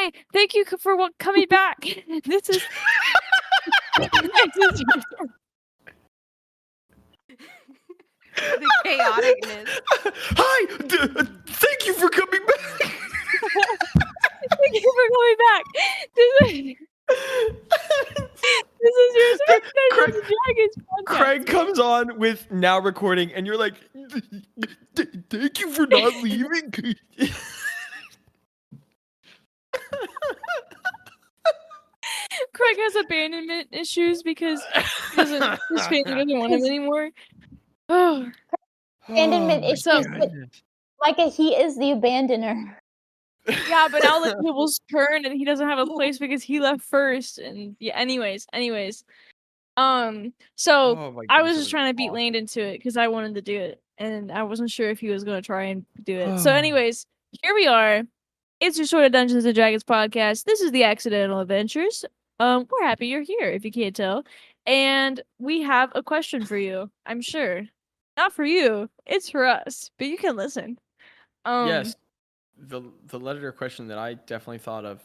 Hi, thank you for coming back. This is The chaoticness. Hi, thank you for coming back. Thank you for coming back. This is your Dungeons and Dragons podcast. Craig comes on with now recording, and you're like, thank you for not leaving. Craig has abandonment issues because his family doesn't want him anymore. Oh, Abandonment issues. so Micah, he is the abandoner. yeah, but now the tables turn and he doesn't have a place because he left first. And yeah, anyways. So I was just trying to beat Landon to it because I wanted to do it, and I wasn't sure if he was going to try and do it. So, anyways, here we are. It's your sort of Dungeons and Dragons podcast. This is the Accidental Adventures. We're happy you're here, if you can't tell, and we have a question for you. I'm sure, not for you, it's for us, but you can listen. Yes, the letter question that I definitely thought of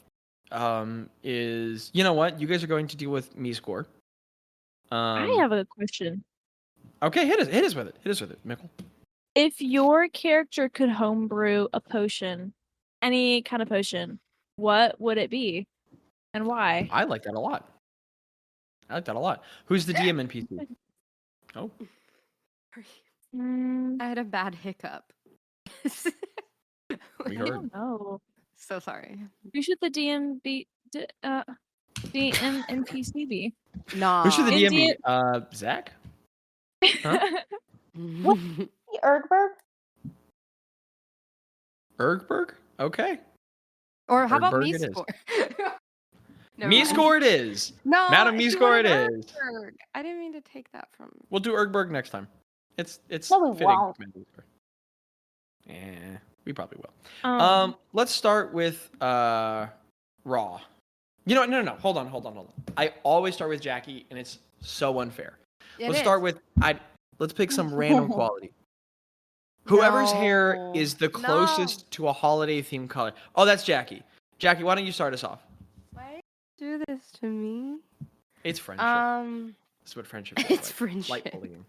is, you know what? You guys are going to deal with me score. I have a question. Okay, hit us with it, Mickle. If your character could homebrew a potion, any kind of potion, what would it be, and why? I like that a lot. Who's the DM NPC? Oh, I had a bad hiccup. we I heard. don't know. So sorry. Who should the DM be? DM NPC be? No. Who should the DM be? Indian- Zach? Huh? Ergberg? Ergberg? Okay. Or how about Ergberg me it is. score? Me score it is. No, Madam Me you score it wanted is. Ergberg. I didn't mean to take that from. We'll do Ergberg next time. It's No, we fitting. won't. Yeah, we probably will. Let's start with Raw. You know what? No. Hold on. I always start with Jackie, and it's so unfair. Let's start with let's pick some random quality. Whoever's hair is the closest to a holiday themed color. Oh, that's Jackie. Jackie, why don't you start us off? Why do this to me? It's friendship. That's what friendship is. It's like. friendship. Light bullying.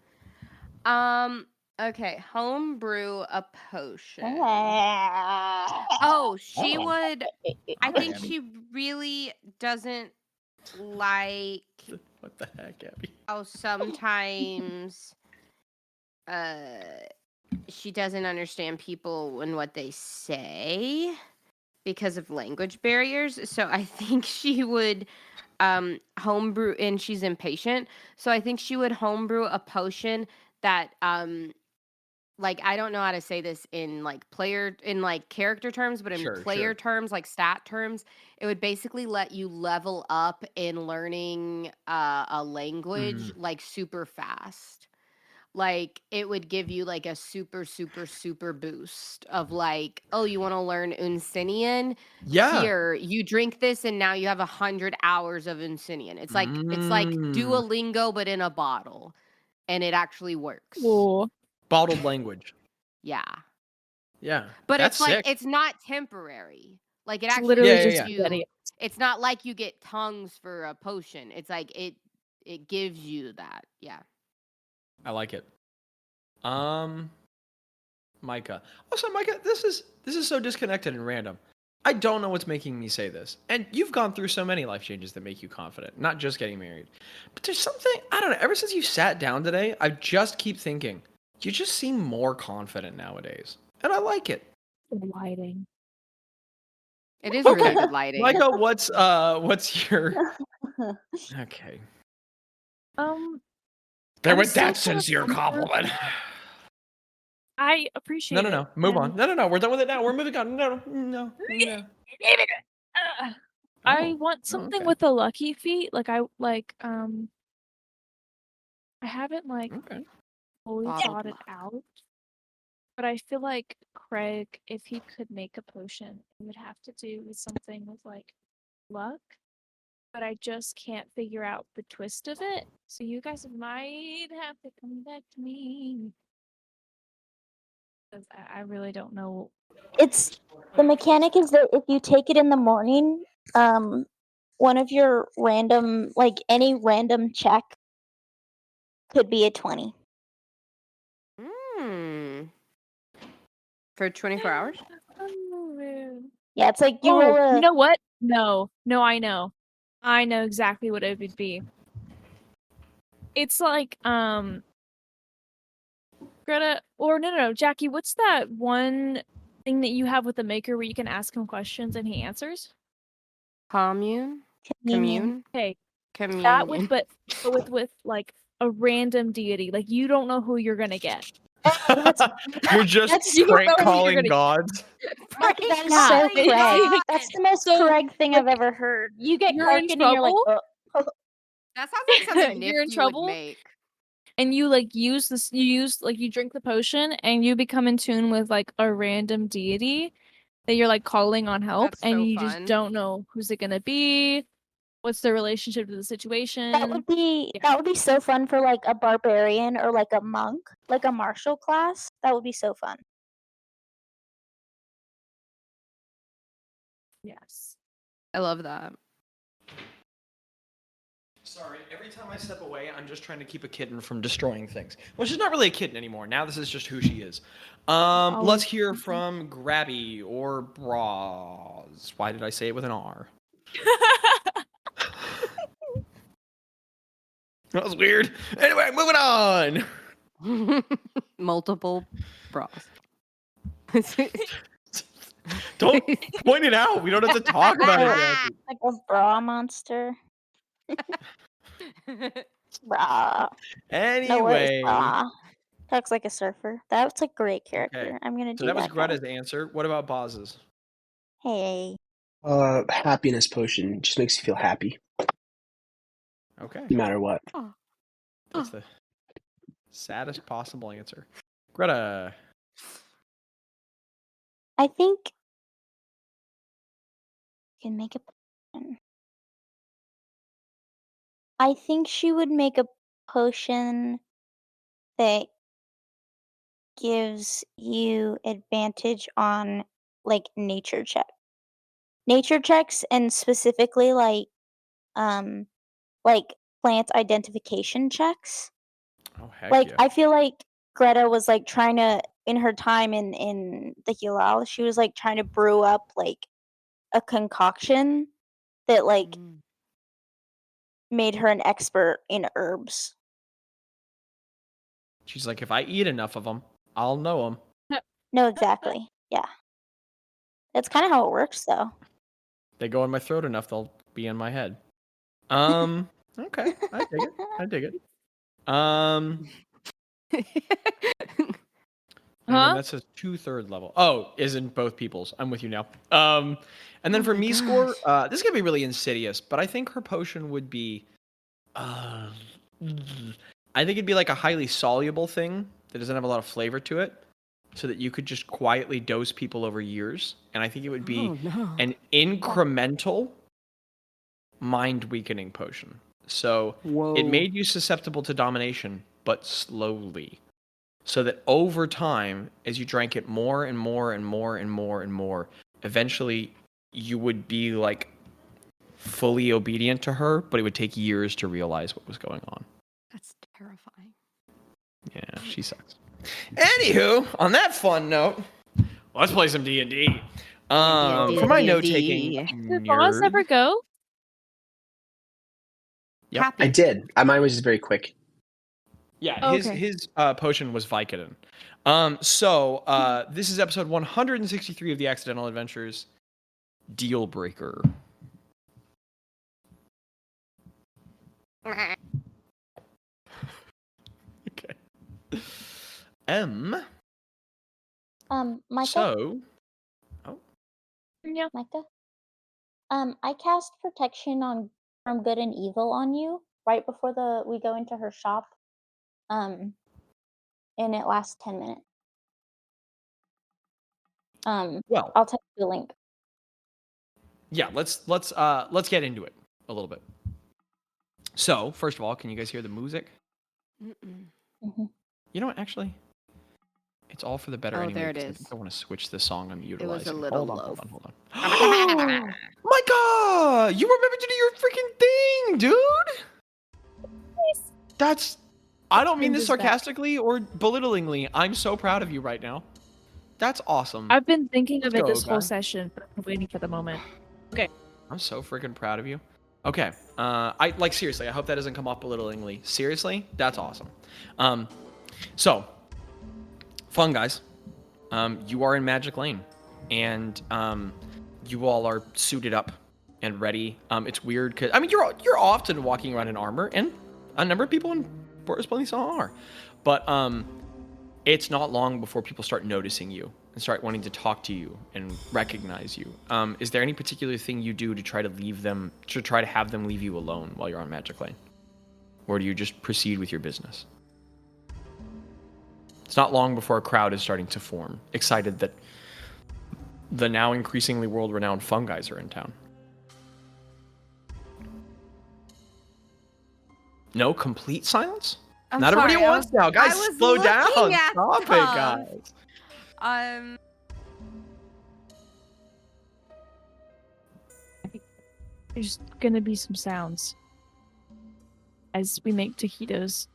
Okay, homebrew a potion. Oh, she would. I think she really doesn't like What the heck, Abby? how sometimes she doesn't understand people and what they say because of language barriers. So I think she would homebrew, and she's impatient. So I think she would homebrew a potion that like, I don't know how to say this in like character terms, but in player terms, like stat terms, it would basically let you level up in learning a language like super fast. Like, it would give you like a super boost of like, oh, you want to learn Unsinian? Yeah. Here, you drink this and now you have 100 hours of Unsinian. It's like Duolingo but in a bottle, and it actually works. Cool. Bottled language. Yeah. But it's like, sick. it's not temporary. Like, it actually Literally gives just you. It's not like you get tongues for a potion. It's like it gives you that. Yeah. I like it. Micah. Also, Micah, this is so disconnected and random. I don't know what's making me say this. And you've gone through so many life changes that make you confident, not just getting married. But there's something, I don't know, ever since you sat down today, I just keep thinking, you just seem more confident nowadays. And I like it. Lighting. It is really good lighting. Micah, what's your Okay. There went that sincere compliment. I appreciate it. No. Move on. No. We're done with it now. We're moving on. No. I want something with a lucky feat. Like I haven't fully thought it out. But I feel like Craig, if he could make a potion, it would have to do with something with like luck. But I just can't figure out the twist of it. So you guys might have to come back to me. I really don't know. It's the mechanic is that if you take it in the morning, one of your random, like any random check, could be a 20. For 24 hours? Yeah, it's like you Oh, roll a. you know what? No, I know. I know exactly what it would be. It's like Greta, or no, Jaci, what's that one thing that you have with the maker where you can ask him questions and he answers? Commune? Communion. Okay, Communion. that with but with like a random deity, like you don't know who you're gonna get. You're just you don't prank know who you're calling gonna- gods. That is Yeah. so It's Craig. like- That's the most So, Craig thing like, I've ever heard. You get you're in Clarkin and you're like, trouble? That sounds like something You're in Nifty trouble? would make. And you like use this, you drink the potion and you become in tune with like a random deity that you're like calling on help, That's and so you fun. just don't know who's it gonna be, what's their relationship to the situation. that would be so fun for like a barbarian or like a monk, like a martial class. That would be so fun. Yes. I love that. Sorry, every time I step away, I'm just trying to keep a kitten from destroying things. Well, she's not really a kitten anymore. Now this is just who she is. Let's hear from Grabby or Bazz. Why did I say it with an R? That was weird. Anyway, moving on. Multiple bras. Don't point it out. We don't have to talk about it. Jackie. Like a bra monster. Bra. No worries, Anyway, bra. Talks like a surfer. That's a great character. Okay. I'm gonna do so that was guy. Greta's answer. What about Bazz's? Hey. Happiness potion just makes you feel happy, Okay, no matter what. that's the saddest possible answer. Greta. I think you can make a potion. I think she would make a potion that gives you advantage on like nature checks, and specifically like plant identification checks. Oh heck Like yeah. I feel like Greta was like trying to, in her time in the Hilal, she was like trying to brew up like a concoction that like made her an expert in herbs. She's like, if I eat enough of them, I'll know them. No, exactly. Yeah. That's kind of how it works though. They go in my throat enough, they'll be in my head. Okay, I dig it. And then that's a 2/3 level. Oh, isn't both people's. I'm with you now. And then for my me gosh. score, this is gonna be really insidious, but I think her potion would be, I think it'd be like a highly soluble thing that doesn't have a lot of flavor to it, so that you could just quietly dose people over years. And I think it would be an incremental mind weakening potion. So it made you susceptible to domination, but slowly. So that over time, as you drank it more and more and more and more and more, eventually you would be like fully obedient to her, but it would take years to realize what was going on. That's terrifying. Yeah, she sucks. Anywho, on that fun note, let's play some D&D. For my note-taking Did Bazz ever go? Yep. Happy. I did. Mine was just very quick. Yeah, Okay. his potion was Vicodin. So this is episode 163 of the Accidental Adventures. Deal Breaker. Okay. Micah. So, Yeah. Micah. I cast protection from good and evil on you right before we go into her shop. And it lasts 10 minutes. well, I'll text you the link. yeah, let's get into it a little bit. So, first of all, can you guys hear the music? Mm-mm. Mhm. You know what? Actually, It's all for the better Oh, anyway. there it 'cause I is. think I want to switch this song I'm It utilizing. was a little Hold low. on. Mika! You remember to do your freaking thing, dude! That's... I don't mean this sarcastically or belittlingly. I'm so proud of you right now. That's awesome. I've been thinking of Let's it go, this whole guy. session, but I'm waiting for the moment. Okay. I'm so freaking proud of you. Okay. Seriously, I hope that doesn't come off belittlingly. Seriously, that's awesome. So, fun guys. You are in Magic Lane, and you all are suited up and ready. It's weird because you're often walking around in armor, and a number of people in Boris Plenty are, but it's not long before people start noticing you and start wanting to talk to you and recognize you. Is there any particular thing you do to try to have them leave you alone while you're on Magic Lane, or do you just proceed with your business? It's not long before a crowd is starting to form, excited that the now increasingly world-renowned fun guys are in town. No complete silence? I'm Not everybody sorry, wants now. Guys, I was slow down. looking at Stop it, stuff. guys. There's gonna be some sounds as we make taquitos.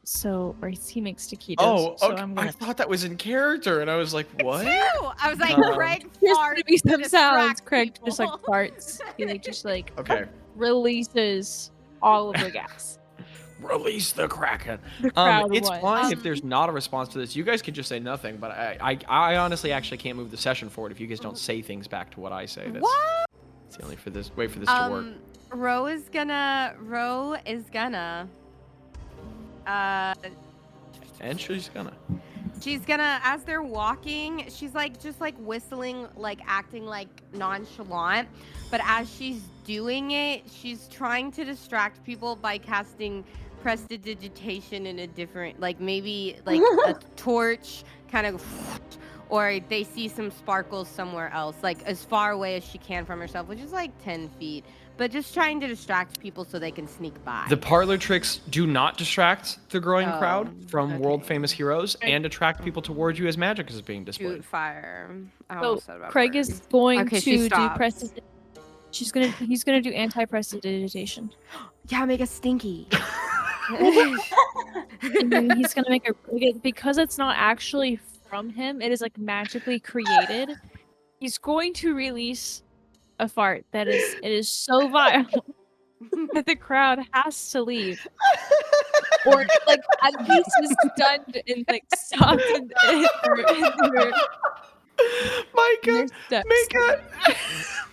Or he makes taquitos. Oh, so okay. I'm I gonna. thought that was in character, and I was like, what? I was like, Craig There's farts gonna be to some distract sounds. Craig people. just like farts. He just Okay. releases all of the gas. Release the Kraken. The crowd It's won. fine if there's not a response to this. You guys can just say nothing, but I honestly actually can't move the session forward if you guys don't say things back to what I say. What? It's the only wait for this to work. Ro is gonna. And she's gonna. She's gonna, as they're walking, she's just whistling, acting nonchalant. But as she's doing it, she's trying to distract people by casting prestidigitation in a different, maybe a torch kind of, or they see some sparkles somewhere else, as far away as she can from herself, which is 10 feet. But just trying to distract people so they can sneak by. The parlor tricks do not distract the growing Oh, crowd from okay. world famous heroes and attract people towards you as magic is being displayed. Shoot fire. I So almost said about Craig fire. is going Okay, she to do stops. He's gonna do anti-prestidigitation. Yeah, make us stinky. And then he's gonna make because it's not actually from him. It is magically created. He's going to release a fart it is so vile that the crowd has to leave, or at least is stunned and stopped in their Mika, steps.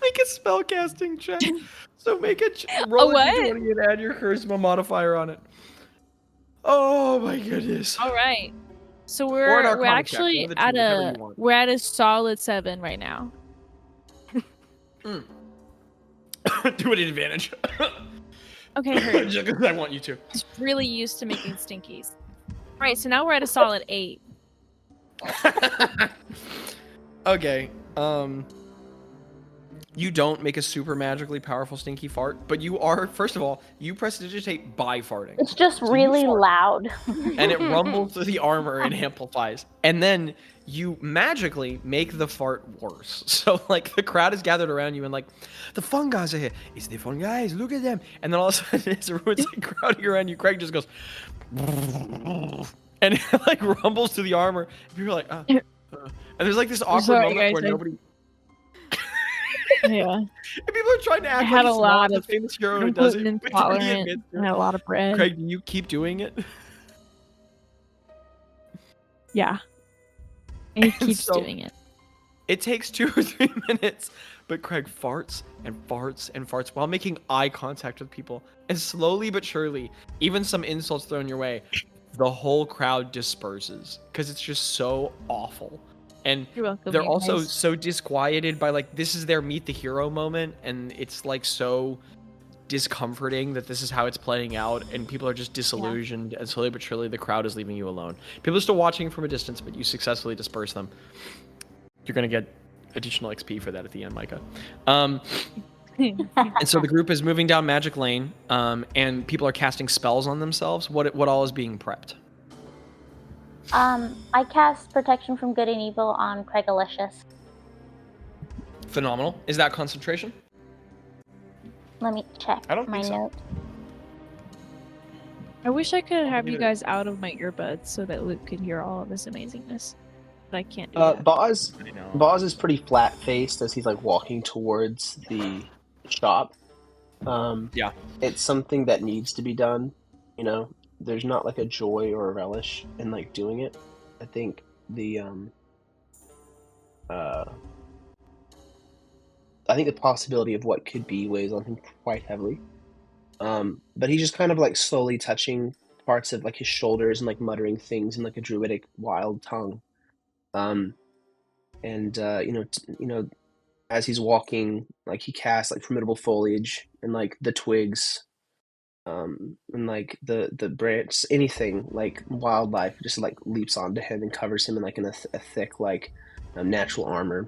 make a spellcasting check. So make a roll what? a d20 and add your charisma modifier on it. Oh my goodness. All right, so Or an we're Arcana check, actually one of the two, at whichever you want. we're at a solid 7 right now. Do it at advantage. Okay, Herb. Just 'cause I want you to. He's really used to making stinkies. All right, so now we're at a solid 8. Okay. You don't make a super magically powerful stinky fart, but you are, first of all, you prestidigitate by farting. It's just So you really fart. loud. And it rumbles through the armor and amplifies. And then you magically make the fart worse. So the crowd is gathered around you and the fun guys are here. It's the fun guys, look at them. And then all of a sudden as everyone's crowding around you, Craig just goes and it rumbles through the armor. And you're like, and there's this awkward Sorry, moment guys, where nobody Yeah. and people are trying to act I had like a it's lot not of the famous hero who does it. gluten but nobody intolerant. admits to I it. had a lot of bread. Craig, do you keep doing it? Yeah. And he keeps so- doing it. It takes 2 or 3 minutes, but Craig farts and farts and farts while making eye contact with people. And slowly but surely, even some insults thrown your way, the whole crowd disperses because it's just so awful. And You're welcome. they're you also guys. so disquieted by this is their meet the hero moment, and it's so discomforting that this is how it's playing out, and people are just disillusioned, and slowly but surely the crowd is leaving you alone. People are still watching from a distance, but you successfully disperse them. You're gonna get additional XP for that at the end, Mika. And so the group is moving down Magic Lane, and people are casting spells on themselves. What all is being prepped? I cast Protection from Good and Evil on Craigalicious. Phenomenal. Is that concentration? Let me check I don't my think so. note. I wish I could have believe you it. guys out of my earbuds so that Luke could hear all of this amazingness. But I can't do that. Bazz I know. Bazz is pretty flat-faced as he's like walking towards the shop. Yeah. It's something that needs to be done. You know, there's not like a joy or a relish in like doing it. I think the possibility of what could be weighs on him quite heavily. But he's just kind of like slowly touching parts of like his shoulders and like muttering things in like a druidic wild tongue. As he's walking, like he casts like formidable foliage and like the twigs, and like the branch, anything like wildlife just like leaps onto him and covers him in like a thick like natural armor.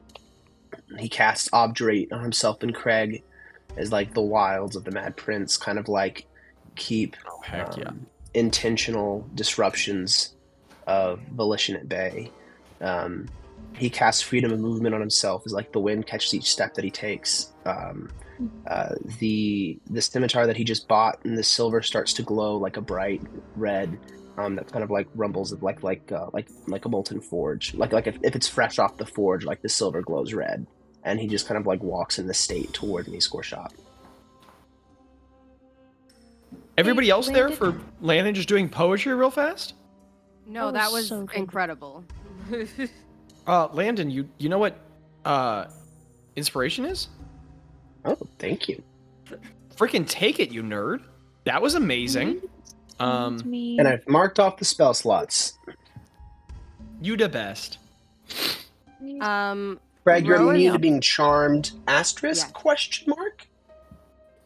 He casts Obdurate on himself and Craig as like the wilds of the Mad Prince kind of like keep intentional disruptions of volition at bay. He casts Freedom of Movement on himself as like the wind catches each step that he takes. The scimitar that he just bought and the silver starts to glow like a bright red. That kind of like rumbles like a molten forge. Like if it's fresh off the forge, like the silver glows red. And he just kind of like walks in the state toward the score shop. Everybody else there for Landon just doing poetry real fast? No, that was so good. incredible. Landon, you know what inspiration is? Oh, thank you. Freaking take it, you nerd. That was amazing. And I've marked off the spell slots. You the best. Craig, you're Rowan? immune to being charmed. Asterisk? Yeah. Question mark?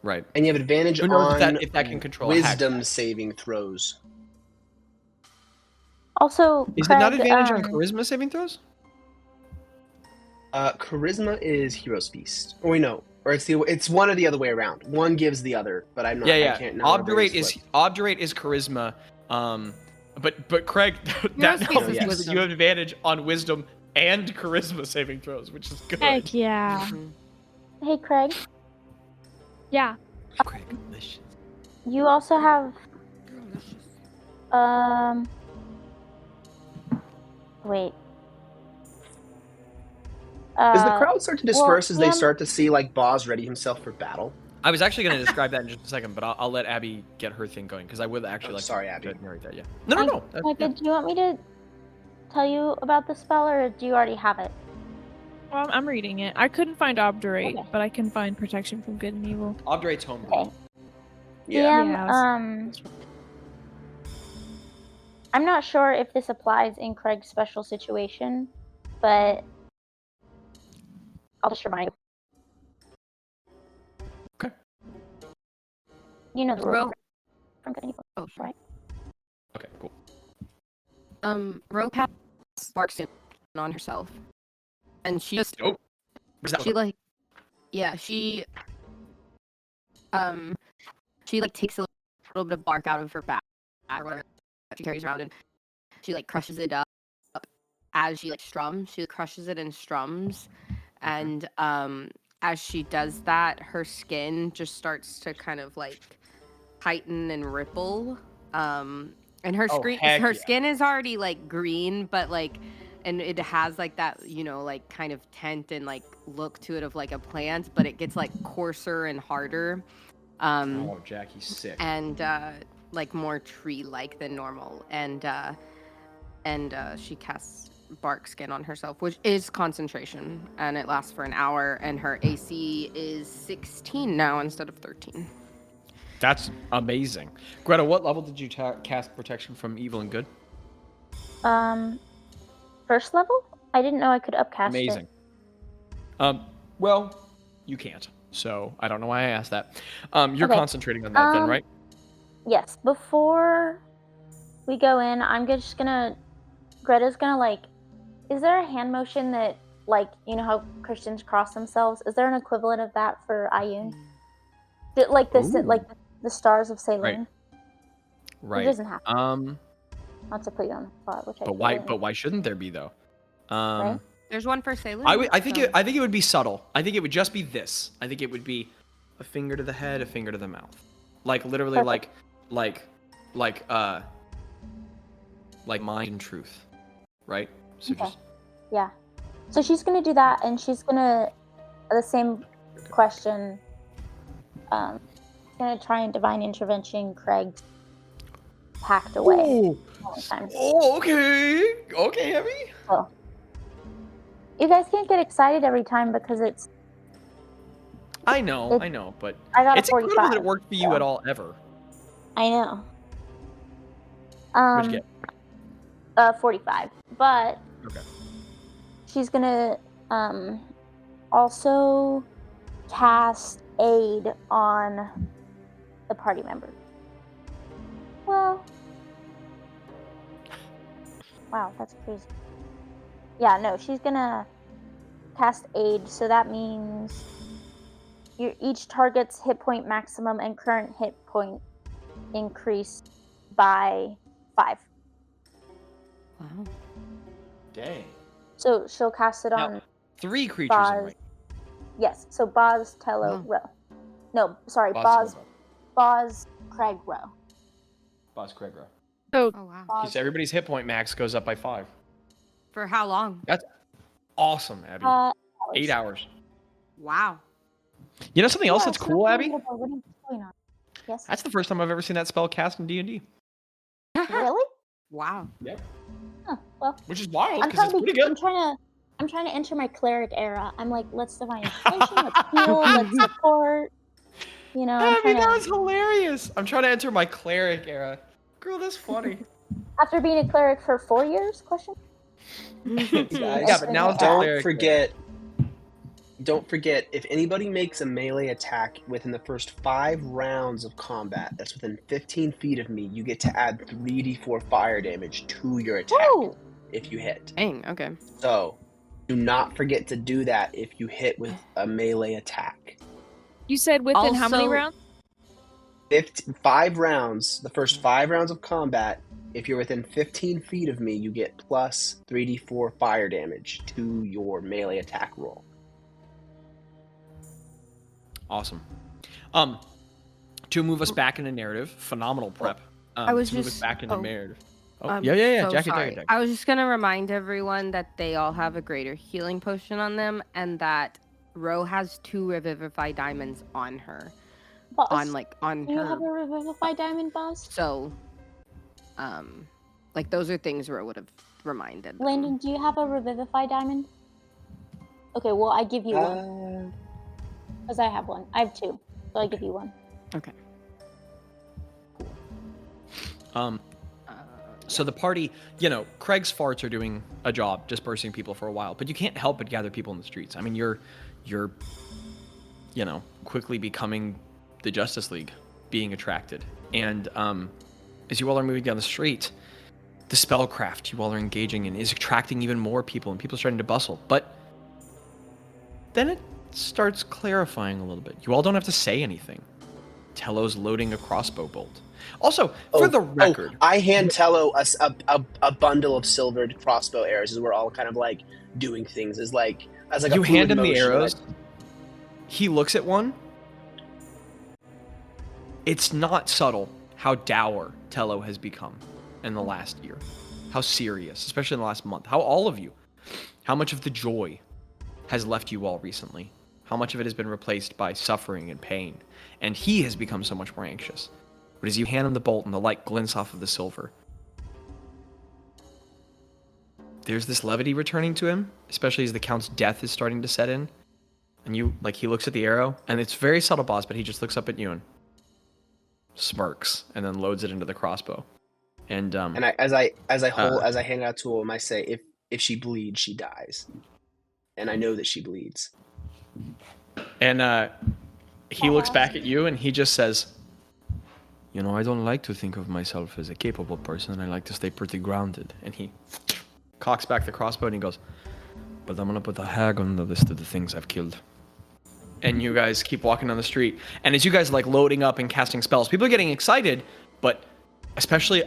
Right. And you have advantage Who knows on if that can control a wisdom hack. saving throws. Also, Is Craig, it not advantage on charisma saving throws? Charisma is Hero's Feast. Or it's one or the other way around. One gives the other, but I'm not. Yeah. I can't. Not Obdurate is charisma. But Craig, that Hero's helps Feast is because you have advantage on wisdom and charisma saving throws, which is good. Heck yeah. Hey, Craig, Yeah. Craig, delicious. you also have wait. Does the crowd start to disperse as they Cam- start to see like Bazz ready himself for battle? I was actually going to describe that in just a second, but I'll let Abby get her thing going because I would actually sorry, Abby. to narrate that. Yeah. No. Micah, do you want me to tell you about the spell, or do you already have it? Well, I'm reading it. I couldn't find Obdurate, Okay. but I can find Protection from Good and Evil. Obdurate's home. Okay. Yeah. Yeah, I'm not sure if this applies in Craig's special situation, but I'll just remind you. Okay. You know the Ro- rule from Good and Evil, Oh, right? Okay, cool. Ro casts Sparks on herself, and she just Oh. Where's that she one? like yeah she like takes a little bit of bark out of her bag or whatever that she carries around, and she like crushes it up as she like strums. She crushes it in strums, and as she does that, her skin just starts to kind of like tighten and ripple. And her skin is already like green, but like, and it has like that, like kind of tint and like look to it of like a plant, but it gets like coarser and harder. Oh, Jackie's sick. And like more tree-like than normal. And she casts bark skin on herself, which is concentration, and it lasts for an hour, and her AC is 16 now instead of 13. That's amazing. Greta, what level did you cast Protection from Evil and Good? First level? I didn't know I could upcast it. Amazing. Well, you can't, so I don't know why I asked that. You're Okay. concentrating on that then, right? Yes. Before we go in, Greta's gonna like, is there a hand motion that, like, you know how Christians cross themselves? Is there an equivalent of that for Ayun? Like this, Ooh. like the stars of Ceylon. Right. It doesn't have to. Not to put you on the spot, which I But why? totally But why shouldn't there be though? Right? There's one for Salem. I think it would be subtle. I think it would just be this. I think it would be a finger to the head, a finger to the mouth, like literally, Perfect. like mind and truth, right? So Okay. just Yeah. So she's gonna do that, and she's gonna the same question. Gonna try and divine intervention Craig's packed away. Time. Oh, okay, Abby. Oh. You guys can't get excited every time because it's. I know, but I got it's a 45. incredible that it worked for you so. at all ever. I know. What'd you get? 45. But Okay. she's gonna also cast aid on the party member. Well, wow, that's crazy. Yeah, no, she's gonna cast aid, so that means each target's hit point maximum and current hit point increase by 5. Wow. Dang. So she'll cast it Now, on 3 creatures. Bazz. Yes, so Bazz, Tello, Oh. Row. No, sorry, Bazz, Bazz, Craig, Row. Bazz, Craig, Row. Oh wow. Bazz. So everybody's hit point max goes up by 5. For how long? Awesome, Abby. 8 hours. Wow. You know something else Yeah, that's it's cool, not Abby? relatable. What are you going on? Yes. That's the first time I've ever seen that spell cast in D&D. Really? Wow. Yep. Huh, well, Which is wild I'm because it's pretty good. I'm trying to enter my cleric era. I'm like, let's divine intervention, let's heal, let's support. You know, I'm Abby, trying that to, was hilarious. I'm trying to enter my cleric era. Girl, that's funny. after being a cleric for 4 years? Question. Guys, Yeah, but now it's a don't cleric don't forget, if anybody makes a melee attack within the first 5 rounds of combat, that's within 15 feet of me, you get to add 3d4 fire damage to your attack Woo! if you hit. Dang. Okay. So, do not forget to do that if you hit with a melee attack. You said within how many Also- rounds? 5 rounds, the first 5 rounds of combat, if you're within 15 feet of me, you get plus 3d4 fire damage to your melee attack roll. Awesome. To move us back into narrative, phenomenal prep. I was to move us just- back into oh. narrative. Oh, I'm yeah. so Jackie, sorry. Jackie. I was just gonna remind everyone that they all have a greater healing potion on them, and that Ro has 2 revivify diamonds on her. Boss, On do you have her. a revivify diamond, boss? So, like those are things Ro would have reminded them. Landon, do you have a revivify diamond? Okay, well, I give you one. Because I have one. I have 2. So I give you one. Okay. So the party, Craig's farts are doing a job dispersing people for a while, but you can't help but gather people in the streets. I mean, you're quickly becoming the Justice League, being attracted. And as you all are moving down the street, the spellcraft you all are engaging in is attracting even more people, and people are starting to bustle. But then it starts clarifying a little bit. You all don't have to say anything. Tello's loading a crossbow bolt. Also, for the record, I hand Tello a bundle of silvered crossbow arrows as we're all kind of like doing things as a you hand him the motion, arrows. He looks at one. It's not subtle how dour Tello has become in the last year. How serious, especially in the last month. How all of you, how much of the joy has left you all recently. How much of it has been replaced by suffering and pain. And he has become so much more anxious. But as you hand him the bolt and the light glints off of the silver, there's this levity returning to him, especially as the Count's death is starting to set in. And he looks at the arrow, and it's very subtle, boss, but he just looks up at you and smirks, and then loads it into the crossbow. And as I hand it out to him, I say, if she bleeds, she dies. And I know that she bleeds. And he looks back at you, and he just says, I don't like to think of myself as a capable person. I like to stay pretty grounded. And he cocks back the crossbow, and he goes, but I'm going to put the hag on the list of the things I've killed. And you guys keep walking down the street. And as you guys are loading up and casting spells, people are getting excited, but especially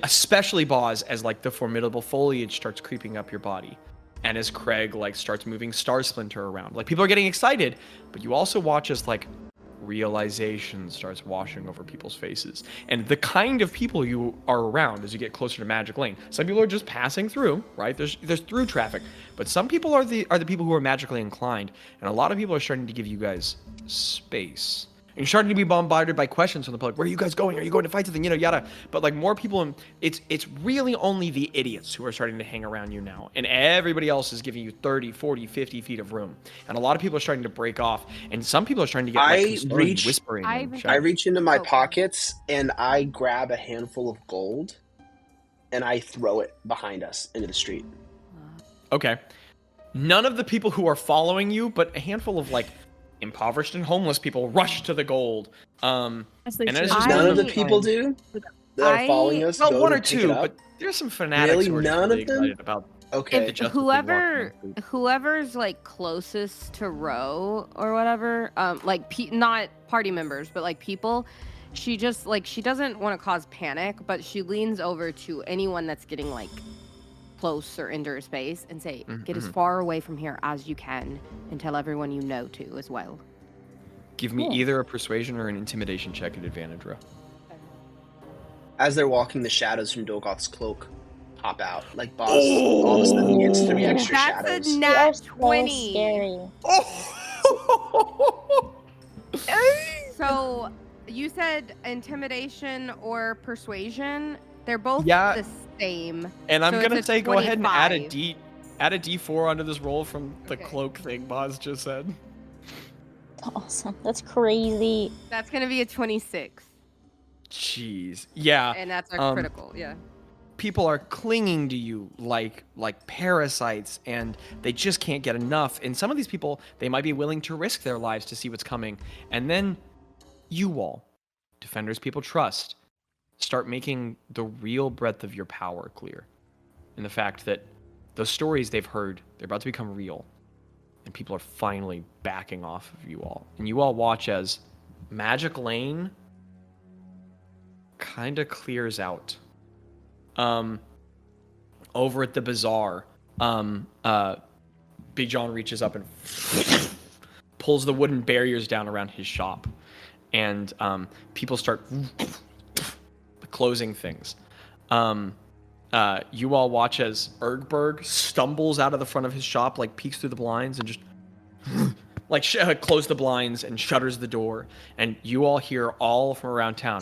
Bazz, as like the formidable foliage starts creeping up your body, and as Craig like starts moving Star Splinter around. Like people are getting excited, but you also watch as like realization starts washing over people's faces, and the kind of people you are around as you get closer to Magic Lane. Some people are just passing through, right? There's through traffic, but some people are the people who are magically inclined, and a lot of people are starting to give you guys space. And you're starting to be bombarded by questions from the public. Where are you guys going? Are you going to fight something? Yada. But like more people, it's really only the idiots who are starting to hang around you now. And everybody else is giving you 30, 40, 50 feet of room. And a lot of people are starting to break off. And some people are starting to get whispering. I reach into my pockets and I grab a handful of gold and I throw it behind us into the street. Okay. None of the people who are following you, but a handful of like impoverished and homeless people rush to the gold. None of the people do that are following us. Well, one or two, but there's some fanatics who are none really of them excited about. Okay. Whoever's like closest to Ro or whatever, like not party members, but like people, she just like she doesn't want to cause panic, but she leans over to anyone that's getting like close or into her space and say, get as far away from here as you can and tell everyone you know to as well. Give me either a persuasion or an intimidation check at advantage, Ro. As they're walking, the shadows from Dolgoth's cloak pop out. Like Bazz all of a sudden gets 3 extra shadows. That's a nat 20. Scary. So you said intimidation or persuasion. They're both Yeah. the same. And I'm So gonna it's a say go ahead and add a 25. add a D4 onto this roll from the Okay. cloak thing Bazz just said. Awesome. That's crazy. That's gonna be a 26. Jeez. Yeah. And that's our critical, yeah. People are clinging to you like parasites, and they just can't get enough. And some of these people, they might be willing to risk their lives to see what's coming. And then you all, defenders people trust, start making the real breadth of your power clear. And the fact that those stories they've heard, they're about to become real. And people are finally backing off of you all. And you all watch as Magic Lane kind of clears out. Over at the bazaar, Big John reaches up and pulls the wooden barriers down around his shop. And people start closing things. You all watch as Ergberg stumbles out of the front of his shop, like peeks through the blinds and just like close the blinds and shutters the door. And you all hear all from around town.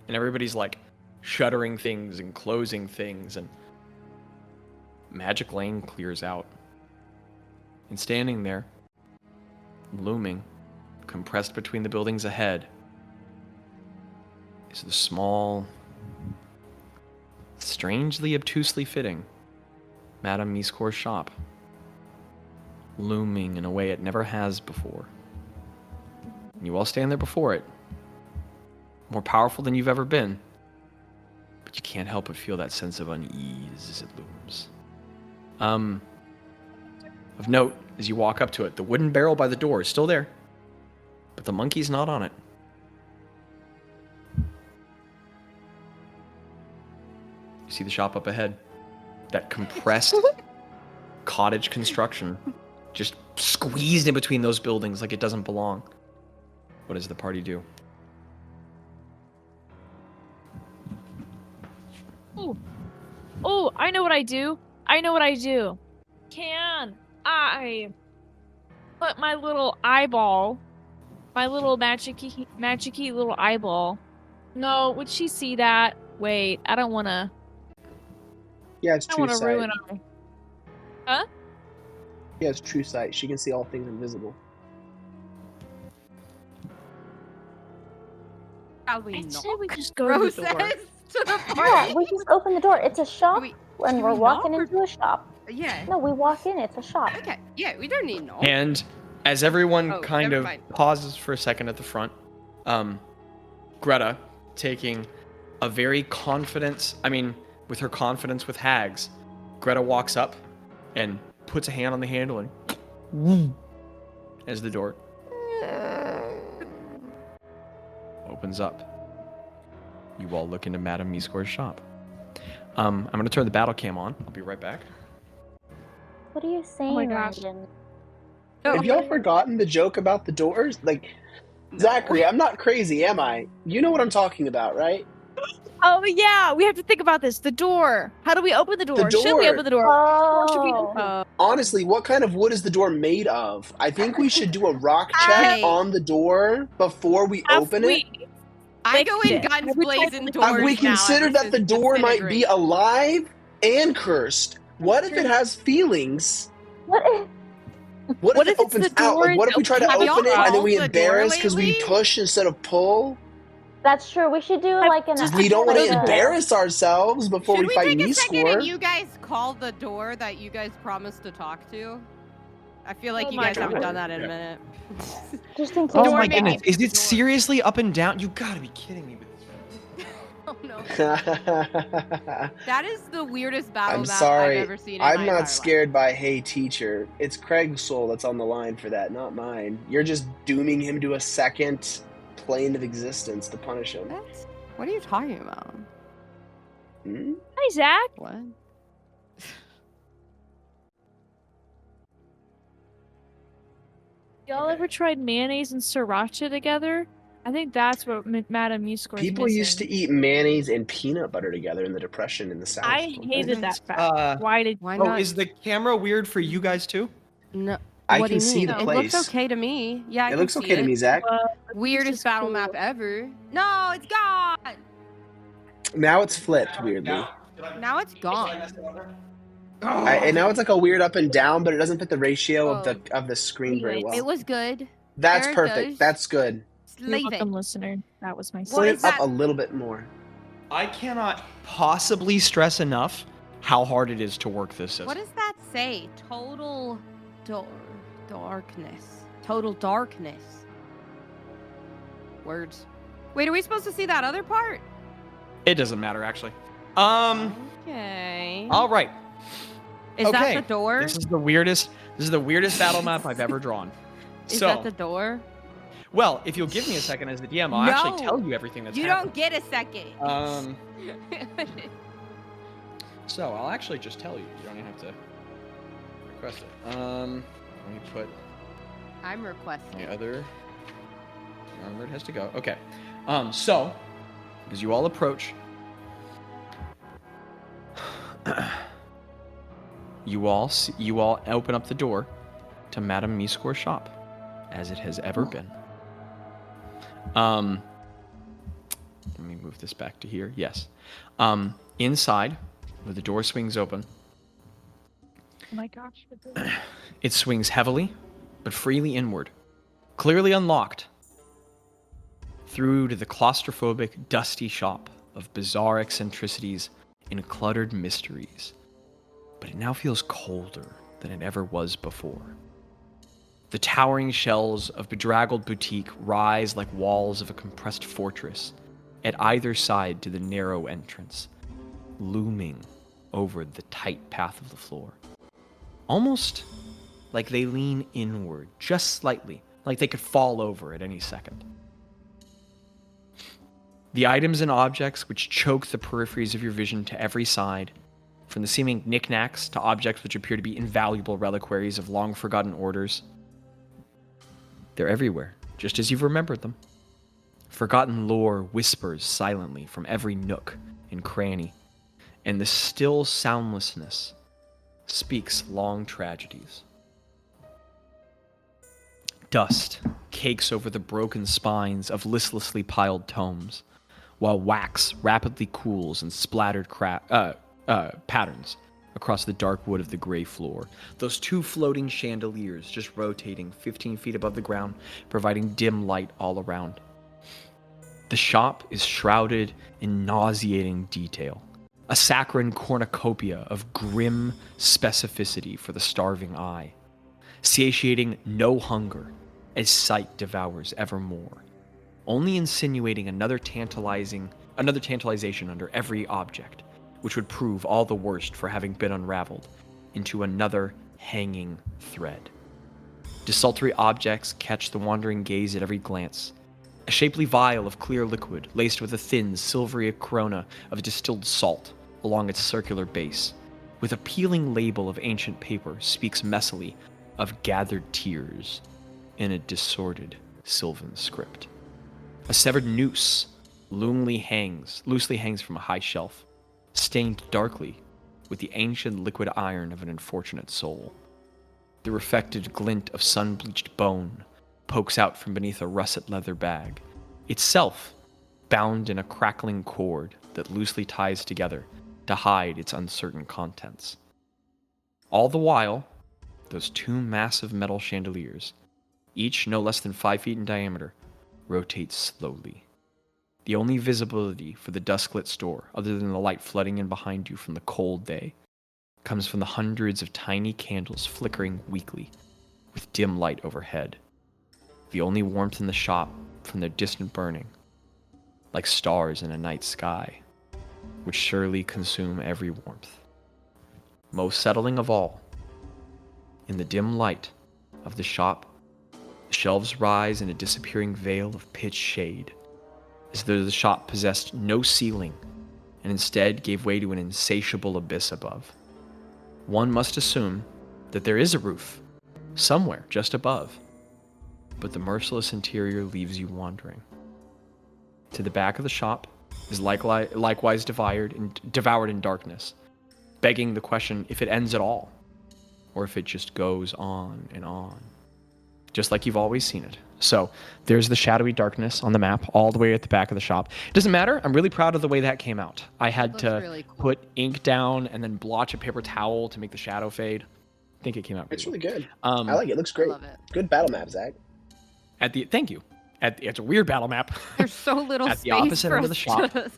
And everybody's like shuttering things and closing things, and Magic Lane clears out. And standing there, looming, compressed between the buildings ahead, is the small, strangely obtusely fitting Madame Miscor's shop, looming in a way it never has before. And you all stand there before it, more powerful than you've ever been, but you can't help but feel that sense of unease as it looms. Of note, as you walk up to it, the wooden barrel by the door is still there, but the monkey's not on it. You see the shop up ahead. That compressed cottage construction, just squeezed in between those buildings like it doesn't belong. What does the party do? Oh, I know what I do. Can I put my little eyeball, my little magic-y little eyeball? No, would she see that? Wait, I don't want to. Yeah, it's I true want to sight. ruin her. Huh? Yeah, it's true sight. She can see all things invisible. Probably I'd not. say we just go Rose to the door. says to the Yeah, party. we just open the door. It's a shop when do we're we walking knock or- into a shop. Yeah. No, we walk in. It's a shop. Okay. Yeah, we don't need no. And as everyone Oh, kind never of mind. pauses for a second at the front, Gretta, taking a very with her confidence with hags, Gretta walks up and puts a hand on the handle and as the door opens up. You all look into Madame Miscore's shop. I'm going to turn the battle cam on. I'll be right back. What are you saying, my gosh. Landon? Have y'all forgotten the joke about the doors? Like, Zachary, I'm not crazy, am I? You know what I'm talking about, right? Oh yeah, we have to think about this. The door. How do we open the door? Should we door. open the door? Or should we Oh. open it? Honestly, what kind of wood is the door made of? I think we should do a rock check Hey. on the door before we open it. I go in Fixed it. guns Have we blazing tried- doors Have we now, considered and that this the is door might be disintegrating. alive and cursed? What if it has feelings? What? What if if it it's the opens out? door Like, what if we try to Have y'all open it and then we called the door embarrass because we lately? push instead of pull? That's true. We should do like an. We don't want like to a- embarrass ourselves before Should we we fight take a second Miscore. and you guys call the door that you guys promised to talk to? I feel like Oh you my guys haven't God. done that in a minute. Just in case. Oh Door my may goodness. be Is the it door. seriously up and down? You gotta be kidding me with this. Oh no. That is the weirdest battle I'm map sorry. I've ever seen in my I'm entire not scared by Hey Teacher. It's Craig's soul that's on the line for that, not mine. You're just dooming him to a second plane of existence to punish him. life. What are you talking about? Hmm? Hi, Zach. What? Y'all ever tried mayonnaise and sriracha together? I think that's what Madame Miscore is People used to missing. eat mayonnaise and peanut butter together in the Depression in the South. I hated that fact. Why did? Why Oh, not? is the camera weird for you guys too? No. I What do can you see mean? the It place. looks okay to me. Yeah, I It can looks see okay to it. me, Zach. Weirdest just battle cool. map ever. No, it's gone. Now it's flipped weirdly. Now it's gone. And now it's like a weird up and down, but it doesn't fit the ratio Whoa. of the screen very Anyways. well. It was good. That's there it perfect. goes. That's good. You're Leave it. welcome, listener. That was my What Point is it up that? a little bit more. I cannot possibly stress enough how hard it is to work this system. What does that say? Total darkness. Total darkness. Words. Wait, are we supposed to see that other part? It doesn't matter actually. Okay. All right. Is okay. that the door? This is the weirdest battle map I've ever drawn. Is So, that the door? well, if you'll give me a second as the DM, I'll actually No. tell you everything that's You happening. don't get a second. So I'll actually just tell you. You don't even have to request it. Let me put I'm requesting. my other. Where it has to go. Okay. So, as you all approach, you all open up the door to Madame Miscore's shop, as it has ever been. Let me move this back to here. Yes. Inside, where the door swings open, Oh my gosh. it swings heavily, but freely inward, clearly unlocked, through to the claustrophobic, dusty shop of bizarre eccentricities and cluttered mysteries. But it now feels colder than it ever was before. The towering shells of bedraggled boutique rise like walls of a compressed fortress at either side to the narrow entrance, looming over the tight path of the floor. Almost like they lean inward just slightly, like they could fall over at any second. The items and objects which choke the peripheries of your vision to every side, from the seeming knickknacks to objects which appear to be invaluable reliquaries of long-forgotten orders, they're everywhere, just as you've remembered them. Forgotten lore whispers silently from every nook and cranny, and the still soundlessness speaks long tragedies. Dust cakes over the broken spines of listlessly piled tomes, while wax rapidly cools in splattered patterns across the dark wood of the gray floor. Those two floating chandeliers just rotating 15 feet above the ground, providing dim light all around. The shop is shrouded in nauseating detail, a saccharine cornucopia of grim specificity for the starving eye, satiating no hunger as sight devours evermore, only insinuating another tantalization under every object, which would prove all the worst for having been unraveled into another hanging thread. Desultory objects catch the wandering gaze at every glance, A shapely vial of clear liquid laced with a thin, silvery corona of distilled salt along its circular base, with a peeling label of ancient paper, speaks messily of gathered tears in a disordered sylvan script. A severed noose loosely hangs from a high shelf, stained darkly with the ancient liquid iron of an unfortunate soul. The reflected glint of sun-bleached bone pokes out from beneath a russet leather bag, itself bound in a crackling cord that loosely ties together to hide its uncertain contents. All the while, those two massive metal chandeliers, each no less than 5 feet in diameter, rotate slowly. The only visibility for the dusk-lit store, other than the light flooding in behind you from the cold day, comes from the hundreds of tiny candles flickering weakly, with dim light overhead. The only warmth in the shop from their distant burning, like stars in a night sky, which surely consume every warmth. Most settling of all, in the dim light of the shop, the shelves rise in a disappearing veil of pitch shade, as though the shop possessed no ceiling and instead gave way to an insatiable abyss above. One must assume that there is a roof somewhere just above, but the merciless interior leaves you wandering. To the back of the shop is likewise devoured in darkness, begging the question if it ends at all, or if it just goes on and on, just like you've always seen it. So there's the shadowy darkness on the map all the way at the back of the shop. It doesn't matter. I'm really proud of the way that came out. I had to really cool. put ink down and then blotch a paper towel to make the shadow fade. I think it came out It's really really good. well. I like it. It looks great. I love it. Good battle map, Zach. Thank you. It's a weird battle map. There's so little At space the opposite for end of the us shop, to-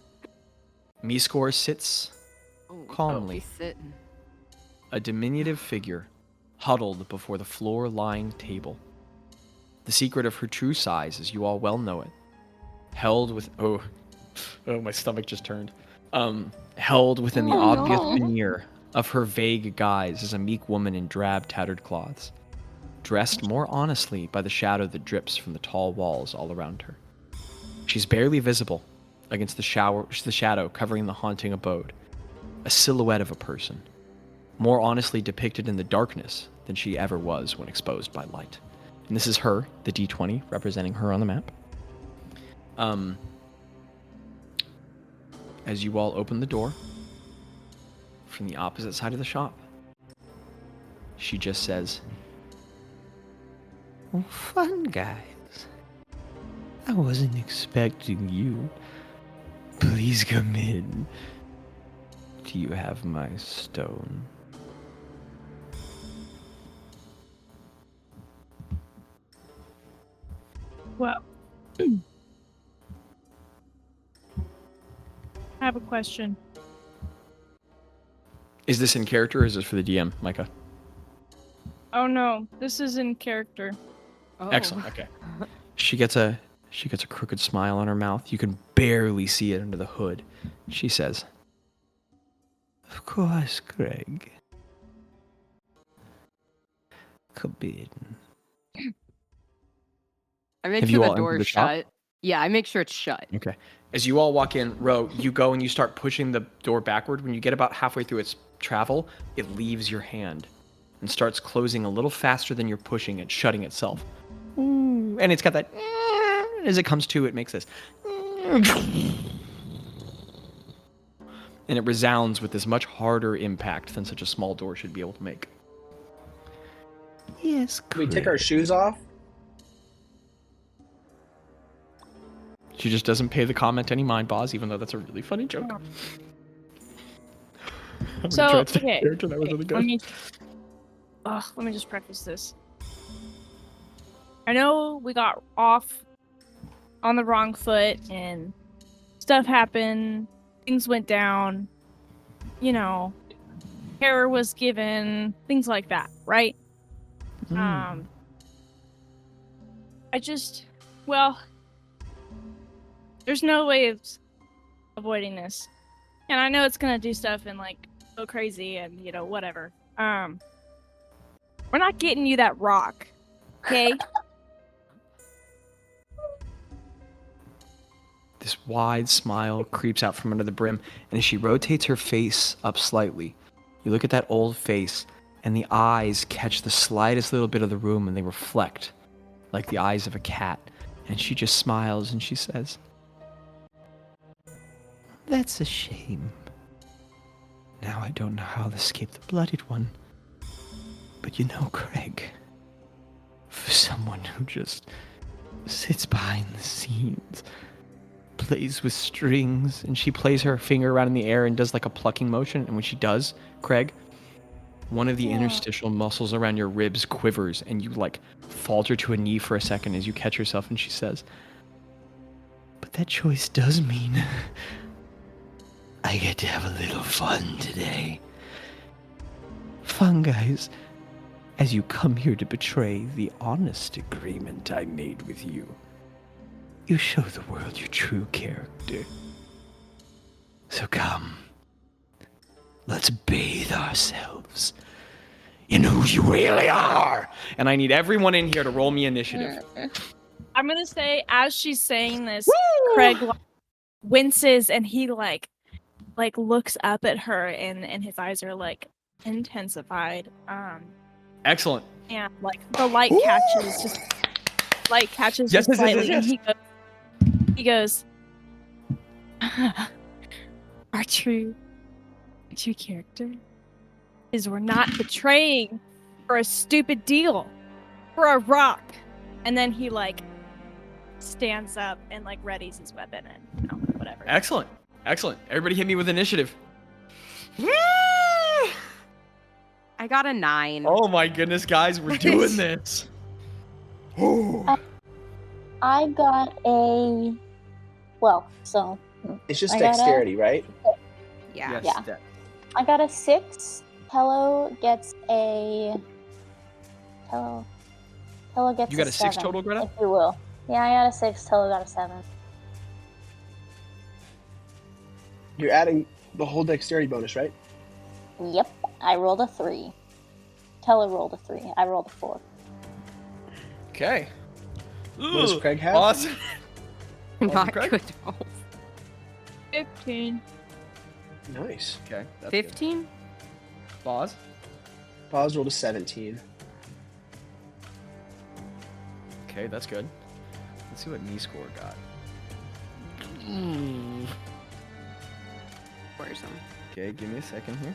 Meescore sits calmly, he's sitting. a diminutive figure huddled before the floor-lying table. The secret of her true size, as you all well know it, held with my stomach just turned. Held within the obvious veneer of her vague guise as a meek woman in drab, tattered cloths, dressed more honestly by the shadow that drips from the tall walls all around her. She's barely visible against the shadow covering the haunting abode, a silhouette of a person, more honestly depicted in the darkness than she ever was when exposed by light. And this is her, the D20, representing her on the map. As you all open the door from the opposite side of the shop, she just says, "Oh, fun, guys. I wasn't expecting you. Please come in. Do you have my stone?" Well, I have a question. Is this in character or is this for the DM, Micah? Oh no, this is in character. Oh. Excellent. Okay. She gets a crooked smile on her mouth. You can barely see it under the hood. She says, "Of course, Greg. Come in." I make Have sure you the all door entered is the shop? shut. Yeah, I make sure it's shut. Okay. As you all walk in, Ro, you go and you start pushing the door backward. When you get about halfway through its travel, it leaves your hand and starts closing a little faster than you're pushing it, shutting itself. And it's got that, as it comes to, it makes this. And it resounds with this much harder impact than such a small door should be able to make. Yes, Can we take our shoes off? She just doesn't pay the comment any mind, Bazz, even though that's a really funny joke. I'm So, gonna try to stay in okay, character. That was really good. Let me just preface this. I know we got off on the wrong foot and stuff happened, things went down, terror was given, things like that, right? There's no way of avoiding this. And I know it's gonna do stuff and go crazy and whatever. We're not getting you that rock, okay? This wide smile creeps out from under the brim, and as she rotates her face up slightly, you look at that old face, and the eyes catch the slightest little bit of the room, and they reflect like the eyes of a cat. And she just smiles, and she says, "That's a shame. Now I don't know how I'll escape the blooded one. But you know, Craig, for someone who just sits behind the scenes, plays with strings," and she plays her finger around in the air and does like a plucking motion, and when she does, Craig, one of the interstitial muscles around your ribs quivers, and you like falter to a knee for a second as you catch yourself, and she says, "But that choice does mean I get to have a little fun today. Fun, guys, as you come here to betray the honest agreement I made with you. You show the world your true character. So come, let's bathe ourselves in who you really are." And I need everyone in here to roll me initiative. I'm gonna say, as she's saying this, Craig winces and he like looks up at her, and his eyes are like intensified. Excellent. And like the light catches Yes, just slightly, yes. and he goes, our true character is we're not betraying for a stupid deal, for a rock. And then he like stands up and like readies his weapon and whatever. Excellent. Everybody hit me with initiative. I got a 9. Oh my goodness, guys, we're doing this. I got a. So It's just I got a- dexterity, right? Yeah. Yes, Yeah. that- I got a 6. Tello gets a. Tello gets. You got a 6 7, total, Greta? if you will. Yeah, I got a 6. Tello got a 7. You're adding the whole dexterity bonus, right? Yep, I rolled a 3. Tello rolled a 3. I rolled a 4. Okay. What does Craig have? Awesome. Not Craig? good roll. 15. Nice. Okay. That's good. 15? Bazz? Bazz rolled a 17. Okay, that's good. Let's see what knee score got. Where's them? Okay, give me a second here.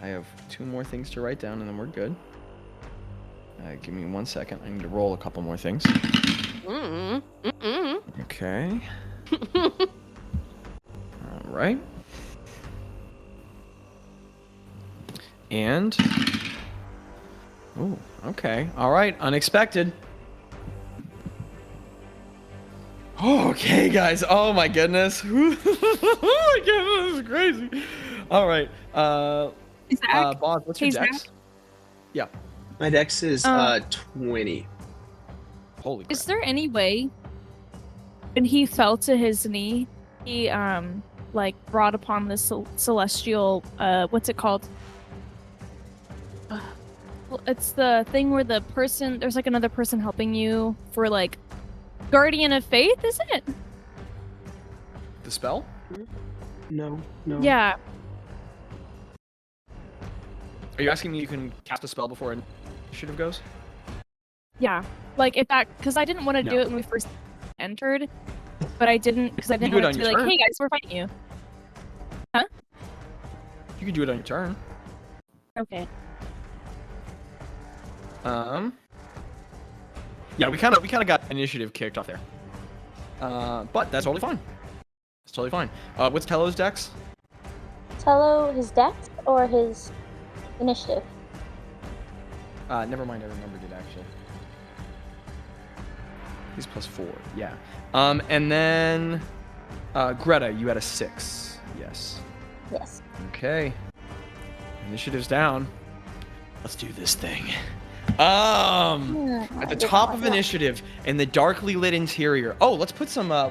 I have 2 more things to write down, and then we're good. Give me 1 second. I need to roll a couple more things. Okay. All right. And... Ooh, okay. All right, unexpected. Okay, guys. Oh my goodness. Oh my goodness, this is crazy. All right. Zach? Bob, what's your Hey, dex? Zach? Yeah. My dex is 20. Holy crap. Is there any way when he fell to his knee, he like brought upon this celestial what's it called? Well, it's the thing where there's like another person helping you for like guardian of faith, isn't it? The spell? No. Yeah. Are you asking me you can cast a spell before initiative goes? Yeah. Like if that, because I didn't want to do No. it when we first entered, but I didn't because I didn't do it want it on to be your like, turn. hey guys, we're fighting you. You can do it on your turn. Okay. Yeah, we kind of got initiative kicked off there. But that's totally fine. It's totally fine. What's Tello's dex? Tello, his dex or his initiative? Never mind, I remembered it actually. He's +4, yeah. And then Greta, you had a 6. Yes. Yes. Okay. Initiative's down. Let's do this thing. At the top of initiative in the darkly lit interior. Oh, let's put some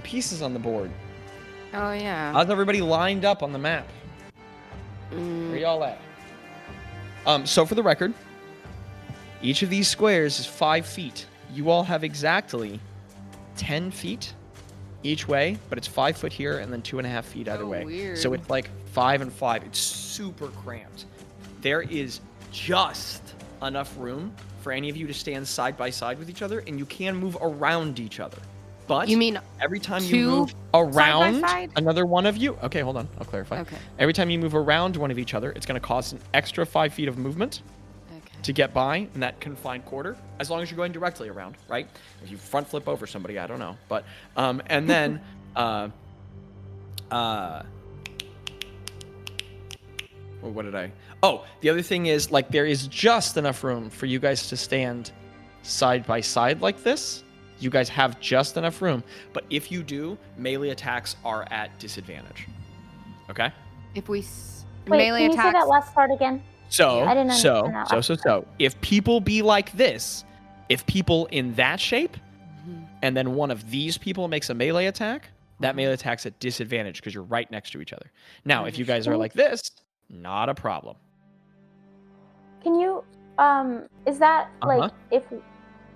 pieces on the board. Oh, yeah. How's everybody lined up on the map? Where y'all at? So for the record, Each of these squares is 5 feet. You all have exactly 10 feet each way, but it's 5 foot here and then 2.5 feet either way. Weird. So it's like 5 and 5. It's super cramped. There is just enough room for any of you to stand side by side with each other, and you can move around each other. But You mean every time you two move around side? another one of you, okay, hold on, I'll clarify. Okay. Every time you move around one of each other, it's going to cost an extra 5 feet of movement Okay. to get by in that confined quarter, as long as you're going directly around, right? If you front flip over somebody, I don't know, but and then what did I? Oh, the other thing is, like, there is just enough room for you guys to stand side by side like this. You guys have just enough room, but if you do, melee attacks are at disadvantage. Okay? If we Wait, melee can you say attacks, that last part again? So, I didn't understand that last so, if people be like this, if people in that shape, and then one of these people makes a melee attack, that melee attack's at disadvantage because you're right next to each other. Now, if you guys are like this, not a problem. Can you is that like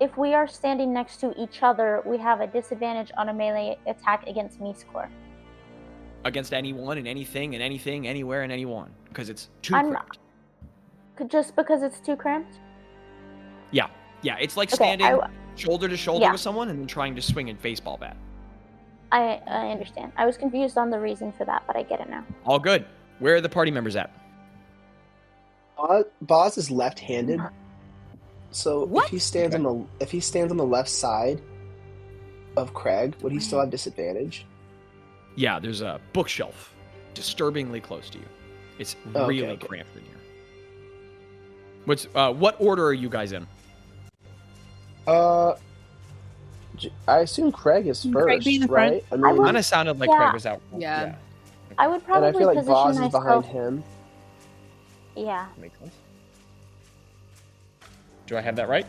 if we are standing next to each other, we have a disadvantage on a melee attack against me score? Against anyone and anything and anything, anywhere and anyone, because it's too I'm cramped. Just because it's too cramped? Yeah, it's like Okay, standing shoulder to shoulder Yeah. with someone and then trying to swing a baseball bat. I understand. I was confused on the reason for that, but I get it now. All good. Where are the party members at? Bazz is left-handed, so What? if he stands on the left side of Craig, would he still have disadvantage? Yeah, there's a bookshelf disturbingly close to you. It's really cramped in here. What order are you guys in? I assume Craig is first, Craig be in the front? right? I mean, Kind of sounded like Yeah. Craig was out. Yeah. I would and probably I feel like position Bazz is myself. behind him. Yeah. Makes sense. Do I have that right?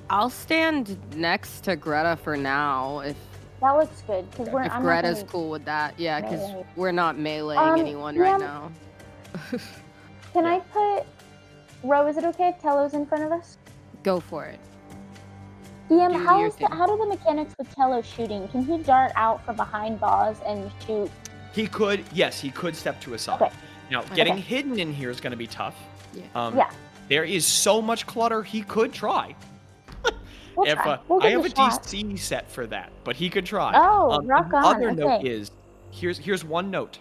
I'll stand next to Greta for now if That looks good because we're. if I'm Greta's not gonna, cool with that. Yeah, because melee. we're not meleeing anyone right yeah. now. Can I put? Ro, is it okay if Tello's in front of us? Go for it. DM, Do how your is thing. how do the mechanics with Tello shooting? Can he dart out from behind Bazz and shoot? He could step to a side. Okay. Now, getting Okay. hidden in here is going to be tough. Yeah. Yeah. There is so much clutter, he could try. We'll try. We'll I give have it a a shot. DC set for that, but he could try. Oh, rock the on. other note Okay. is, here's one note.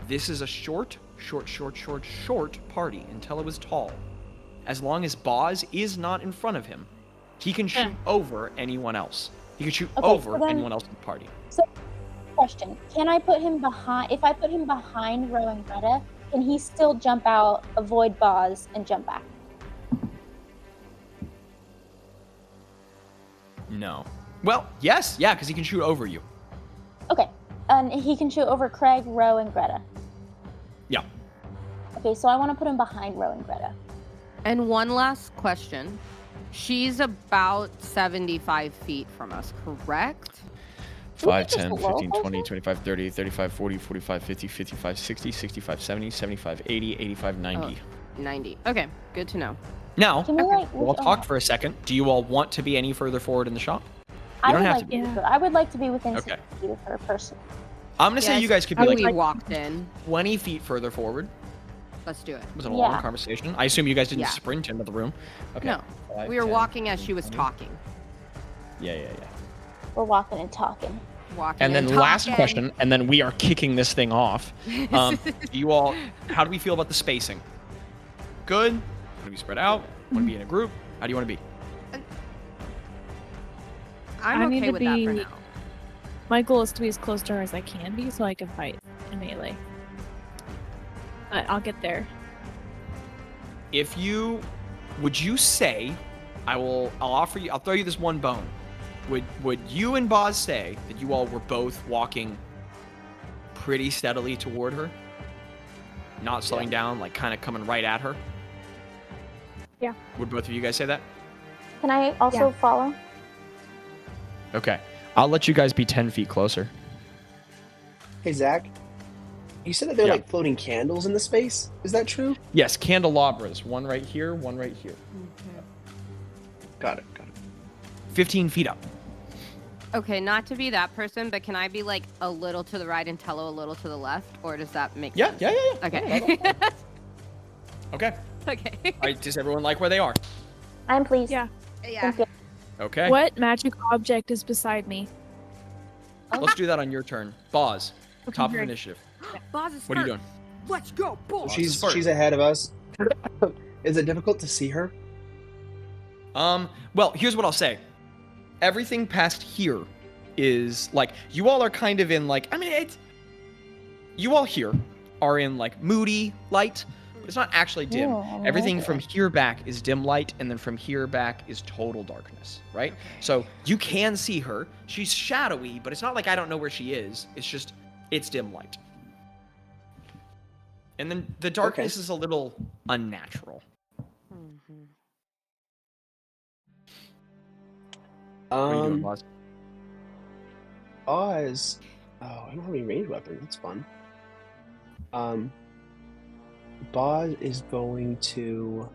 This is a short party until it was tall. As long as Bazz is not in front of him, he can shoot over anyone else. He can shoot Okay, over so then- anyone else in the party. Question: Can I put him behind? If I put him behind Ro and Greta, can he still jump out, avoid Bazz, and jump back? No. Well, yes, yeah, because he can shoot over you. Okay. And he can shoot over Craig, Ro, and Greta. Yeah. Okay, so I want to put him behind Ro and Greta. And one last question. She's about 75 feet from us, correct? 5, just 10, low 15, 20, closer? 25, 30, 35, 40, 45, 50, 55, 60, 65, 70, 75, 80, 85, 90. 90. Okay, good to know. Now, Can we like? we'll talk for a second. Do you all want to be any further forward in the shop? I don't would have like to be. I would like to be within Okay. 60 feet of her person. I'm going to say Yes, you guys could how be we like walked in. 20 feet further forward. Let's do it. It was a Yeah. long conversation. I assume you guys didn't Yeah. sprint into the room. Okay. No, 5, we were 10, walking as she was 20. talking. Yeah. We're walking and talking. Walking And then and last talking. question, and then we are kicking this thing off. You all, how do we feel about the spacing? Good? Want to be spread out? Want to be in a group? How do you want to be? I'm I need okay to with that for be- now. My goal is to be as close to her as I can be so I can fight in melee. But I'll get there. Would you say, I'll throw you this one bone. Would you and Bazz say that you all were both walking pretty steadily toward her? Not slowing down, like kind of coming right at her? Yeah. Would both of you guys say that? Can I also follow? Okay. I'll let you guys be 10 feet closer. Hey Zach, you said that there were Yeah. like floating candles in the space. Is that true? Yes, candelabras. One right here, one right here. Got it. 15 feet up. Okay, not to be that person, but can I be like a little to the right and Tello a little to the left, or does that make sense? Yeah. Okay. Okay. Okay. All right, does everyone like where they are? I'm pleased. Yeah. Yeah. Thank you. Okay. What magic object is beside me? Let's do that on your turn. Bazz, Okay, top of great. initiative. Bazz is What are you first. doing? Let's go, boy. Bazz is first. She's ahead of us. Is it difficult to see her? Well, here's what I'll say. Everything past here is like, you all are kind of in like, I mean, you all here are in like moody light, but it's not actually dim. Yeah, Everything from here back is dim light, and then from here back is total darkness, right? So you can see her. She's shadowy, but it's not like I don't know where she is. It's just, it's dim light. And then the darkness is a little unnatural. What are you doing, Bazz? Oz. Oh, I don't have any ranged weapons. That's fun. Bazz is going to.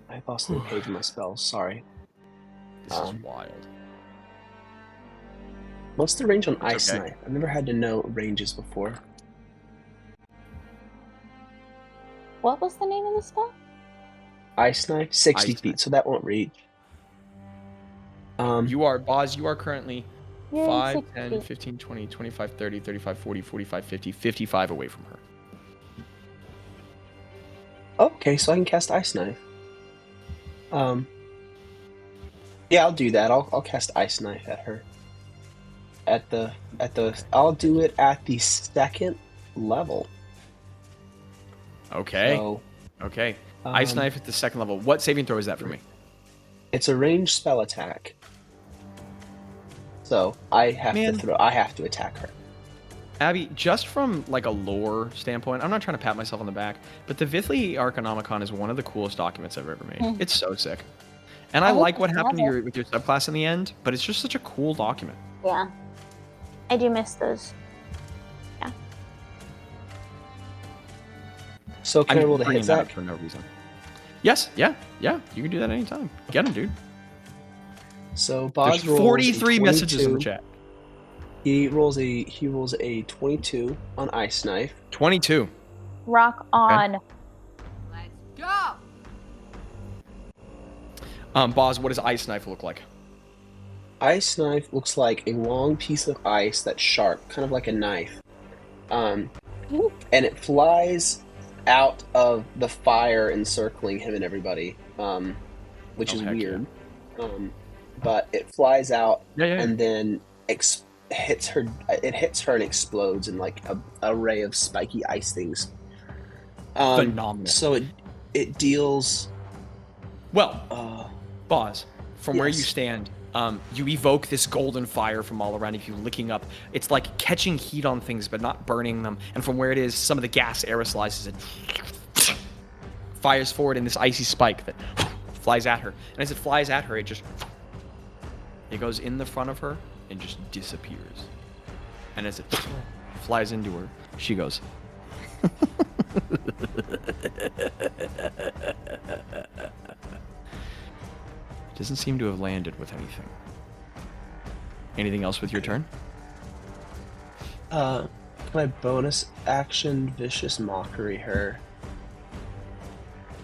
I lost the page of my spells. Sorry. This is wild. What's the range on Ice okay. Knife? I've never had to know ranges before. What was the name of the spell? Ice Knife, 60 Ice feet, Knife. so that won't reach. You are, Bazz, you are currently You're in 5, 60. 10, 15, 20, 25, 30, 35, 40, 45, 50, 55 away from her. Okay, so I can cast Ice Knife. Yeah, I'll do that. I'll cast Ice Knife at her. I'll do it at the second level. Okay. So, Okay. Ice Knife at the second level. What saving throw is that for me? it's a ranged spell attack. So I have to attack her. Abby, just from like a lore standpoint, I'm not trying to pat myself on the back, but the Vithli Arcanomicon is one of the coolest documents I've ever made. It's so sick. And I hope like what you happened have with your subclass in the end, but it's just such a cool document. Yeah. I do miss those. So can I roll the bringing hit, that up Zach? for no reason. Yes, yeah. You can do that anytime. Get him, dude. So Bazz There's rolls 43 a messages in the 22. chat. He rolls a 22 on Ice Knife. 22. Rock on. Let's go. Bazz, what does Ice Knife look like? Ice Knife looks like a long piece of ice that's sharp, kind of like a knife. And it flies out of the fire encircling him and everybody, which is heck weird. But it flies out Yeah. and then hits her. It hits her and explodes in like a array of spiky ice things. Phenomenal. So it deals. Well, Bazz, from where you Yes. stand, you evoke this golden fire from all around you, licking up. It's like catching heat on things, but not burning them. And from where it is, some of the gas aerosolizes and fires forward in this icy spike that flies at her. And as it flies at her, it goes in the front of her and just disappears. And as it flies into her, she goes. Doesn't seem to have landed with anything. Anything else with your turn? Can I bonus action Vicious Mockery her?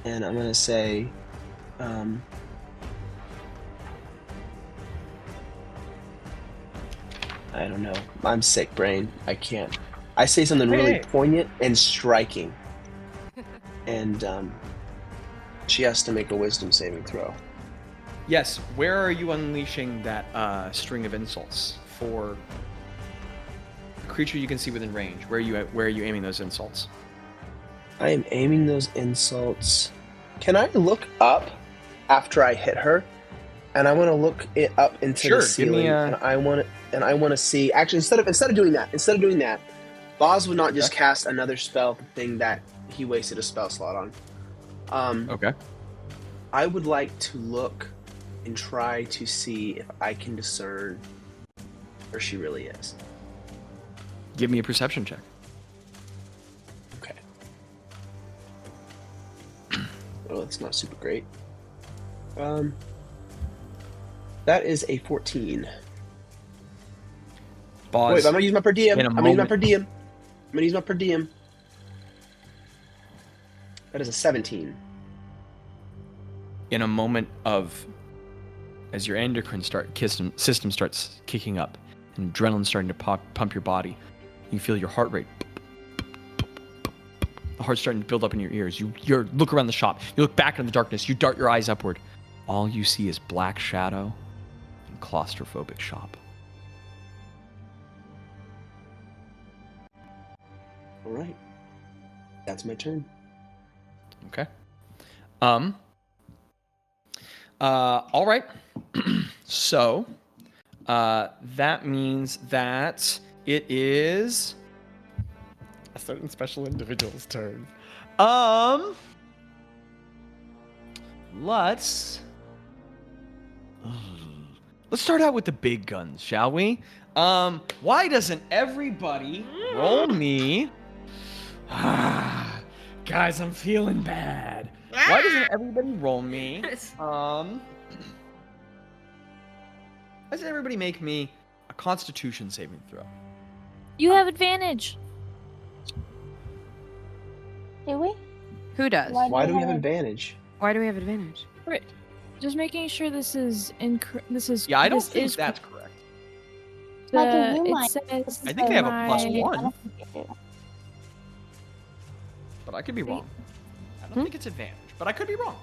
And I'm gonna say, I don't know. I'm sick brain. I can't. I say something really Hey. poignant and striking. And she has to make a wisdom saving throw. Yes. Where are you unleashing that string of insults for a creature you can see within range? Where are you aiming those insults? I am aiming those insults. Can I look up after I hit her? And I want to look it up into Sure, the give me ceiling, a- and I want to see. Actually, instead of doing that, Bazz would not just cast another spell, the thing that he wasted a spell slot on. Okay. I would like to look and try to see if I can discern where she really is. Give me a perception check. Okay. Oh, that's not super great. That is a 14. Bazz, Wait, I'm gonna use my per diem. in a I'm gonna use my moment. per diem. I'm gonna use my per diem. That is a 17. In a moment of, as your endocrine system starts kicking up and adrenaline starting to pump your body, you feel your heart rate. The heart's starting to build up in your ears. You look around the shop. You look back in the darkness. You dart your eyes upward. All you see is black shadow and claustrophobic shop. All right. That's my turn. Okay. All right. So, that means that it is a certain special individual's turn. Let's start out with the big guns, shall we? Why doesn't everybody roll me? Guys, I'm feeling bad. Why doesn't everybody roll me? Why doesn't everybody make me a Constitution saving throw? You have advantage. Do we? Who does? Why do we have advantage? Why do we have advantage? Right. Just making sure this is Yeah, I don't this think is that's correct. Micah, you it might. says I think they have a my- +1, but I could be wrong. I don't think it's advantage, but I could be wrong.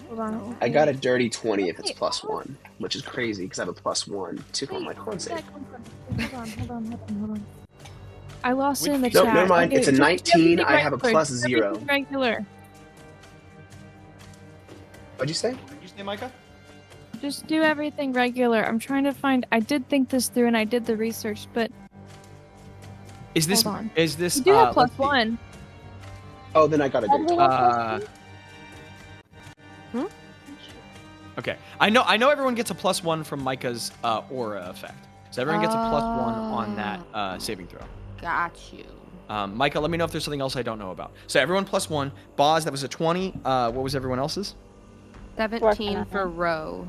Hold on. I got a dirty 20 if it's +1, which is crazy because I have a +1 to my con save. Hold on. I lost it in the No, chat. never mind. It's a just do 19. everything I have a regular. +0. Everything regular. What'd you say? What did you say, Micah? Just do everything regular. I'm trying to find. I did think this through and I did the research, but Is this? Hold on. Is this? you do have let's see. +1. Oh, then I got a dirty 20. Okay. I know everyone gets a +1 from Micah's aura effect. So everyone gets a +1 on that saving throw. Got you. Micah, let me know if there's something else I don't know about. So everyone +1. Bazz, that was a 20. What was everyone else's? 17 for Roe.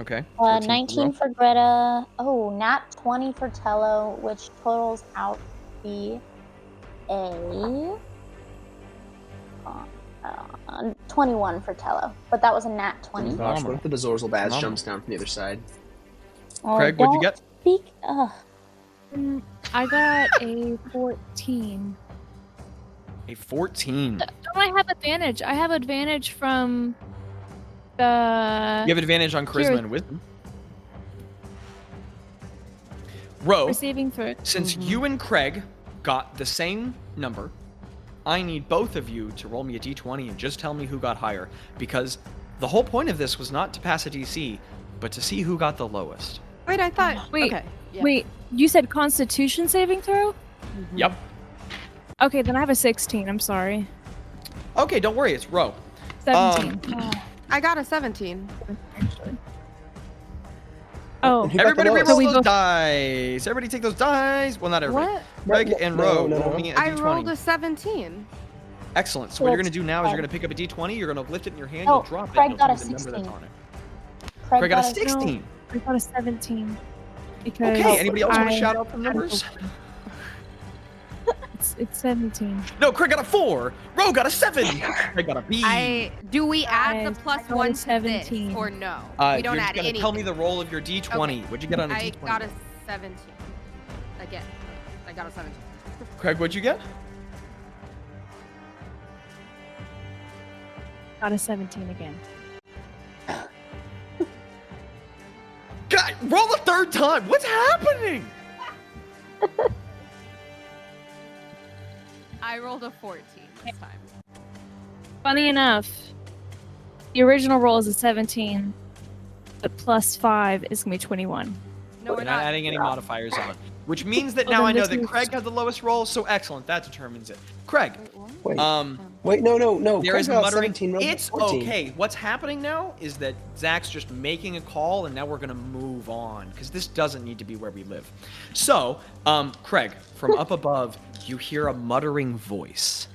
Okay. 14 for 19 Ro. for Greta. Oh, nat 20 for Tello, which totals out to be a 21 for Tello. But that was a nat 20. Gosh, what if the Bezorzal Bazz Phenomenal. jumps down from the other side? Oh, Craig, what'd you don't get? Speak. I got a 14. A 14. Don't I have advantage? I have advantage from the You have advantage on charisma Here. and wisdom. Ro, receiving throw. since you and Craig got the same number, I need both of you to roll me a d20 and just tell me who got higher, because the whole point of this was not to pass a DC, but to see who got the lowest. Wait, I thought. Wait, Okay. Yeah. Wait, you said Constitution saving throw? Yep. Okay, then I have a 16. I'm sorry. Okay, don't worry, it's Ro. 17. I got a 17. Actually. Oh, Who got the Everybody lowest? reroll we those both- dice. Everybody take those dice. Well, not everybody. What? Craig and Ro, No. roll me a I d20. rolled a 17. Excellent. So what you're going to do now is you're going to pick up a d20, you're going to lift it in your hand, Oh, you'll drop Craig it, got and a you'll see the number 16. that's on it. Craig Craig got a got 16. I got a 17. Because Okay, anybody else want to I- shout out some numbers? It's 17. No, Craig got a 4. Ro got a 7. Craig got a B. Do we add the Guys, plus I got a one to this 17. or no? We don't You're add just gonna any. tell me the roll of your d20. Okay. What'd you get on a I d20? got a 17. Again, I got a 17. Craig, what'd you get? Got a 17 again. God, roll a third time. What's happening? I rolled a 14 this time. Funny enough, the original roll is a 17, but plus 5 is going to be 21. No, We're not adding any modifiers on. Which means that Well, now I then know this that means- Craig had the lowest roll, so excellent. That determines it. Craig, Wait, no. no. There Craig is got muttering. 17, Ro got It's 14. okay. What's happening now is that Zach's just making a call, and now we're gonna move on because this doesn't need to be where we live. So, Craig, from up above, you hear a muttering voice.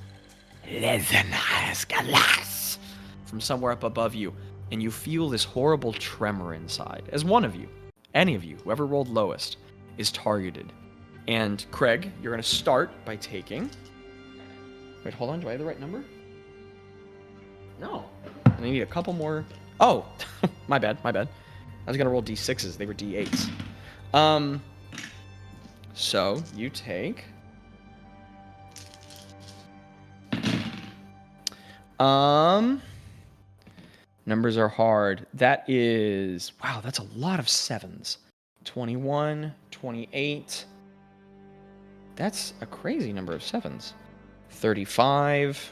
from somewhere up above you, and you feel this horrible tremor inside as one of you, any of you, whoever rolled lowest, is targeted. And Craig, you're going to start by taking... Wait, hold on. Do I have the right number? No. And I need a couple more... Oh, my bad. I was going to roll D6s. They were D8s. So you take... Numbers are hard. That is... Wow, that's a lot of 7s. 21, 28... That's a crazy number of 7s. 35.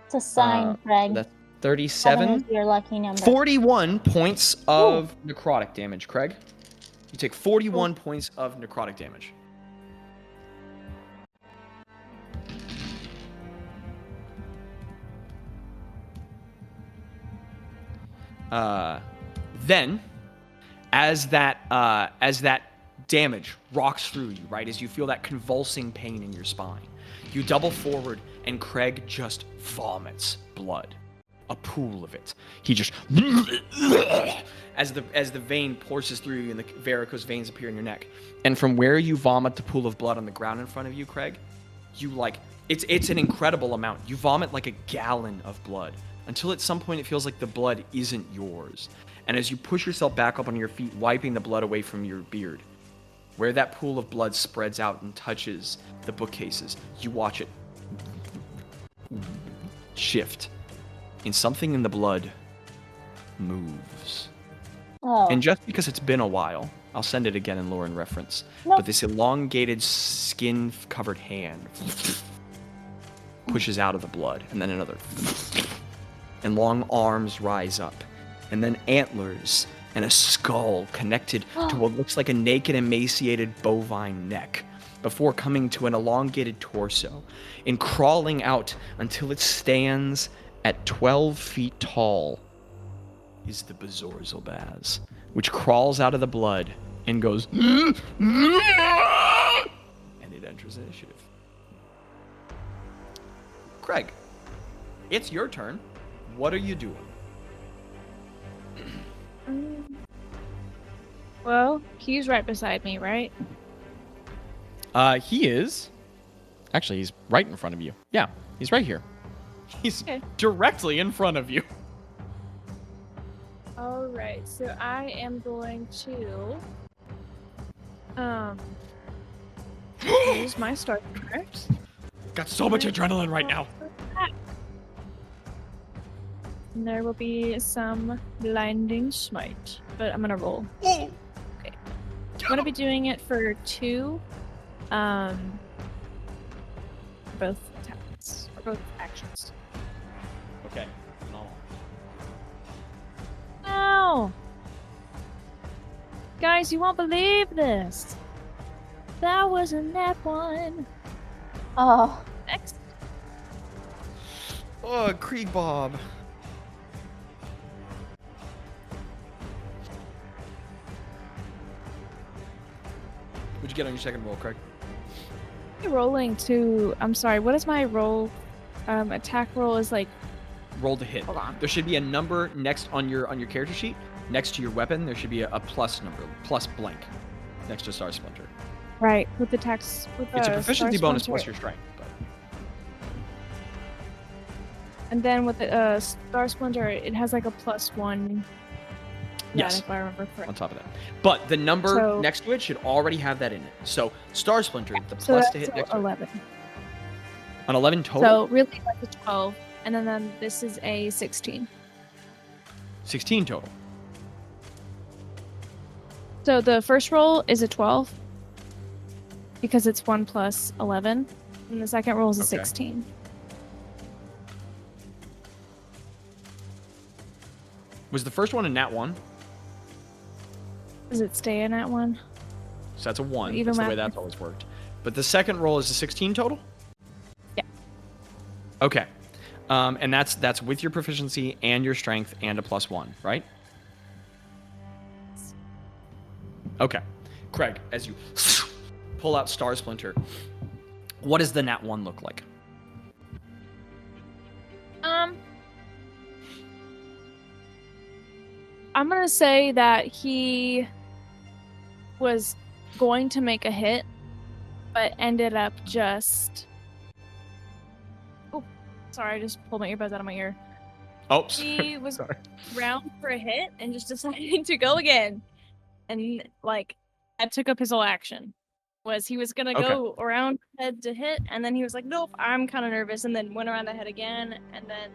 It's a sign, Craig. That's 37. 7 is your lucky number. 41 points of necrotic damage, Craig. You take 41 points of necrotic damage. Then, as that damage rocks through you, right? As you feel that convulsing pain in your spine, you double forward, and Craig just vomits blood, a pool of it. He just as the vein courses through you, and the varicose veins appear in your neck. And from where you vomit the pool of blood on the ground in front of you, Craig, you it's an incredible amount. You vomit like a gallon of blood until at some point it feels like the blood isn't yours. And as you push yourself back up on your feet, wiping the blood away from your beard, where that pool of blood spreads out and touches the bookcases, you watch it shift. And something in the blood moves. Oh. And just because it's been a while, I'll send it again in lore and reference, Nope. but this elongated, skin-covered hand pushes out of the blood, and then another. And long arms rise up, and then antlers and a skull connected to what looks like a naked, emaciated bovine neck, before coming to an elongated torso and crawling out until it stands at 12 feet tall is the Bazz, which crawls out of the blood and goes and it enters initiative. Craig, it's your turn. What are you doing? Well, he's right beside me, right? He is. Actually, he's right in front of you. Yeah, he's right here. He's directly in front of you. All right, so I am going to use my start first. Got so much adrenaline right now. And there will be some blinding smite, but I'm gonna roll. Oh. Okay. I'm gonna be doing it for 2, both attacks or both actions. Okay. No. No! Guys, you won't believe this. That was a nat 1. Oh. Next. Oh, Krieg Bob. What'd you get on your second roll, Craig? Rolling to. I'm sorry. What is my roll? Attack roll is like. Roll to hit. Hold on. There should be a number next on your character sheet. Next to your weapon, there should be a plus number, plus blank, next to Star Splinter. Right, with the tax. It's a proficiency bonus plus your strength. But... And then with the Star Splinter, it has like a +1. Yes. If I remember correctly. On top of that. But the number So- next to it should already have that in it. So Star Splinter, the So plus that's to hit next to it. 11. An 11 total? So really like a 12, and then this is a 16. 16 total. So the first roll is a 12 because it's 1 plus 11, and the second roll is a Okay. 16. Was the first one a nat 1? Does it stay in that one? So that's a 1. Even That's the way math. that's always worked. But the second roll is a 16 total? Yeah. Okay. And that's with your proficiency and your strength and a +1, right? Okay. Craig, as you pull out Star Splinter, what does the nat 1 look like? I'm gonna say that he was going to make a hit, but ended up just. Oh, sorry, I just pulled my earbuds out of my ear. Oh, He was sorry. round for a hit and just decided to go again, and like that took up his whole action. Was he was gonna go around head to hit, and then he was like, "Nope, I'm kind of nervous," and then went around the head again, and then.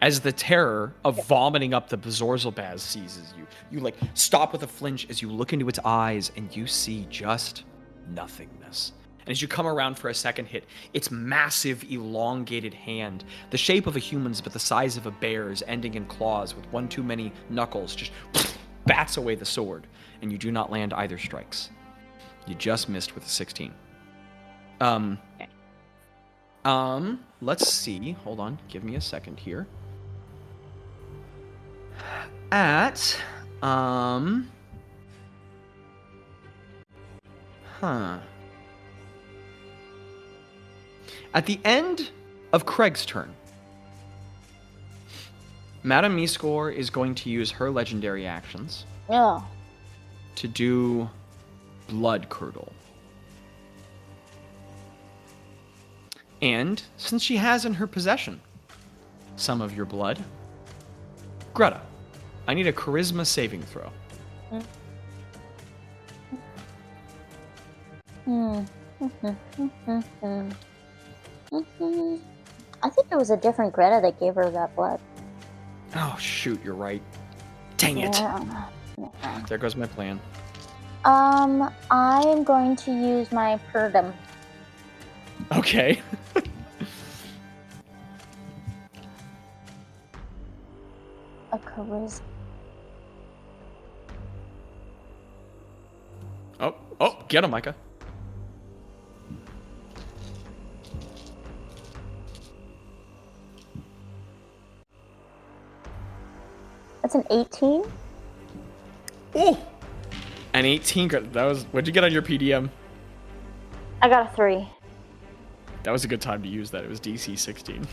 As the terror of vomiting up the Bazz seizes you, you like stop with a flinch as you look into its eyes and you see just nothingness. And as you come around for a second hit, its massive, elongated hand, the shape of a human's but the size of a bear's, ending in claws with one too many knuckles, just bats away the sword, and you do not land either strikes. You just missed with a 16. Let's see. Hold at, give me a second here. At the end of Craig's turn, Madame Meescore is going to use her legendary actions to do Blood Curdle. And since she has in her possession some of your blood, Gretta, I need a charisma saving throw. I think it was a different Greta that gave her that blood. Oh, shoot, you're right. Dang it. Yeah. There goes my plan. I am going to use my Purdum. Okay. A charisma. Oh, get him, Micah. That's an 18. Oh! An 18. That was. What'd you get on your PDM? I got a 3. That was a good time to use that. It was DC 16.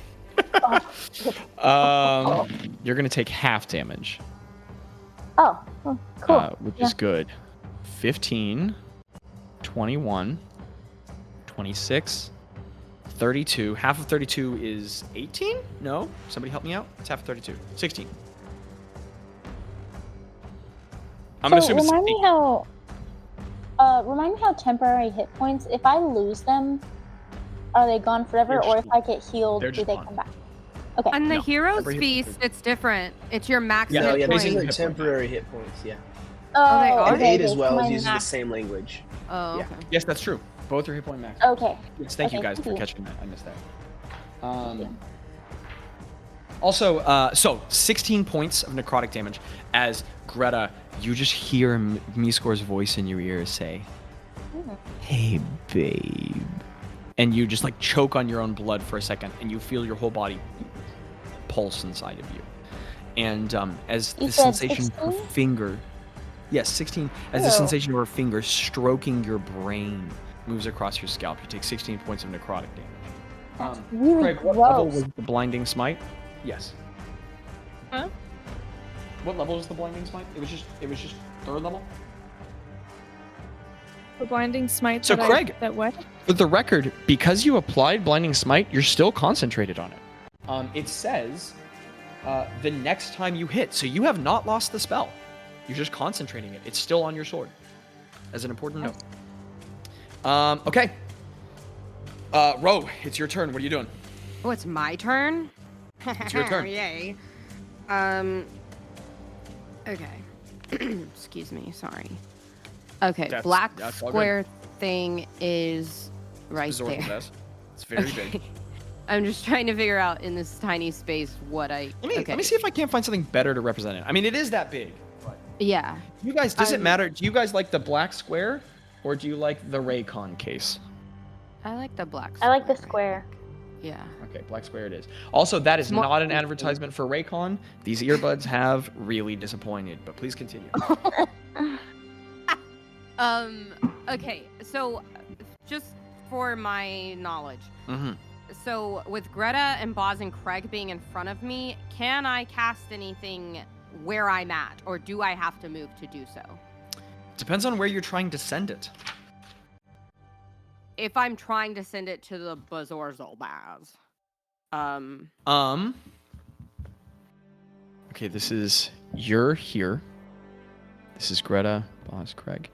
You're gonna take half damage. Oh, cool. Which is good. 15, 21, 26, 32. Half of 32 is 18? No? Somebody help me out? It's half of 32. 16. I'm gonna assume it's 16. Remind me how temporary hit points, if I lose them, are they gone forever? Or if I get healed, do they come back? Okay. On the Hero's Feast, it's different. It's your max hit Yeah, points. basically temporary hit points, yeah. Oh, they are? And okay, 8 as well mine uses the max. same language. Oh, Yeah. okay. Yes, that's true. Both are hit point max. Okay. Yes, thank you Okay, guys thank for you. catching that. I missed that. Also, so 16 points of necrotic damage as Gretta, you just hear Meescore's voice in your ear say, "Hey, babe." And you just like choke on your own blood for a second, and you feel your whole body pulse inside of you. And as You the said sensation of her 16? finger, yes, 16, as the sensation of her finger stroking your brain moves across your scalp, you take 16 points of necrotic damage. That's really Craig, what level gross. was the blinding smite? Yes. Huh? What level was the blinding smite? It was just 3rd level. The blinding smite. So, Craig, that what? for the record, because you applied blinding smite, you're still concentrated on it. It says the next time you hit, so you have not lost the spell. You're just concentrating it. It's still on your sword. As an important note. Okay. Ro, it's your turn. What are you doing? Oh, it's my turn? It's your turn. Yay. Okay. Excuse me, sorry. Okay, black that's all square thing is right Zork there. Vest. It's very Okay. big. I'm just trying to figure out in this tiny space what I... Let me see if I can't find something better to represent it. I mean, it is that big. But Yeah. you guys, does it matter? Do you guys like the black square, or do you like the Raycon case? I like the black I like the square. Yeah. Okay, black square it is. Also, that is More- not an advertisement for Raycon. These earbuds have really disappointed, but please continue. Okay, so just for my knowledge. Mm-hmm. So with Gretta and Bazz and Craig being in front of me, can I cast anything where I'm at, or do I have to move to do so? Depends on where you're trying to send it. If I'm trying to send it to the Bazorzal Bazz. Okay, you're here. This is Gretta, Bazz, Craig.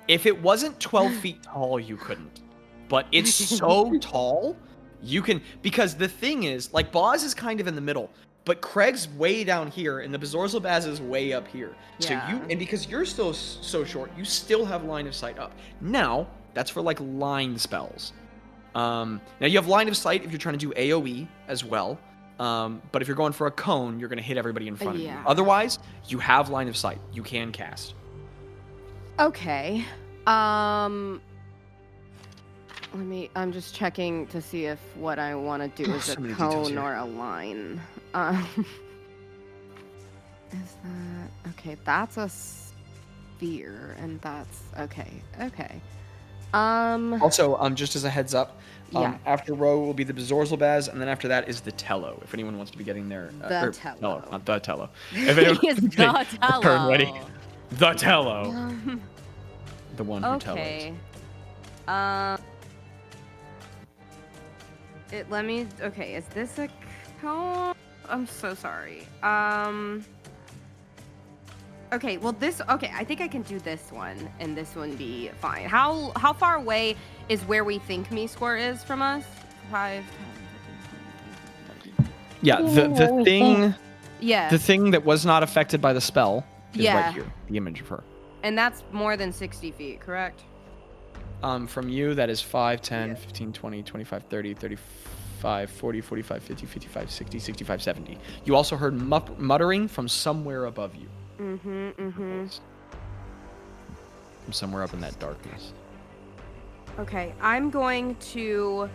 If it wasn't 12 feet tall, you couldn't. But it's so tall, you can, because the thing is, like, Bazz is kind of in the middle, but Craig's way down here, and the Bazorzal Bazz is way up here. Yeah. So and because you're still so short, you still have line of sight up. Now, that's for, like, line spells. Now, you have line of sight if you're trying to do AoE as well. But if you're going for a cone, you're going to hit everybody in front of you. Otherwise, you have line of sight. You can cast. Okay. I'm just checking to see if what I want to do is a cone or a line. Is that okay? That's a sphere, and that's okay. Also, just as a heads up, yeah. After Ro will be the Bazorzal Bazz, and then after that is the Tello. If anyone wants to be getting their Tello. No, not the Tello. If anyone He is the Tello. Turn ready. The Tello. The one who tells. Okay. Okay, is this a cone? I'm so sorry. Okay, well I think I can do this one, and this one be fine. How far away is where we think me score is from us? 5, 10, 15, 20. Yeah, the thing. Yeah. The thing that was not affected by the spell is Yeah. right here. The image of her. And that's more than 60 feet, correct? From you, that is 5, 10, 15, 20, 25, 30, 35, 40, 45, 50, 55, 60, 65, 70. You also heard muttering from somewhere above you. From somewhere up in that darkness. Okay, I'm going to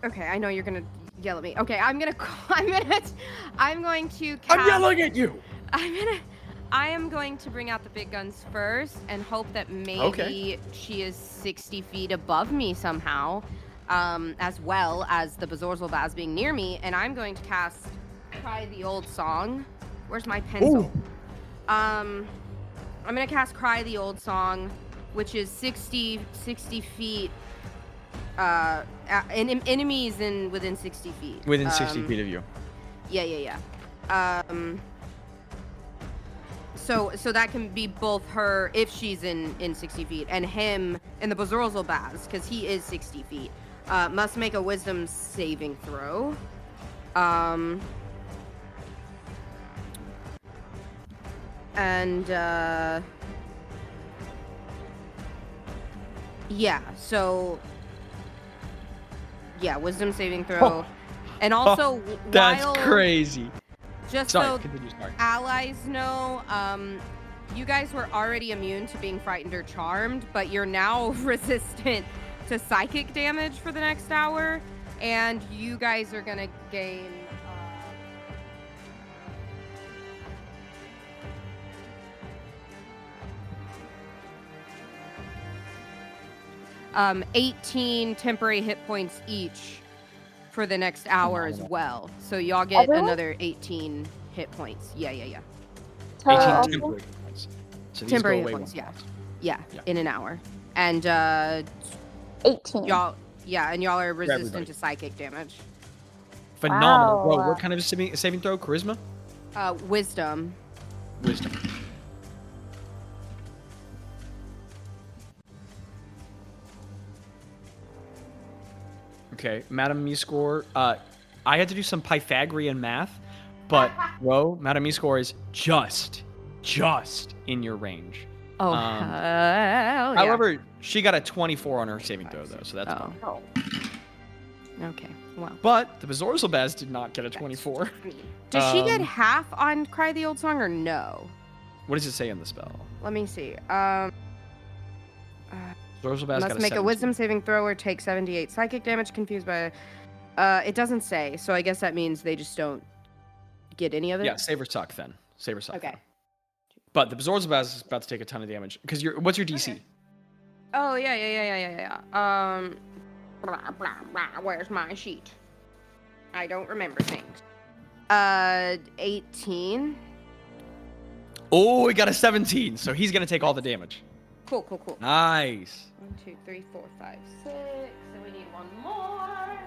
Okay, I know you're gonna yell at me. Okay, I'm going to cast. I'm yelling at you. I am going to bring out the big guns first and hope that maybe she is 60 feet above me somehow, as well as the Bazorzal Bazz being near me. And I'm going to cast Cry the Old Song. Where's my pencil? I'm going to cast Cry the Old Song, which is 60 feet. Enemies within 60 feet. Within 60 feet of you. Yeah. So that can be both her, if she's in 60 feet, and him in the Bazorzal Bazz, because he is 60 feet. Must make a wisdom saving throw. Wisdom saving throw. And also, that's crazy. Just so allies know, you guys were already immune to being frightened or charmed, but you're now resistant to psychic damage for the next hour, and you guys are gonna gain 18 temporary hit points each for the next hour as well. So y'all get another 18 hit points. Yeah. 18 temporary points. So these temporary go away hit points, once. yeah, in an hour. And 18. y'all are resistant to psychic damage. Phenomenal. Wow. Bro, what kind of saving throw? Charisma? Wisdom. Wisdom. Okay, Madam Me score. I had to do some Pythagorean math, but Madam Me score is just in your range. Oh, hell yeah. However, she got a 24 on her saving throw though, so that's fine. Oh. Okay, well. But the Bazorzal Bazz did not get a 24. Does she get half on Cry the Old Song or no? What does it say in the spell? Let me see. Bazorzal Bazz Must got a make a 17. wisdom saving throw or take 78 psychic damage. Confused by. It doesn't say, so I guess that means they just don't get any of it. Yeah, save or suck then. Save or suck. Okay. But the Bezorzal Bazz is about to take a ton of damage because what's your DC? Okay. Oh yeah. Where's my sheet? I don't remember things. 18. Oh, he got a 17, so he's gonna take all the damage. Cool. Nice. 1, 2, 3, 4, 5, 6. So we need one more.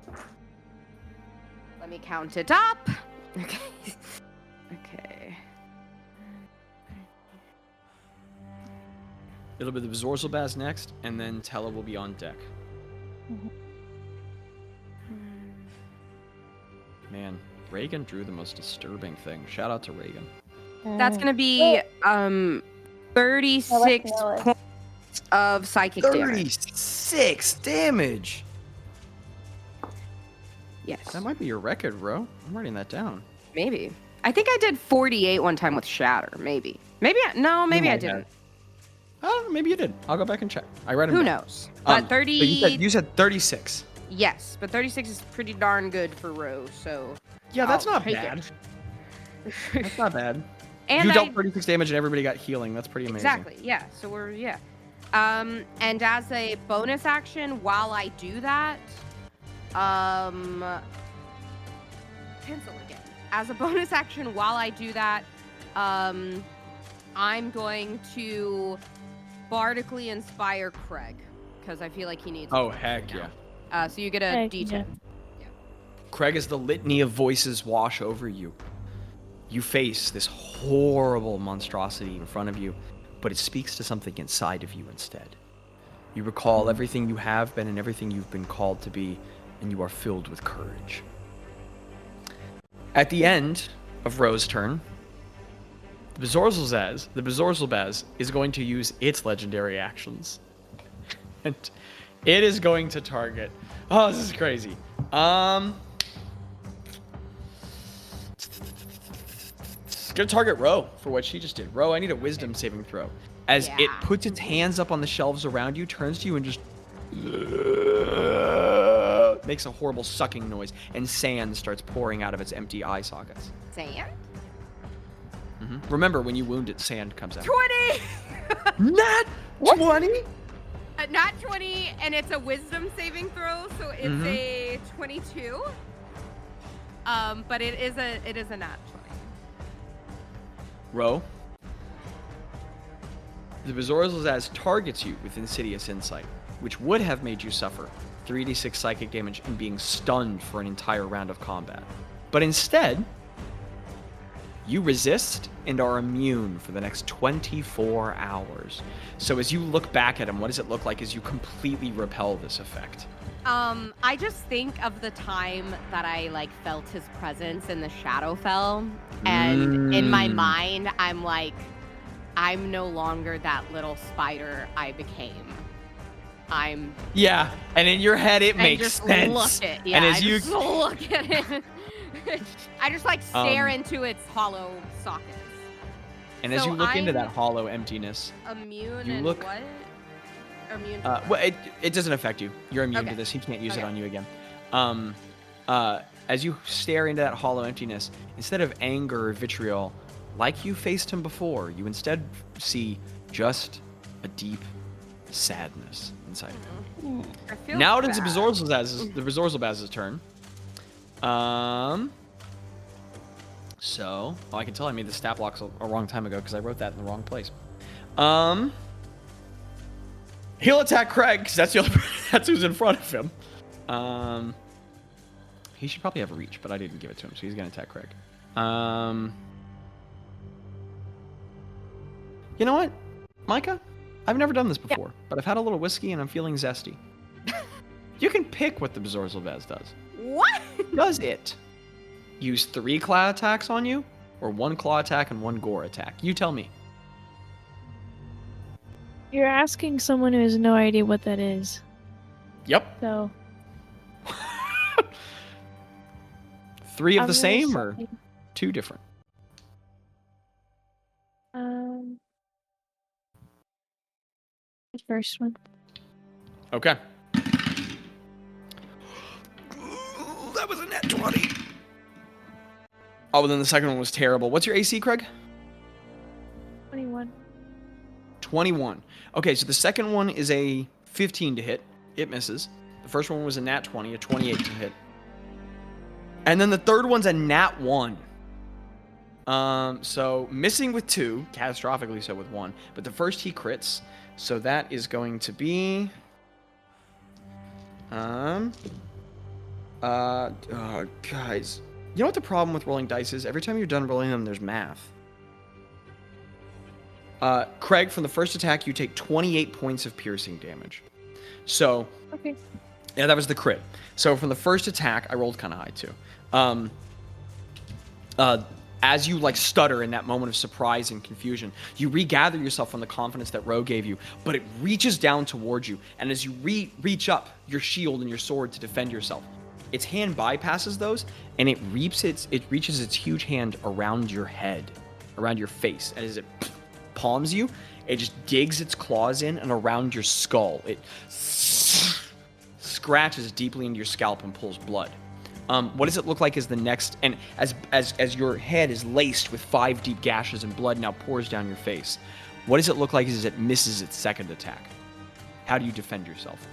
7. Let me count it up. Okay. Okay. It'll be the Bezorzal Bazz next, and then Tella will be on deck. Man, Reagan drew the most disturbing thing. Shout out to Reagan. That's gonna be 36 points of psychic damage. 36 damage. Yes. That might be your record, bro. I'm writing that down. Maybe. I think I did 48 one time with Shatter. Maybe. Maybe I didn't. Oh, maybe you did. I'll go back and check. I read them. Who knows? But 30. But you said 36. Yes, but 36 is pretty darn good for Rose. So. Yeah, that's I'll not take bad. it. That's not bad. And you dealt 36 damage and everybody got healing. That's pretty amazing. Exactly. Yeah. So and as a bonus action, while I do that, pencil again. As a bonus action, while I do that, I'm going to bardically inspire Craig because I feel like he needs. Oh heck yeah! So you get a D10. Yeah. Craig, as the litany of voices wash over you, you face this horrible monstrosity in front of you, but it speaks to something inside of you instead. You recall everything you have been and everything you've been called to be, and you are filled with courage. At the end of Rose's turn, the Bezorzal Bazz is going to use its legendary actions. And it is going to target... Oh, this is crazy. It's going to target Ro for what she just did. Ro, I need a wisdom saving throw. As it puts its hands up on the shelves around you, turns to you, and just... makes a horrible sucking noise, and sand starts pouring out of its empty eye sockets. Sand? Mm-hmm. Remember, when you wound it, sand comes out. 20! Not 20? Not 20, and it's a wisdom saving throw, so it's a 22. But it is a nat 20. Ro, the Bezorzal Bazz targets you with Insidious Insight, which would have made you suffer 3d6 psychic damage and being stunned for an entire round of combat. But instead, you resist and are immune for the next 24 hours. So as you look back at him, what does it look like as you completely repel this effect? I just think of the time that I felt his presence in the Shadowfell, and in my mind, I'm like, I'm no longer that little spider I became. Yeah, and in your head it makes just sense. Look at, yeah, and as you just look at it, I just stare into its hollow sockets. And as you look into that hollow emptiness, immune you and look. What? Immune to what? Well, it doesn't affect you. You're immune to this. He can't use it on you again. As you stare into that hollow emptiness, instead of anger or vitriol, like you faced him before, you instead see just a deep sadness inside of him. Now it is the Bezorzal Bazz's turn. So, I can tell I made the stat blocks a wrong time ago because I wrote that in the wrong place. He'll attack Craig because that's who's in front of him. He should probably have reach, but I didn't give it to him, so he's gonna attack Craig. You know what, Micah? I've never done this before, but I've had a little whiskey and I'm feeling zesty. You can pick what the Bezorzal Bazz does. What? Does it use 3 claw attacks on you, or 1 claw attack and 1 gore attack? You tell me. You're asking someone who has no idea what that is. Yep. So. 3 of the same or 2 different? The first one. Okay. That was a net 20. Oh, then the second one was terrible. What's your AC, Craig? 21. 21. Okay, so the second one is a 15 to hit. It misses. The first one was a nat 20, a 28 to hit. And then the third one's a nat 1. So missing with 2, catastrophically so with 1. But the first he crits. So that is going to be... guys. You know what the problem with rolling dice is? Every time you're done rolling them, there's math. Craig, from the first attack, you take 28 points of piercing damage. So... Okay. Yeah, that was the crit. So from the first attack, I rolled kind of high too. As you like stutter in that moment of surprise and confusion, you regather yourself from the confidence that Ro gave you, but it reaches down towards you, and as you reach up your shield and your sword to defend yourself, its hand bypasses those, and it reaches its huge hand around your head, around your face, and as it palms you, it just digs its claws in and around your skull. It scratches deeply into your scalp and pulls blood. What does it look like as the next, and as your head is laced with 5 deep gashes and blood now pours down your face, what does it look like as it misses its second attack? How do you defend yourself?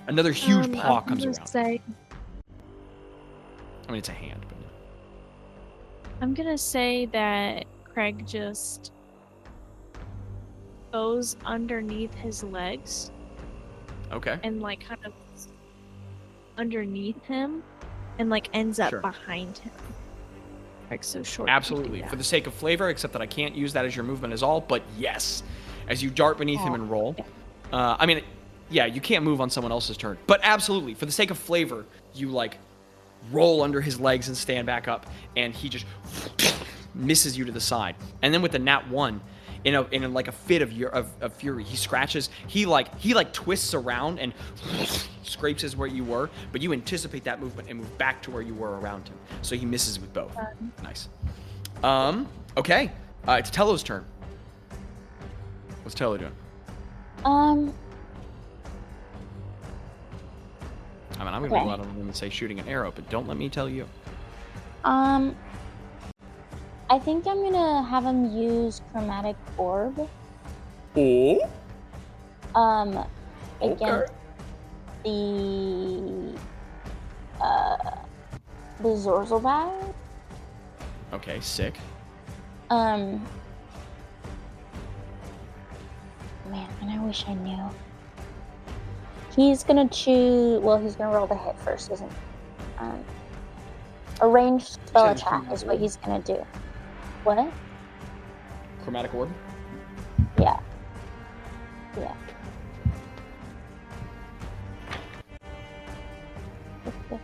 Another huge paw comes around. I mean, it's a hand, but... I'm gonna say that Craig just goes underneath his legs. Okay. And like kind of underneath him and like ends up Sure. behind him. Craig's so short. Absolutely. For the sake of flavor, except that I can't use that as your movement as all, but yes. As you dart beneath him and roll. I mean, yeah, you can't move on someone else's turn. But absolutely, for the sake of flavor, you like roll under his legs and stand back up, and he just misses you to the side. And then with the nat 1, in like a fit of fury, he scratches. He twists around and scrapes as where you were, but you anticipate that movement and move back to where you were around him. So he misses with both. Nice. Okay. It's Tello's turn. What's Tello doing? I mean, I'm gonna go out on a limb and say shooting an arrow, but don't let me tell you. I think I'm gonna have him use chromatic orb. Oh. Against the Zorzalbag. Okay, sick. Man, and I wish I knew. He's gonna choose. Well, he's gonna roll the hit first, isn't he? A ranged spell attack is what he's gonna do. What? Chromatic orb? Yeah. Yeah. Let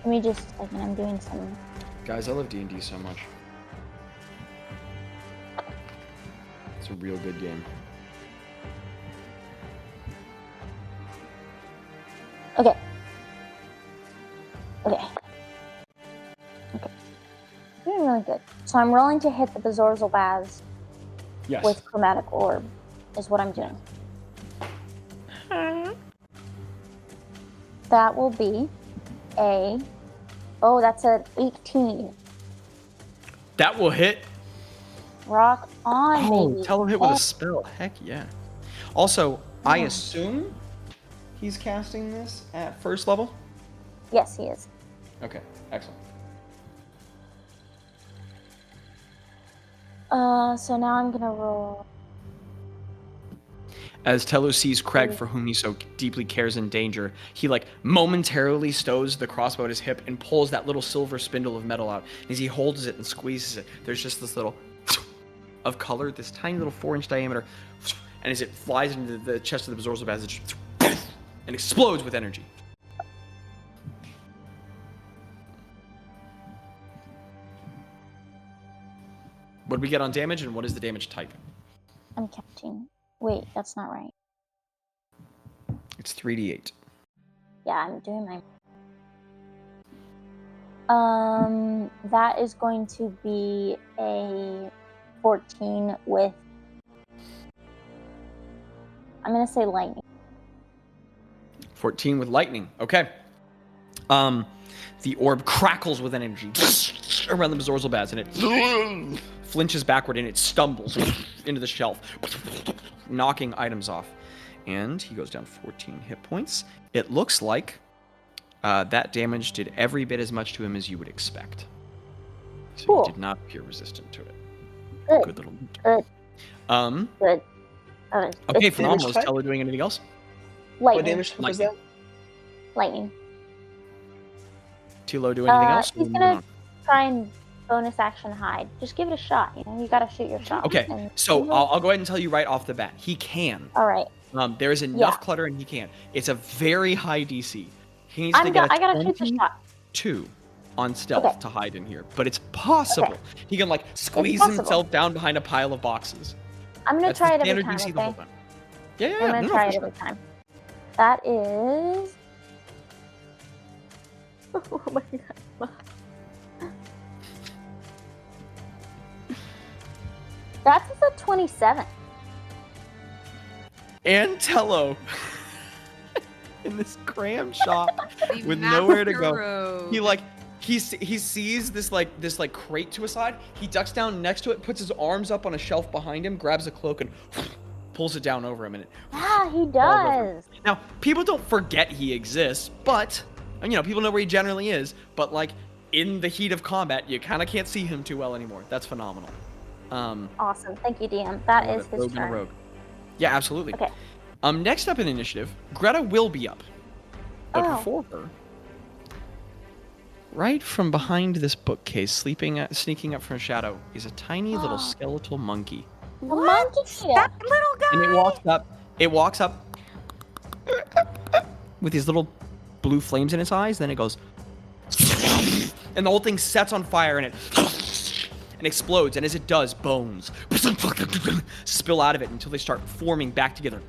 me just a second, I'm doing some... Guys, I love D&D so much. It's a real good game. Okay. Doing really good. So I'm rolling to hit the Bazorzal Bazz with chromatic orb, is what I'm doing. That will be that's an 18. That will hit. Rock on, baby. Tell him hit with a spell. Heck yeah. Also, I assume he's casting this at first level? Yes, he is. Okay, excellent. So now I'm gonna roll. As Tello sees Craig, for whom he so deeply cares, in danger, he momentarily stows the crossbow at his hip and pulls that little silver spindle of metal out. As he holds it and squeezes it, there's just this little of color, this tiny little 4-inch diameter, and as it flies into the chest of the Bazorzal Bazz, it just and explodes with energy. What did we get on damage, and what is the damage type? I'm counting. Wait, that's not right. It's 3d8. Yeah, I'm doing my... That is going to be a 14 with... I'm going to say lightning. 14 with lightning. Okay. The orb crackles with energy around the Zorzal Bazz, and it flinches backward, and it stumbles into the shelf, knocking items off. And he goes down 14 hit points. It looks like that damage did every bit as much to him as you would expect. So Cool. he did not appear resistant to it. Good. Good little loot. Good. Good. Okay, It's phenomenal. Is Tello doing anything else? What lightning. damage type was that? Lightning. Tilo do anything else? He's gonna try and bonus action hide. Just give it a shot. You gotta shoot your shot. Okay, And so I'll go ahead and tell you right off the bat. He can. All right. There is enough Yeah. clutter, and he can. It's a very high DC. He needs I to get a gotta shoot the shot. 22 on stealth Okay. to hide in here, but it's possible. Okay. He can squeeze possible. himself down behind a pile of boxes. I'm gonna That's try the it every standard time. DC the whole Okay. time. Yeah. I'm gonna no, try for it sure. every time. That is. Oh my god. That's a 27. And Tello in this cram shop with nowhere to go. He sees this crate to his side. He ducks down next to it, puts his arms up on a shelf behind him, grabs a cloak, and pulls it down over him. And Yeah, he does. now people don't forget he exists, but people know where he generally is. But in the heat of combat, you kind of can't see him too well anymore. That's phenomenal. Awesome. Thank you, DM. That is his rogue and a turn. rogue. Yeah, absolutely. Okay. Next up in initiative, Greta will be up. But Oh. before her, right from behind this bookcase, sneaking up from a shadow, is a tiny little skeletal monkey. A monkey. That little guy. And it walks up with these little blue flames in its eyes, then it goes and the whole thing sets on fire, and it explodes, and as it does, bones spill out of it until they start forming back together,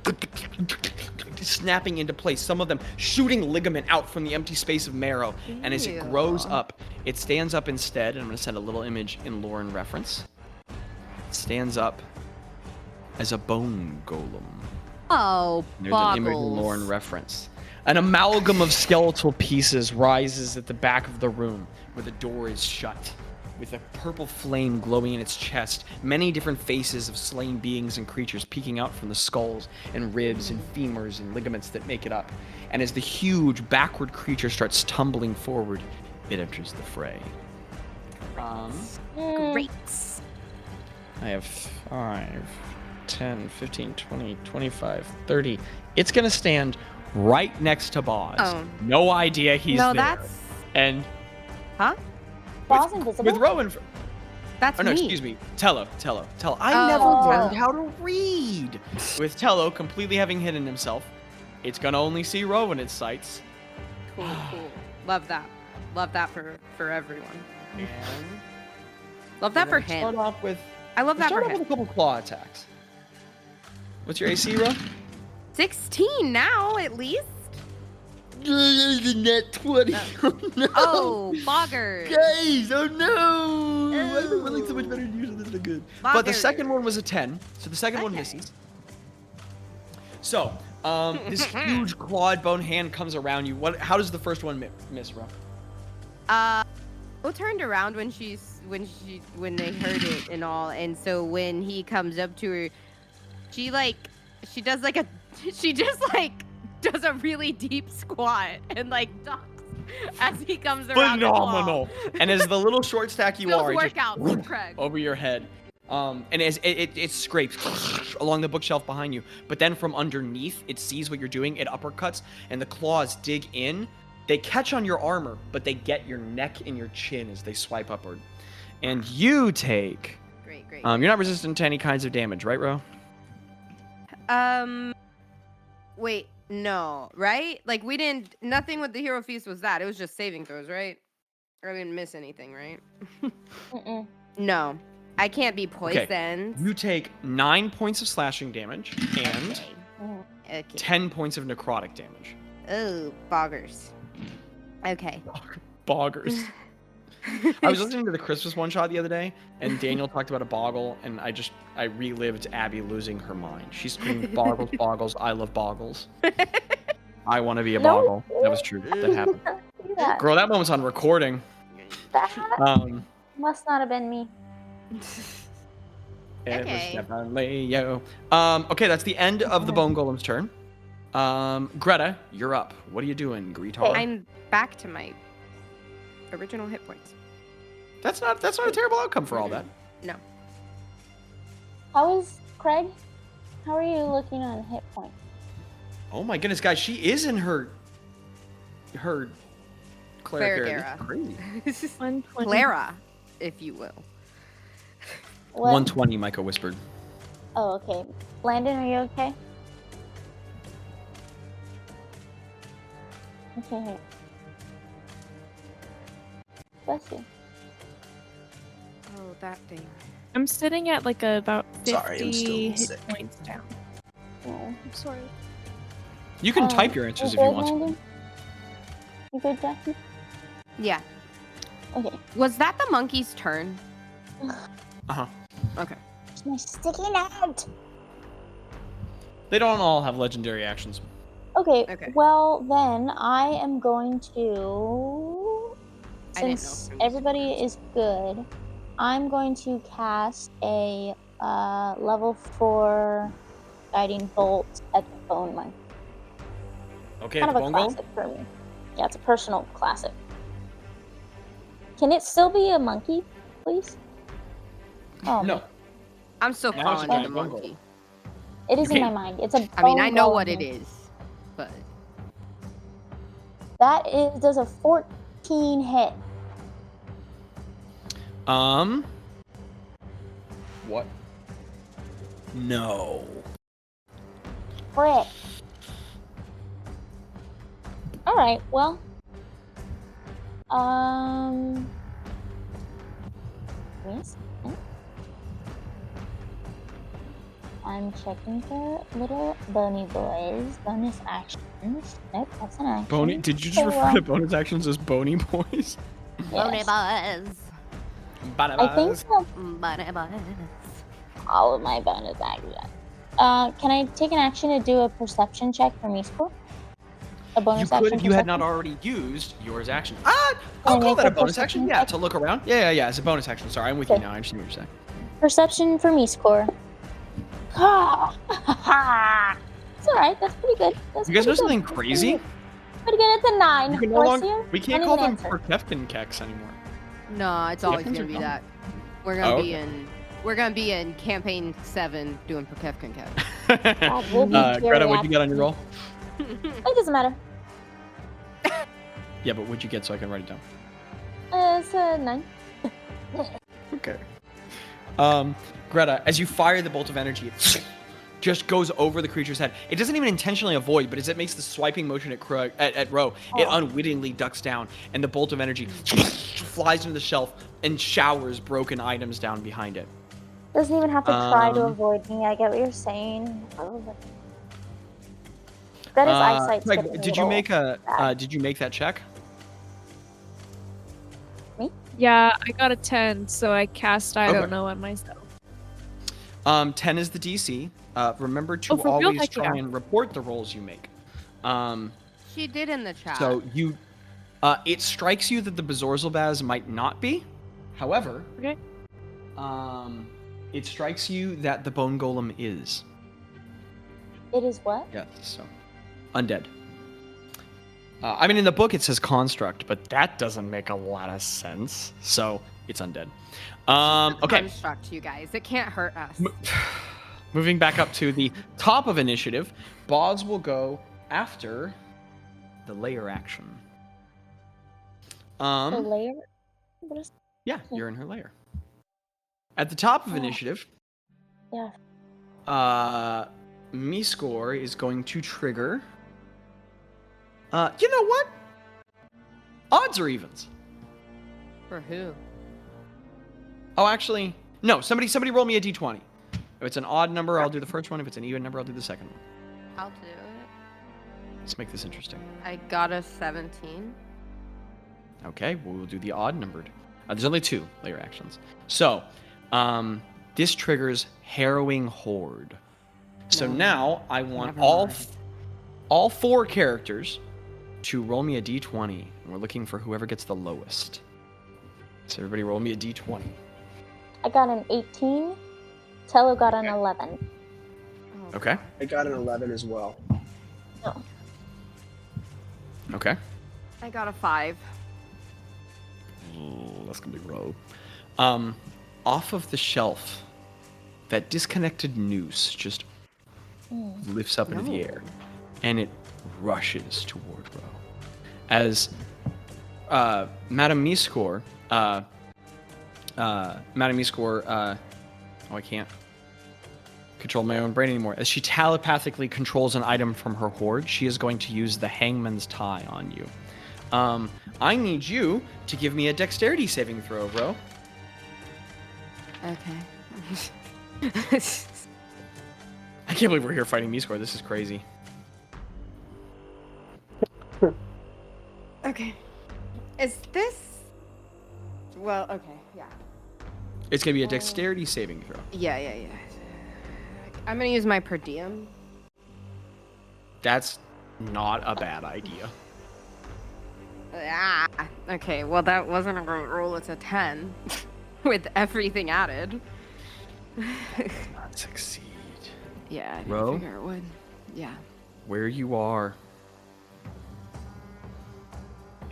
snapping into place, some of them shooting ligament out from the empty space of marrow. And as it grows up, it stands up instead, and I'm going to send a little image in Lauren reference. It stands up as a bone golem. Oh, There's an image in Lauren reference. An amalgam of skeletal pieces rises at the back of the room where the door is shut, with a purple flame glowing in its chest, many different faces of slain beings and creatures peeking out from the skulls and ribs and femurs and ligaments that make it up. And as the huge backward creature starts tumbling forward, it enters the fray. Great. I have 5, 10, 15, 20, 25, 30. It's going to stand right next to Bazz. Oh. No idea he's there. That's... And Huh? Bazz invisible? with Rowan... That's Oh, no, me. excuse me. Tello. I never Oh. learned how to read. With Tello completely having hidden himself, it's going to only see Rowan in its sights. Cool. Love that. Love that for everyone. And Love that for we're gonna him. Start off with, I love that for start off him. with a couple claw attacks. What's your AC, Ro? 16 now, at least. Net 20. Oh, boggers. Guys, oh no! I've been rolling so much better than usual. This is good. But the second one was a 10, so the second one misses. So, this huge clawed bone hand comes around you. How does the first one miss, Ro? Well, turned around when they heard it and all, and so when he comes up to her, she does a really deep squat and ducks as he comes around. Phenomenal. And as the little short stack you Feels are, it workout just for Craig. over your head. And as it scrapes along the bookshelf behind you, but then from underneath, it sees what you're doing. It uppercuts, and the claws dig in. They catch on your armor, but they get your neck and your chin as they swipe upward. And you take... Great. You're not resistant to any kinds of damage, right, Ro? Wait, no, right? We didn't... Nothing with the Hero Feast was that. It was just saving throws, right? Or I didn't miss anything, right? Mm-mm. No. I can't be poisoned. Okay. You take 9 points of slashing damage and Okay. 10 points of necrotic damage. Oh, boggers. Okay. Boggers. I was listening to the Christmas one shot the other day, and Daniel talked about a boggle, and I relived Abby losing her mind. She screamed, "Boggles, boggles! I love boggles." I want to be a boggle. That was true. That happened. that? Girl, that moment's on recording. That must not have been me. It Okay. was definitely you. Okay, that's the end of the Bone Golem's turn. Greta, you're up. What are you doing, Greetar? I'm back to my original hit points. That's not a terrible outcome for all that. No. How is Craig? How are you looking on hit points? Oh my goodness, guys, she is in her cleric era. Cleric This is crazy. 120. Clara, if you will. What? 120, Micah whispered. Oh, okay. Landon, are you okay? Okay. Bless you. Oh, that thing. I'm sitting at like about 50 Sorry, I'm still hit sick. points down. Oh. I'm sorry. You can type your answers if you you good, want to. Landon? You good, Jaci? Yeah. Okay. Was that the monkey's turn? Uh-huh. Okay. It's my sticky note. They don't all have legendary actions. Okay. Okay. Well, then I am going to, I didn't know since if it was everybody is good, I'm going to cast a level 4 guiding bolt at the bone monkey. Okay, Kind the of a Bone Golem? classic for me. Yeah, it's a personal classic. Can it still be a monkey, please? Oh, No. I'm still Now it's a calling it a giant bone monkey. It is You in my can't- mind. It's a I mean, bone I know golem what it monkey. is, but That does a 14 hit. What? No. Frick. Alright, well. Yes. I'm checking for little bony boys. Bonus actions. Nope, that's an action. Bony? Did you just Okay, refer well, to bonus actions as bony boys? Boney yes. Buzz. I think so. Boney Buzz. All of my bonus actions. Can I take an action to do a perception check for me score? A You bonus could action if you had perception? not already used yours action. Can I'll I call make that a a bonus action. perception Yeah, check? to look around. Yeah. It's a bonus action. Sorry, I'm with you Okay. now. I understand what you're saying. Perception for me score. Ah, it's alright. That's pretty good. That's You guys pretty know something good. That's crazy? Pretty good at the 9. You can no Do I longer, see her? we I can't don't call even them answer. Perkefkin keks anymore. No, it's always Perkins gonna are be gone. that. We're gonna Oh, be okay. in. We're gonna be in campaign 7 doing Perkefkin Cat. We'll be Greta, what'd you get on your roll? It doesn't matter. Yeah, but what'd you get so I can write it down? It's a 9. Okay. Greta, as you fire the bolt of energy, it just goes over the creature's head. It doesn't even intentionally avoid, but as it makes the swiping motion at Ro, it unwittingly ducks down, and the bolt of energy flies into the shelf and showers broken items down behind it. Doesn't even have to try to Um, avoid me. I get what you're saying. Oh, but... Greta's eyesight's Craig, getting a did you little make bad. did you make that check? Yeah, I got a 10, so I cast I Okay. don't know on myself. 10 is the DC. Remember to Oh, for real? always Heck try yeah. and report the rolls you make. She did in the chat. So you, it strikes you that the Bazz might not be. However, Okay. it strikes you that the Bone Golem is. It is what? Yes, so undead. I mean, in the book it says construct, but that doesn't make a lot of sense. So it's undead. Okay. Construct, you guys. It can't hurt us. Moving back up to the top of initiative, Bazz will go after the layer action. The layer? What is... Yeah, you're in her layer. At the top of Oh. initiative, Yeah. Miscore is going to trigger. You know what? Odds or evens? For who? Oh, actually, no. Somebody roll me a d20. If it's an odd number, I'll do the first one. If it's an even number, I'll do the second one. I'll do it. Let's make this interesting. I got a 17. Okay, we'll do the odd numbered. There's only 2 layer actions. So, this triggers Harrowing Horde. So No, now I want never mind. all 4 characters to roll me a d20. And we're looking for whoever gets the lowest. So everybody roll me a d20. I got an 18. Tello got an 11. Okay. I got an 11 as well. No. Okay. I got a 5. That's gonna be row. Off of the shelf, that disconnected noose just lifts up into the air, and it rushes toward Ro. As Madame Miskor, I can't control my own brain anymore. As she telepathically controls an item from her hoard, she is going to use the Hangman's Tie on you. I need you to give me a dexterity saving throw, bro. Okay. I can't believe we're here fighting Miskor. This is crazy. Okay. Is this... Well, okay, yeah. It's going to be a dexterity saving throw. Yeah. I'm going to use my per diem. That's not a bad idea. Okay, well that wasn't a great roll. It's a 10 with everything added. Not succeed. Yeah, I didn't Ro? figure it would. Yeah. Where you are,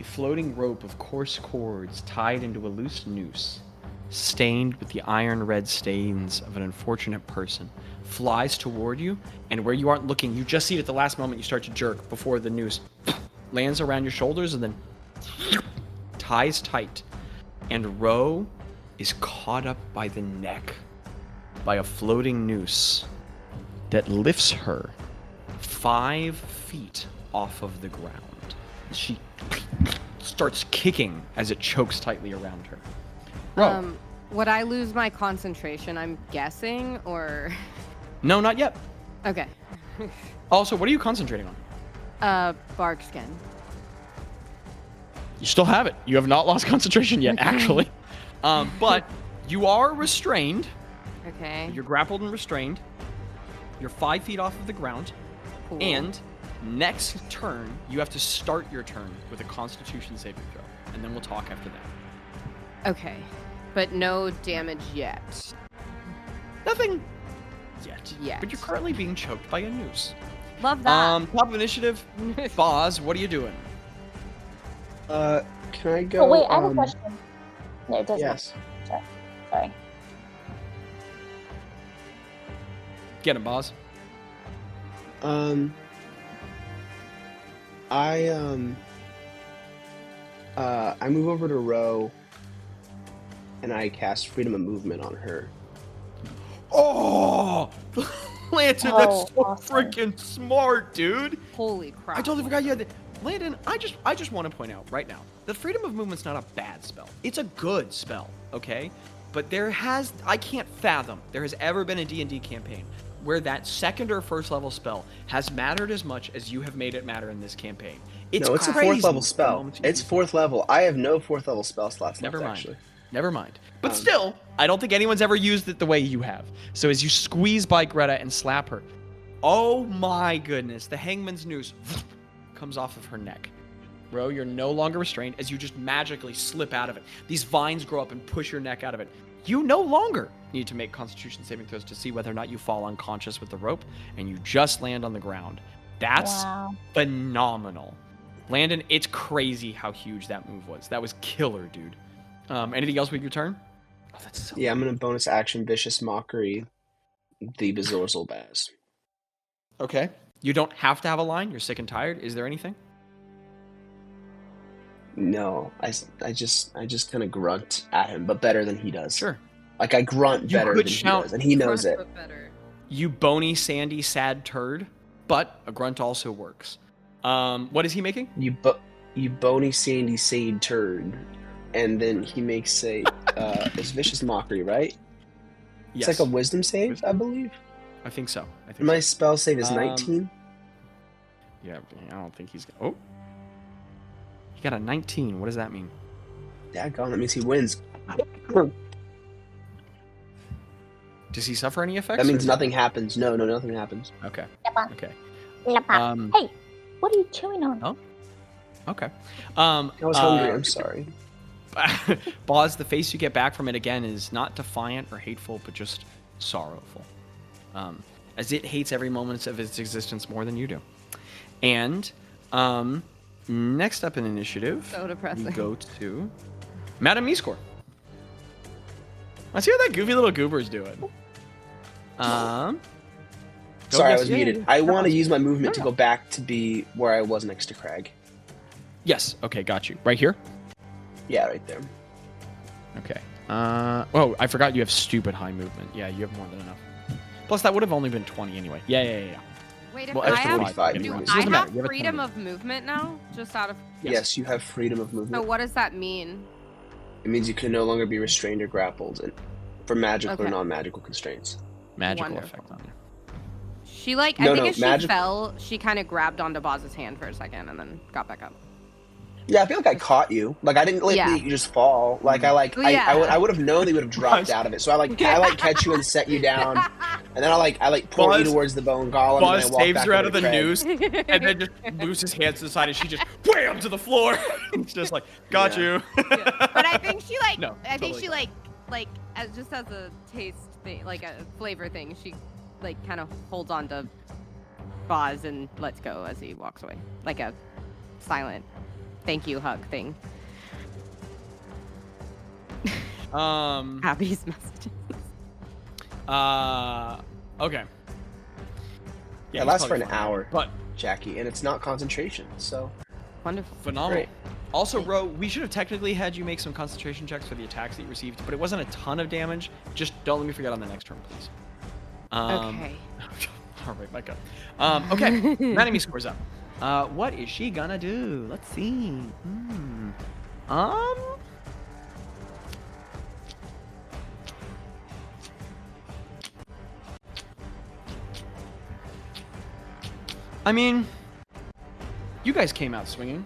a floating rope of coarse cords tied into a loose noose, stained with the iron red stains of an unfortunate person, flies toward you, and where you aren't looking, you just see it at the last moment you start to jerk before the noose lands around your shoulders and then ties tight. And Ro is caught up by the neck by a floating noose that lifts her 5 feet off of the ground. She starts kicking as it chokes tightly around her. Ro. Would I lose my concentration, I'm guessing, or... No, not yet. Okay. Also, what are you concentrating on? Bark skin. You still have it. You have not lost concentration yet, actually. But you are restrained. Okay. You're grappled and restrained. You're 5 feet off of the ground. Cool. And next turn, you have to start your turn with a Constitution saving throw. And then we'll talk after that. Okay. But no damage yet. Nothing yet. Yet. But you're currently being choked by a noose. Love that. Top of initiative, Bazz, what are you doing? Can I go? Oh wait, I have a question. No, it doesn't. Yes. Sorry. Get him, Bazz. I move over to Ro, and I cast Freedom of Movement on her. Oh! Landon, Oh, that's so awesome. freaking smart, dude. Holy crap. I totally forgot you had that. Landon, I just want to point out right now that Freedom of Movement's not a bad spell. It's a good spell, okay? But I can't fathom there has ever been a D&D campaign where that second or first level spell has mattered as much as you have made it matter in this campaign. No, it's a crazy. 4th level spell. It's 4th level. I have no 4th level spell slots left, Never mind. actually. Never mind. But still, I don't think anyone's ever used it the way you have. So as you squeeze by Gretta and slap her, oh my goodness, the hangman's noose comes off of her neck. Ro, you're no longer restrained as you just magically slip out of it. These vines grow up and push your neck out of it. You no longer need to make Constitution saving throws to see whether or not you fall unconscious with the rope, and you just land on the ground. That's phenomenal. Landon, it's crazy how huge that move was. That was killer, dude. Anything else with your turn? Oh, that's so Yeah, I'm gonna bonus action Vicious Mockery the Bezorzal Bazz. Okay. You don't have to have a line. You're sick and tired. Is there anything? No, I just kind of grunt at him, but better than he does. Sure. Like I grunt You better could than he shout does, and he knows it. Better. You bony, sandy, sad turd. But a grunt also works. What is he making? You bony, sandy, sade turd, and then he makes it's Vicious Mockery, right? Yes. It's like a Wisdom save, Wisdom? I believe. I think so. My spell save is 19. Yeah, I don't think he's... Oh. He got a 19. What does that mean? Daggone, that means he wins. Does he suffer any effects? That means or- nothing happens. No, nothing happens. Okay. Yappa. Okay. Yappa. Hey, what are you chewing on? Oh? Okay. I was hungry. I'm sorry. Bazz, the face you get back from it again is not defiant or hateful, but just sorrowful. As it hates every moment of its existence more than you do. And next up in initiative, So depressing. we go to Madam Meescore. Let's see how that goofy little goober is doing. Sorry, I was muted. I want to use my movement to go back to be where I was next to Craig. Yes. Okay, got you. Right here? Yeah, right there. Okay. Oh, I forgot you have stupid high movement. Yeah, you have more than enough. Plus, that would have only been 20 anyway. Yeah. Wait, if Well, I extra have, 45 do anyway. I Doesn't matter. have You have a freedom 20. of movement now? Just out of. Yes, you have freedom of So movement. what does that mean? It means you can no longer be restrained or grappled for magical or Okay. non-magical constraints. Magical Wonderful. effect on you. She I No, think no, as she magic- fell, she kind of grabbed onto Bozz's hand for a second and then got back up. Yeah, I feel like I caught you. Like I didn't let Yeah. you just fall. Like Well, I would have known that you would have dropped out of it. So I catch you and set you down, and then I pull you Buzz- towards the bone golem. Buzz and then I walk saves back her out over of the to Craig. noose and then just moves his hands to the side and she just wham to the floor. It's just like, got Yeah. you. But I think she No, I think totally she as just as a taste thing, like a flavor thing, she kind of holds on to Bazz and lets go as he walks away, like a silent thank you hug thing. Abby's messages. Okay. Yeah, it lasts for he's an probably fine. hour, But Jackie, and it's not concentration. So Wonderful. phenomenal. Great. Also, Ro, we should have technically had you make some concentration checks for the attacks that you received, but it wasn't a ton of damage. Just don't let me forget on the next turn, please. Okay. All right, Micah. Okay, Madam Meescore's up. What is she gonna do? Let's see. I mean, you guys came out swinging.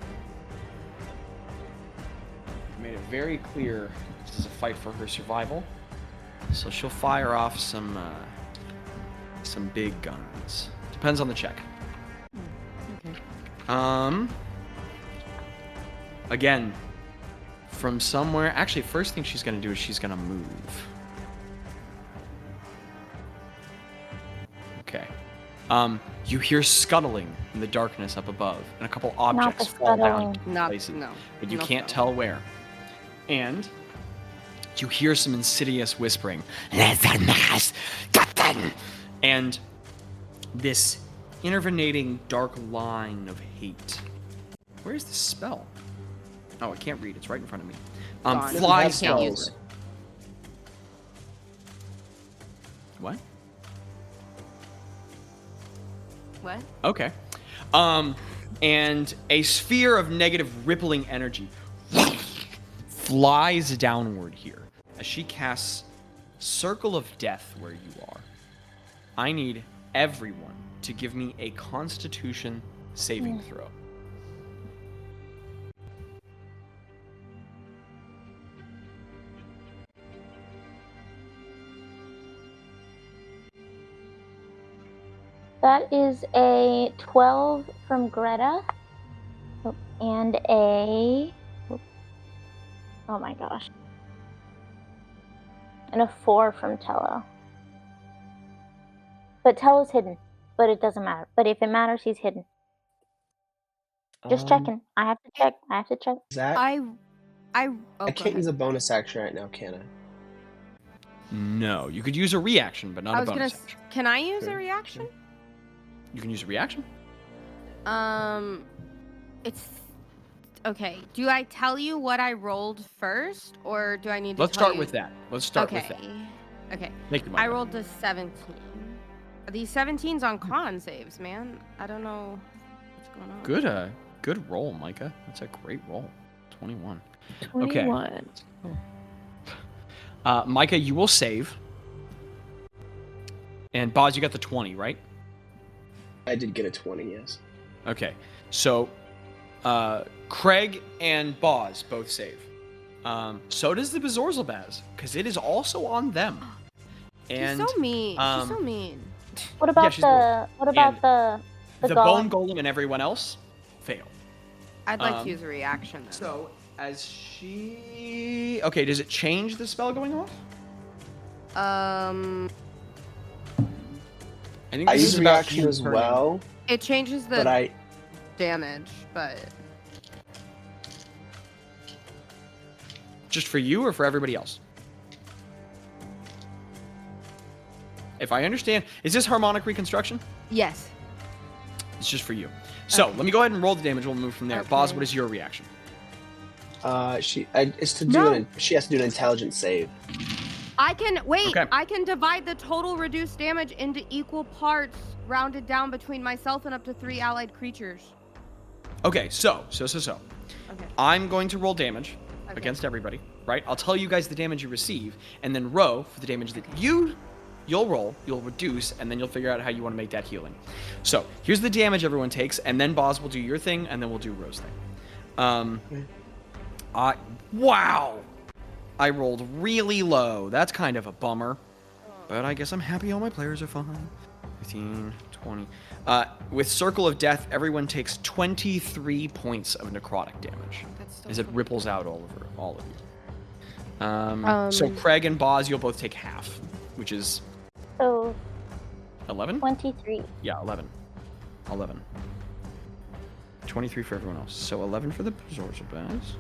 Made it very clear this is a fight for her survival. So she'll fire off some big guns. Depends on the check. Okay. Again, from somewhere. Actually, first thing she's gonna do is she's gonna move. Okay. You hear scuttling in the darkness up above, and a couple objects fall down in places, but you can't tell where. And you hear some insidious whispering. And this intervening dark line of hate. Where's the spell? Oh, I can't read. It's right in front of me. Gone. Flies Can't down. use it. What? What? Okay. And a sphere of negative rippling energy flies downward here as she casts Circle of Death where you are. I need everyone to give me a Constitution saving throw. That is a 12 from Greta. And a... Oh my gosh. And a 4 from Tello. But Tello's hidden. But it doesn't matter. But if it matters, he's hidden. Just checking. I have to check. Zach, I can't use a bonus action right now, can I? No, you could use a reaction, but not a bonus action. Can I use a Sure, reaction? You can use a reaction? It's okay. Do I tell you what I rolled first, or do I need to? Let's tell start you? with that. Let's start with that. Okay. Thank you, I Micah. rolled a 17. These 17s on con saves, man. I don't know what's going on. Good roll, Micah. That's a great roll. 21. 21. Micah, you will save. And Bazz, you got the 20, right? I did get a 20, yes. Okay. So, Craig and Bazz both save. So does the Bezorzalbaz, because it is also on them. And She's so mean. She's so mean. What about she's the And the the golem? Bone Golem and everyone else fail. I'd like to use a reaction, though. So, as she... Okay, does it change the spell going off? I think this use is about reaction you as turning. well, It changes the but damage, but... Just for you or for everybody else? If I understand... Is this harmonic reconstruction? Yes. It's just for you. So, let me go ahead and roll the damage. We'll move from there. Okay. Bazz, what is your reaction? she has to do an intelligence save. I can wait. Okay. I can divide the total reduced damage into equal parts, rounded down between myself and up to 3 allied creatures. Okay, so. Okay. I'm going to roll damage against everybody, right? I'll tell you guys the damage you receive, and then Ro, for the damage that you'll roll, you'll reduce, and then you'll figure out how you want to make that healing. So, here's the damage everyone takes, and then Bazz will do your thing, and then we'll do Ro's thing. Wow! I rolled really low. That's kind of a bummer. But I guess I'm happy all my players are fine. 15, 20. With Circle of Death, everyone takes 23 points of necrotic damage as it ripples out all over all of you. So Craig and Bazz, you'll both take half, which is... So 11? 23. Yeah, 11. 11. 23 for everyone else. So 11 for the Zorza Bazz.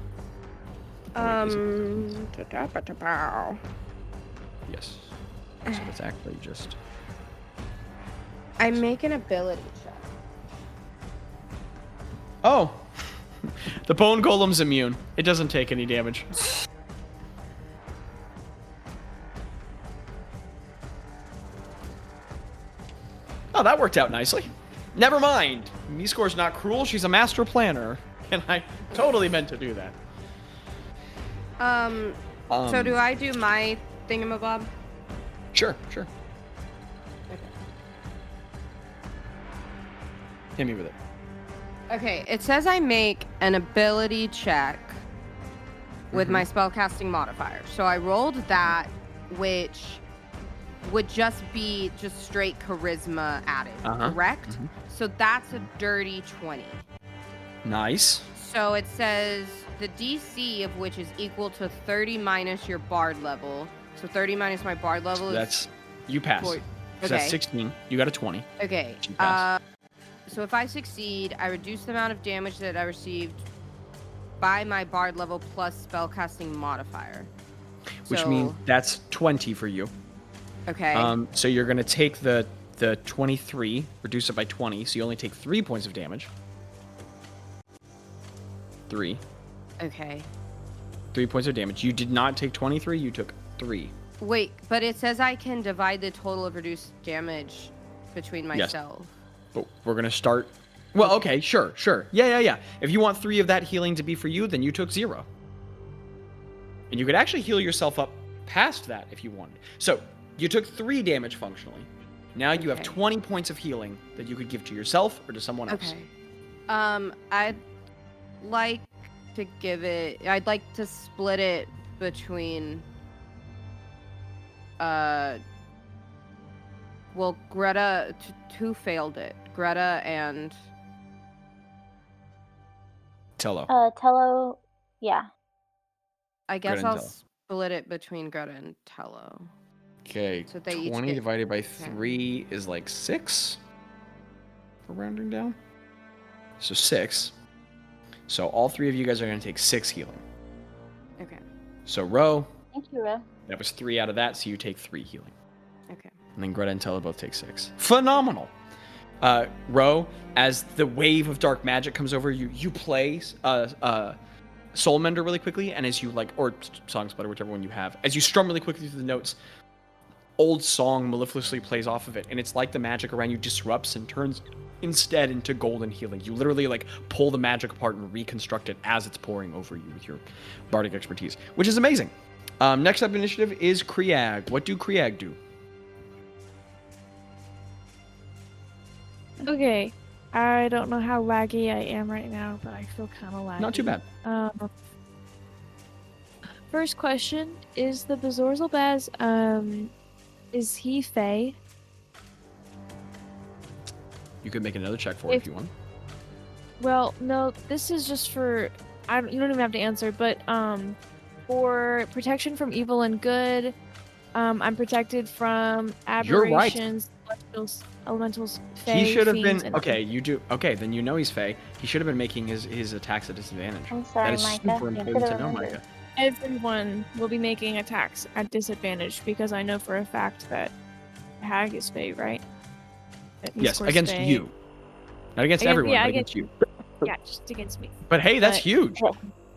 Yes. So it's actually just... I make an ability check. Oh! The Bone Golem's immune. It doesn't take any damage. Oh, that worked out nicely. Never mind. Meescore's not cruel. She's a master planner. And I totally meant to do that. So do I do my thingamabob? Sure. Okay. Hit me with it. Okay, it says I make an ability check with my spellcasting modifier. So I rolled that, which would just be straight charisma added, correct? So that's a dirty 20. Nice. So it says the DC of which is equal to 30 minus your bard level. So 30 minus my bard level is... That's... You pass. Okay. So that's 16. You got a 20. Okay. You pass. So if I succeed, I reduce the amount of damage that I received by my bard level plus spellcasting modifier. Which means that's 20 for you. Okay. So you're going to take the 23, reduce it by 20, so you only take 3 points of damage. 3. Okay. 3 points of damage. You did not take 23, you took 3. Wait, but it says I can divide the total of reduced damage between myself. But we're going to start... Well, okay, sure. Yeah. If you want 3 of that healing to be for you, then you took 0. And you could actually heal yourself up past that if you wanted. So, you took 3 damage functionally. Now you have 20 points of healing that you could give to yourself or to someone else. Okay. I'd like to give it... I'd like to split it between... Well, Gretta... Who failed it? Gretta and... Tello. Tello, yeah. I guess Gretta and I'll Tello. split it between Gretta and Tello. Okay, So they each 20 get divided by 10. 3 is like 6? For rounding down? So 6. So all 3 of you guys are going to take 6 healing. Okay. So Ro, Thank you, Ro. that was 3 out of that, so you take 3 healing. Okay. And then Greta and Tello both take 6. Phenomenal! Ro, as the wave of dark magic comes over you, you play Soul Mender really quickly, and as you or Song Splitter, whichever one you have, as you strum really quickly through the notes, old song mellifluously plays off of it, and it's like the magic around you disrupts and turns instead into golden healing. You literally pull the magic apart and reconstruct it as it's pouring over you with your bardic expertise, which is amazing. Next up initiative is Kriag. What do Kriag do? Okay. I don't know how laggy I am right now, but I feel kind of laggy. Not too bad. First question, is the Bazz Bazz, is he Fey? You could make another check for it if you want. Well, no, this is just for you don't even have to answer, but for protection from evil and good, I'm protected from You're right. aberrations, elementals, fae, He should have fiends, been and okay. You do okay. Then you know he's Fae. He should have been making his attacks at disadvantage. I'm sorry, That is Micah. super You important to should've know, remembered. Micah. everyone will be making attacks at disadvantage because I know for a fact that Hag is Fae, right? That Yes, Niskor's against Fae. you, not against Against- everyone, yeah, but against you. Yeah, just against me. But hey, that's But- huge.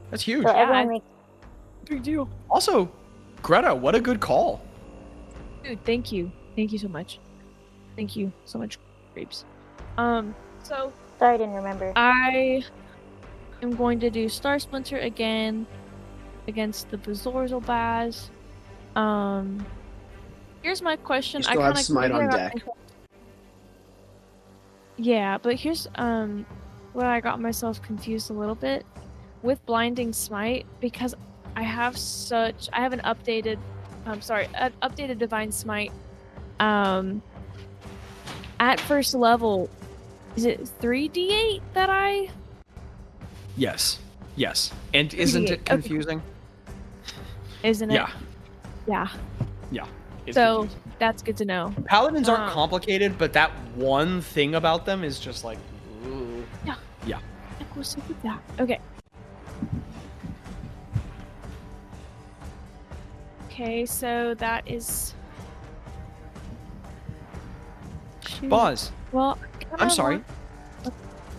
That's huge. So Yeah, everyone makes Big deal. Also, Greta, what a good call. Dude, thank you. Thank you so much. Thank you so much, Grapes. So sorry I didn't remember. I am going to do Star Splinter again against the Bazorzel Bazz. Here's my question. You still have Smite on deck. Yeah, but here's where I got myself confused a little bit with Blinding Smite because I have an updated updated Divine Smite at first level. Is it 3d8 that I Yes. And isn't it Okay. confusing? isn't it? Yeah. Yeah. It's So confusing. that's good to know. Paladins aren't um, complicated, but that one thing about them is just like, ooh. What's up with that? Okay. Okay, so that is. Shoot. Bazz, Well, I'm sorry.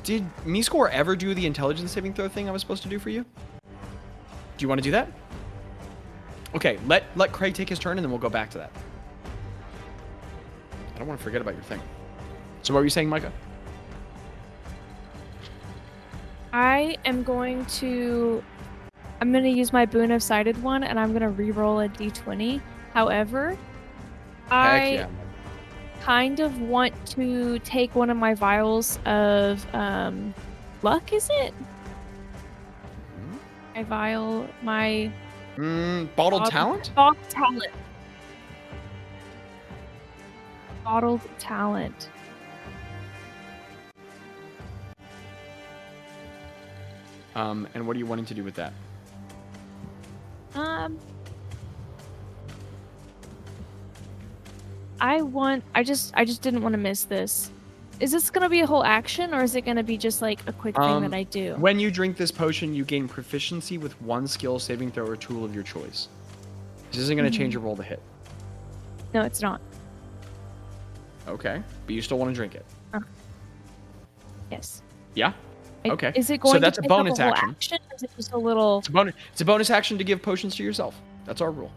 Did Meescore ever do the intelligence saving throw thing I was supposed to do for you? Do you want to do that? Okay, let Craig take his turn and then we'll go back to that. I don't want to forget about your thing. So what were you saying, Micah? I'm going to use my Boon of Sighted one, and I'm gonna re-roll a d20. However, Heck I yeah. kind of want to take one of my vials of luck. Is it? My vial, my Bottled talent? bottled talent. Bottled talent. And what are you wanting to do with that? I just didn't want to miss this. Is this gonna be a whole action, or is it gonna be just like a quick thing that I do? When you drink this potion, you gain proficiency with one skill, saving throw, or tool of your choice. This isn't going to change your roll to hit. No, it's not. Okay, but you still want to drink it. Yes. Yeah? Okay. Is it So going that's to a take up bonus whole action. Or is it just a little? It's a bonus action to give potions to yourself. That's our rule.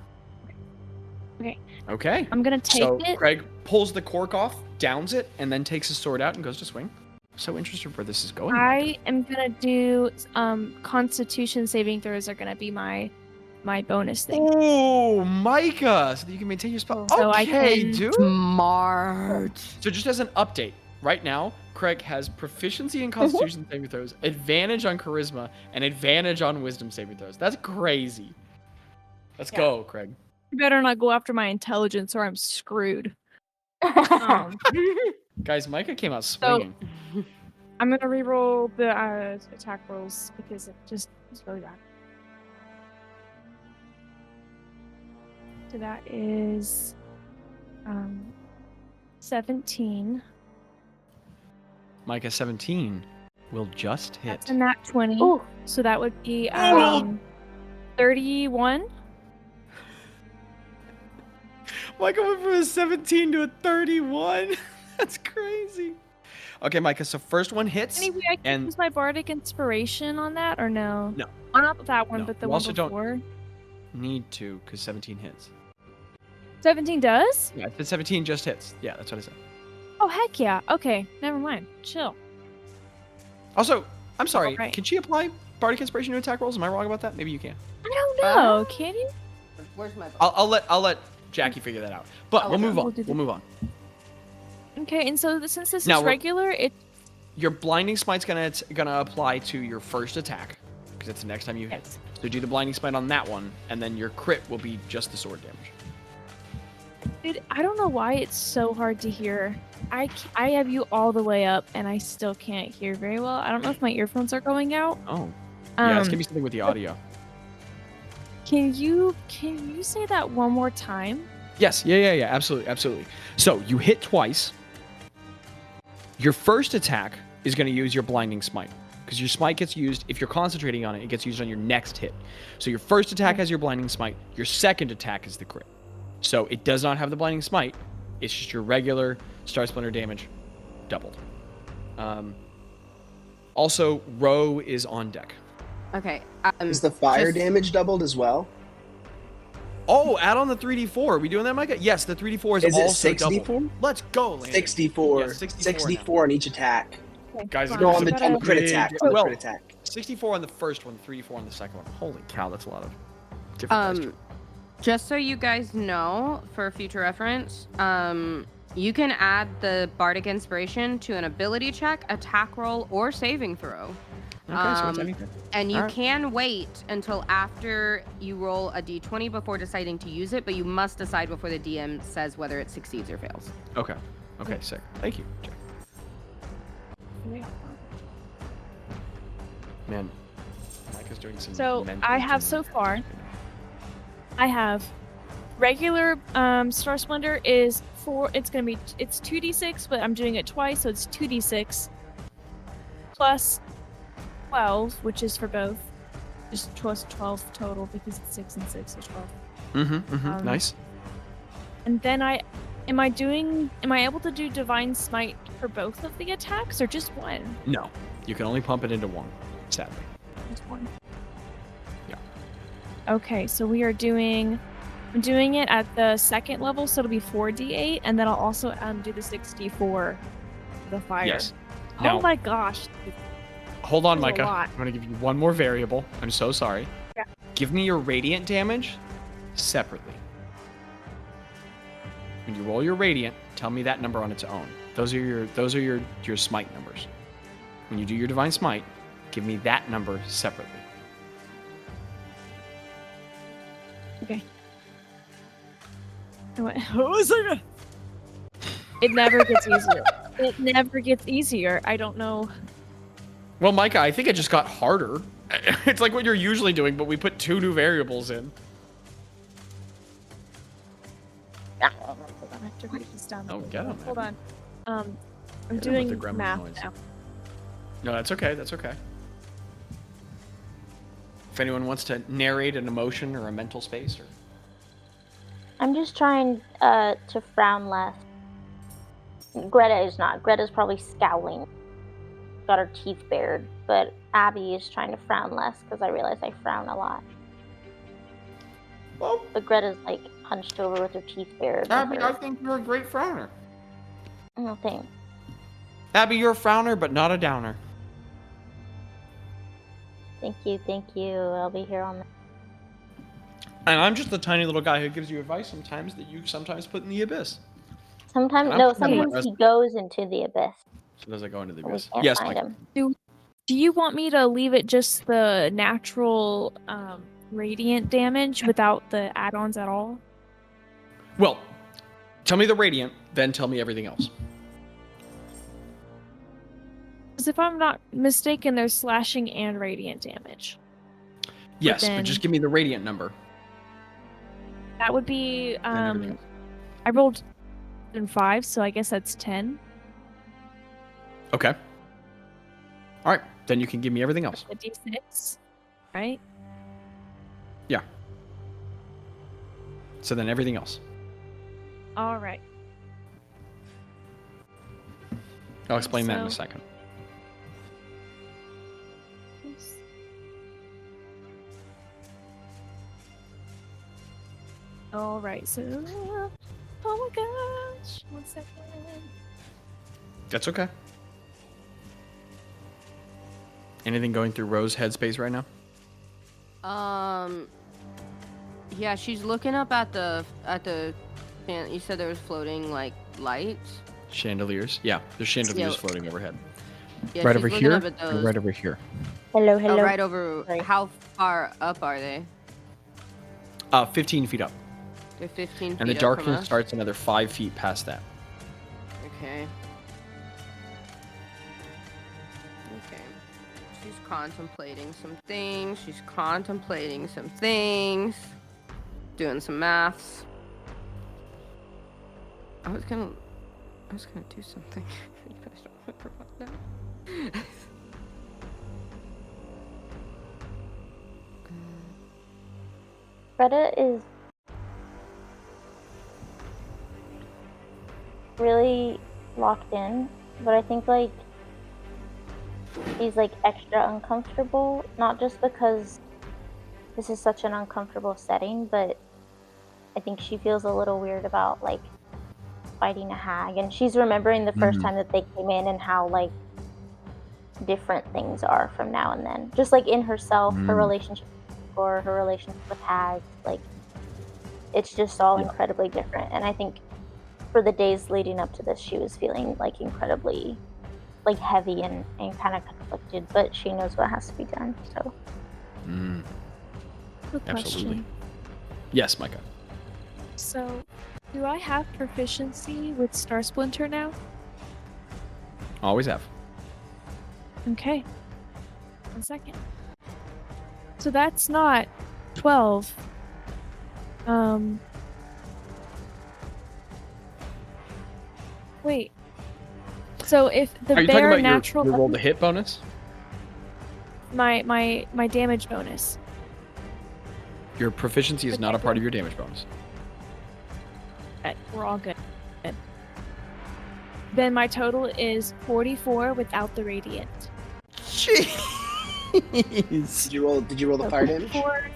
Okay. Okay. I'm gonna take So it. Craig pulls the cork off, downs it, and then takes his sword out and goes to swing. So interested where this is going. I am gonna do Constitution saving throws are gonna be my bonus thing. Oh, Micah! So that you can maintain your spell. So I Okay, can- dude. Smart. So just as an update, right now, Craig has proficiency in Constitution saving throws, advantage on Charisma, and advantage on Wisdom saving throws. That's crazy. Let's go, Craig. You better not go after my intelligence, or I'm screwed. Guys, Micah came out swinging. I'm gonna reroll the attack rolls because it's really bad. So that is 17. Micah 17 will just hit. That's a nat 20. Ooh. So that would be Oh. 31. Micah went from a 17 to a 31. That's crazy. Okay, Micah, so first one hits. Anyway, I can and- use my bardic inspiration on that, or no? No. Oh, not that one, No. but the You one also don't- before. Need to, because 17 hits. 17 does? Yeah, the 17 just hits. Yeah, that's what I said. Oh, heck yeah. Okay, never mind. Chill. Also, I'm sorry, Alright. can she apply Bardic Inspiration to attack rolls? Am I wrong about that? Maybe you can. I don't know. Can you? Where's my book? I'll let Jackie figure that out. But Oh, we'll okay. move We'll on. do We'll move on. Okay, and so since this Now is we're- regular, it Your Blinding Smite's gonna apply to your first attack, because that's the next time you hit. Yes. So do the Blinding Smite on that one, and then your crit will be just the sword damage. Dude, I don't know why it's so hard to hear. I have you all the way up, and I still can't hear very well. I don't know if my earphones are going out. Oh. Yeah, it's gonna be something with the audio. Can you say that one more time? Yes. Yeah. Absolutely. So you hit twice. Your first attack is going to use your blinding smite because your smite gets used if you're concentrating on it. It gets used on your next hit. So your first attack has your blinding smite. Your second attack is the crit. So it does not have the blinding smite. It's just your regular Star Splinter damage doubled. Also, Ro is on deck. Okay. Is the fire damage doubled as well? Oh, add on the 3d4. Are we doing that, Micah? Yes, the 3d4 Is it also 6d4? doubled. Let's go, Landon. 64. Yeah, 64 on each attack. Guys, No, on the gotta- crit attack. Well, Crit attack. 64 on the first one, 3d4 on the second one. Holy cow, that's a lot of different dice. Just so you guys know, for future reference, you can add the Bardic Inspiration to an ability check, attack roll, or saving throw. Okay, so it's anything. And you Alright. can wait until after you roll a d20 before deciding to use it, but you must decide before the DM says whether it succeeds or fails. Okay, sick. Thank you, Jack. Man, Micah's doing some. So mental I have so gymnastics. far. I have regular Star Splendor is 4. It's 2d6, but I'm doing it twice, so it's 2d6 plus 12, which is for both. Just 12 total because it's 6 and 6, so 12. Nice. And then am I able to do Divine Smite for both of the attacks or just one? No, you can only pump it into one, sadly. Just one. Yeah. Okay, so I'm doing it at the second level, so it'll be 4d8, and then I'll also do the 6d4 for the fire. Yes. Oh Now, my gosh. hold on, That's a Micah. lot. I'm going to give you one more variable. I'm so sorry. Yeah. Give me your radiant damage separately. When you roll your radiant, tell me that number on its own. Those are your smite numbers. When you do your divine smite, give me that number separately. Okay. What was it? It never gets easier. It never gets easier. I don't know. Well, Micah, I think it just got harder. It's like what you're usually doing, but we put 2 new variables in. Hold on, I have to write this down. Oh, get 'em, Hold Abby. on. I'm Get 'em with doing the gremlin math noise. now. No, that's okay. That's okay. If anyone wants to narrate an emotion or a mental space, or I'm just trying to frown less. Greta is not. Greta's probably scowling. Got her teeth bared. But Abby is trying to frown less because I realize I frown a lot. well, But Greta's like hunched over with her teeth bared. Abby, I think you're a great frowner. Oh, thanks. Abby, you're a frowner, but not a downer. Thank you. I'll be here on that. And I'm just the tiny little guy who gives you advice sometimes that you sometimes put in the abyss. Sometimes, I'm no, putting him on sometimes he resume. goes into the abyss. So does it go into the And we abyss? can't Yes, find Mike. him. Do you want me to leave it just the natural radiant damage without the add-ons at all? Well, tell me the radiant, then tell me everything else. Because if I'm not mistaken, there's slashing and radiant damage. Yes, but then- just give me the radiant number. That would be and everything else. I rolled in 5, so I guess that's 10. Okay. All right, then you can give me everything else. A d6, right? Yeah. So then everything else. All right. I'll explain that in a So- second. Oops. All right, so oh my gosh, 1 second. That's okay. Anything going through Rose's headspace right now? Yeah, she's looking up at the you said there was floating like lights. Chandeliers. Yeah, there's chandeliers Yeah. floating overhead. Yeah, right she's over looking here up at or those. right over here? Hello. Oh, right over. Sorry. How far up are they? 15 feet up. They're 15 feet And the up from darkness us? starts another 5 feet past that. Okay. Okay. She's contemplating some things. Doing some maths. I was gonna do something. But I don't remember what now. Gretta is really locked in, but I think like she's like extra uncomfortable, not just because this is such an uncomfortable setting, but I think she feels a little weird about like fighting a hag, and she's remembering the first time that they came in and how like different things are from now and then. Just like in herself, her relationship or her relationship with hags, like it's just all incredibly different. And I think for the days leading up to this, she was feeling like incredibly like heavy and kind of conflicted, but she knows what has to be done. So Good question. Absolutely. Yes, Micah. So, do I have proficiency with Star Splinter now? Always have. Okay. 1 second. So that's not 12. Wait. So if the Are you talking bare about natural your roll the hit bonus? my damage bonus. Your proficiency is not a part of your damage bonus. Okay, we're all good. Then my total is 44 without the radiant. Jeez. Did you roll the fire damage? 44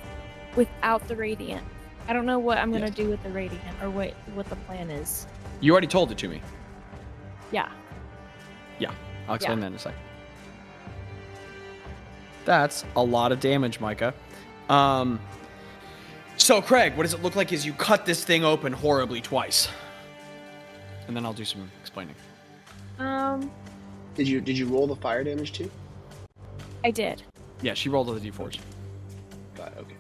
without the radiant. I don't know what I'm gonna do with the radiant or what the plan is. You already told it to me. Yeah. I'll explain that in a second. That's a lot of damage, Micah. So Craig, what does it look like as you cut this thing open horribly twice? And then I'll do some explaining. Did you roll the fire damage too? I did. Yeah, she rolled all the d4s. Got it, okay.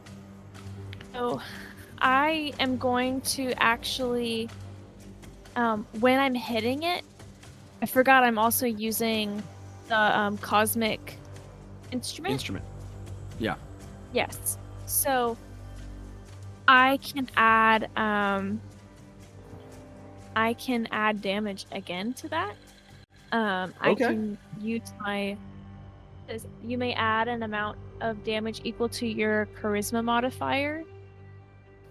So I am going to actually, when I'm hitting it, I forgot I'm also using the cosmic instrument. Yeah. Yes. So I can add damage again to that. I can use my. You may add an amount of damage equal to your charisma modifier.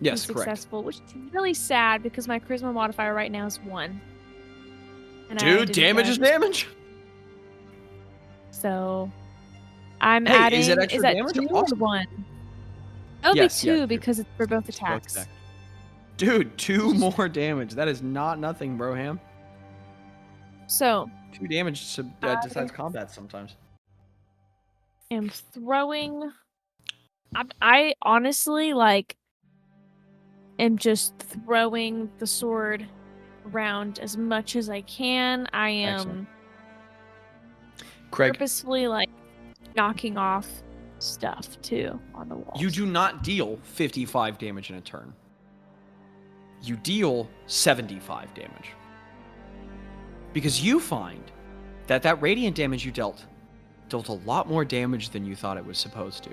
Yes, be correct. Successful, which is really sad because my charisma modifier right now is 1. And Dude, damage is damage. So I'm Hey, adding. is it extra that damage? 2 Awesome. or 1? That'll Yes, be 2 yeah, 2. because it's for both Both attacks. attacks. Dude, 2 more damage. That is not nothing, Broham. So 2 damage decides combat sometimes. am throwing. I honestly am just throwing the sword around as much as I can. I am Excellent. Craig, purposefully knocking off stuff too on the wall. you do not deal 55 damage in a turn. You deal 75 damage. Because you find that radiant damage you dealt a lot more damage than you thought it was supposed to.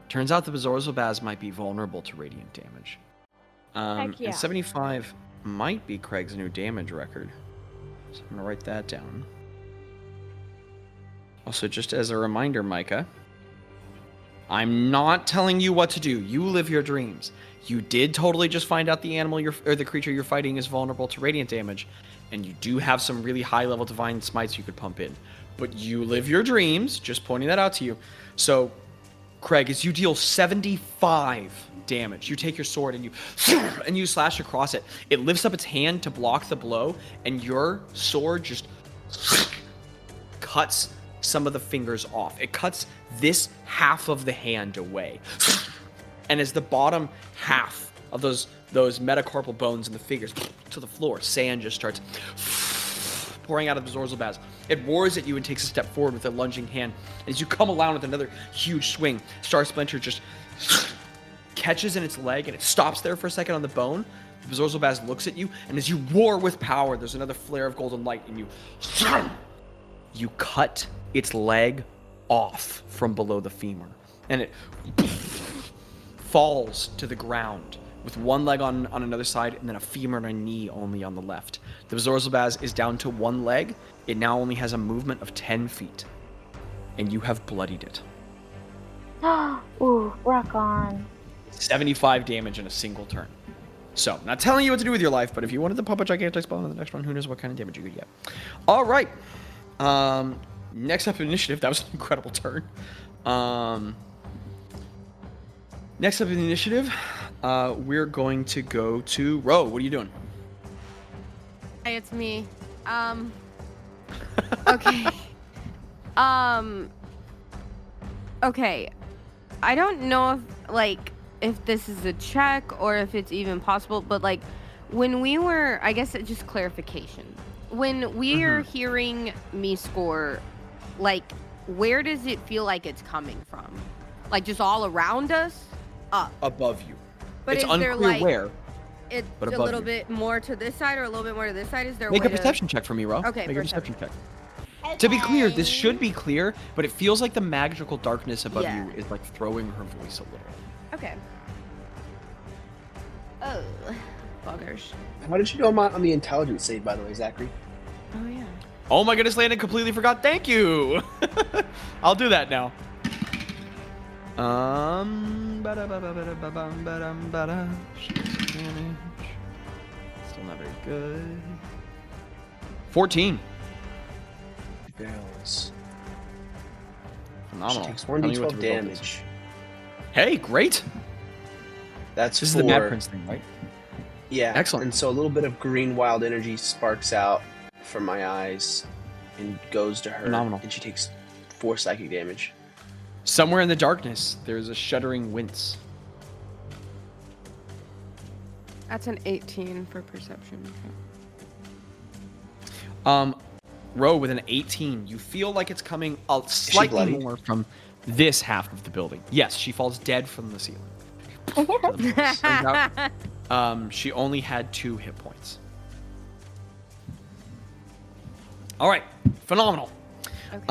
Turns out the Bazz might be vulnerable to radiant damage. Heck yeah. And 75 might be Craig's new damage record. So I'm going to write that down. Also, just as a reminder, Micah, I'm not telling you what to do. You live your dreams. You did totally just find out the the creature you're fighting is vulnerable to radiant damage, and you do have some really high-level divine smites you could pump in. But you live your dreams, just pointing that out to you. So, Craig, as you deal 75 damage, you take your sword and you slash across it. It lifts up its hand to block the blow, and your sword just cuts some of the fingers off. It cuts this half of the hand away. And as the bottom half of those metacarpal bones and the fingers to the floor, sand just starts pouring out of the Bazz. It roars at you and takes a step forward with a lunging hand. As you come along with another huge swing, Star Splinter just catches in its leg and it stops there for a second on the bone. The Bezorzal Bazz looks at you, and as you roar with power, there's another flare of golden light, and you cut its leg off from below the femur, and it falls to the ground with one leg on another side, and then a femur and a knee only on the left. The Bezorzal Bazz is down to one leg. It now only has a movement of 10 feet, and you have bloodied it. Ooh, rock on. 75 damage in a single turn. So, not telling you what to do with your life, but if you wanted to pop a gigantic spell in the next one, who knows what kind of damage you could get. All right. Next up in initiative, that was an incredible turn. Next up in the initiative, we're going to go to Ro. What are you doing? Hey, it's me. Okay. Okay. I don't know if this is a check or if it's even possible, but like when we were, I guess it's just clarification. When we're hearing me score, like where does it feel like it's coming from? Like just all around us? Up. Above you. But it's is unclear there where. It's but a above little you. bit more to this side or a little bit more to this side? Is there a Make way a perception check for me, Ro. Okay, Make a perception check. Okay. To be clear, this should be clear, but it feels like the magical darkness above Yeah. you is like throwing her voice a little. Okay. Oh, buggers. How did you go on the intelligence save, by the way, Zachary? Oh yeah. Oh my goodness, Landon completely forgot. Thank you. I'll do that now. Still not very good. 14. Fails. Phenomenal. She takes Tell me what 1d12 the result is. damage. Hey, great. That's This is for, the Mad Prince thing, right? Yeah. Excellent. And so a little bit of green wild energy sparks out from my eyes and goes to her. Phenomenal. And she takes 4 psychic damage. Somewhere in the darkness, there's a shuddering wince. That's an 18 for perception. Ro, with an 18, you feel like it's coming she slightly bloody? more from this half of the building. Yes, she falls dead from the ceiling. Turns out, she only had 2 hit points. All right, phenomenal. Okay.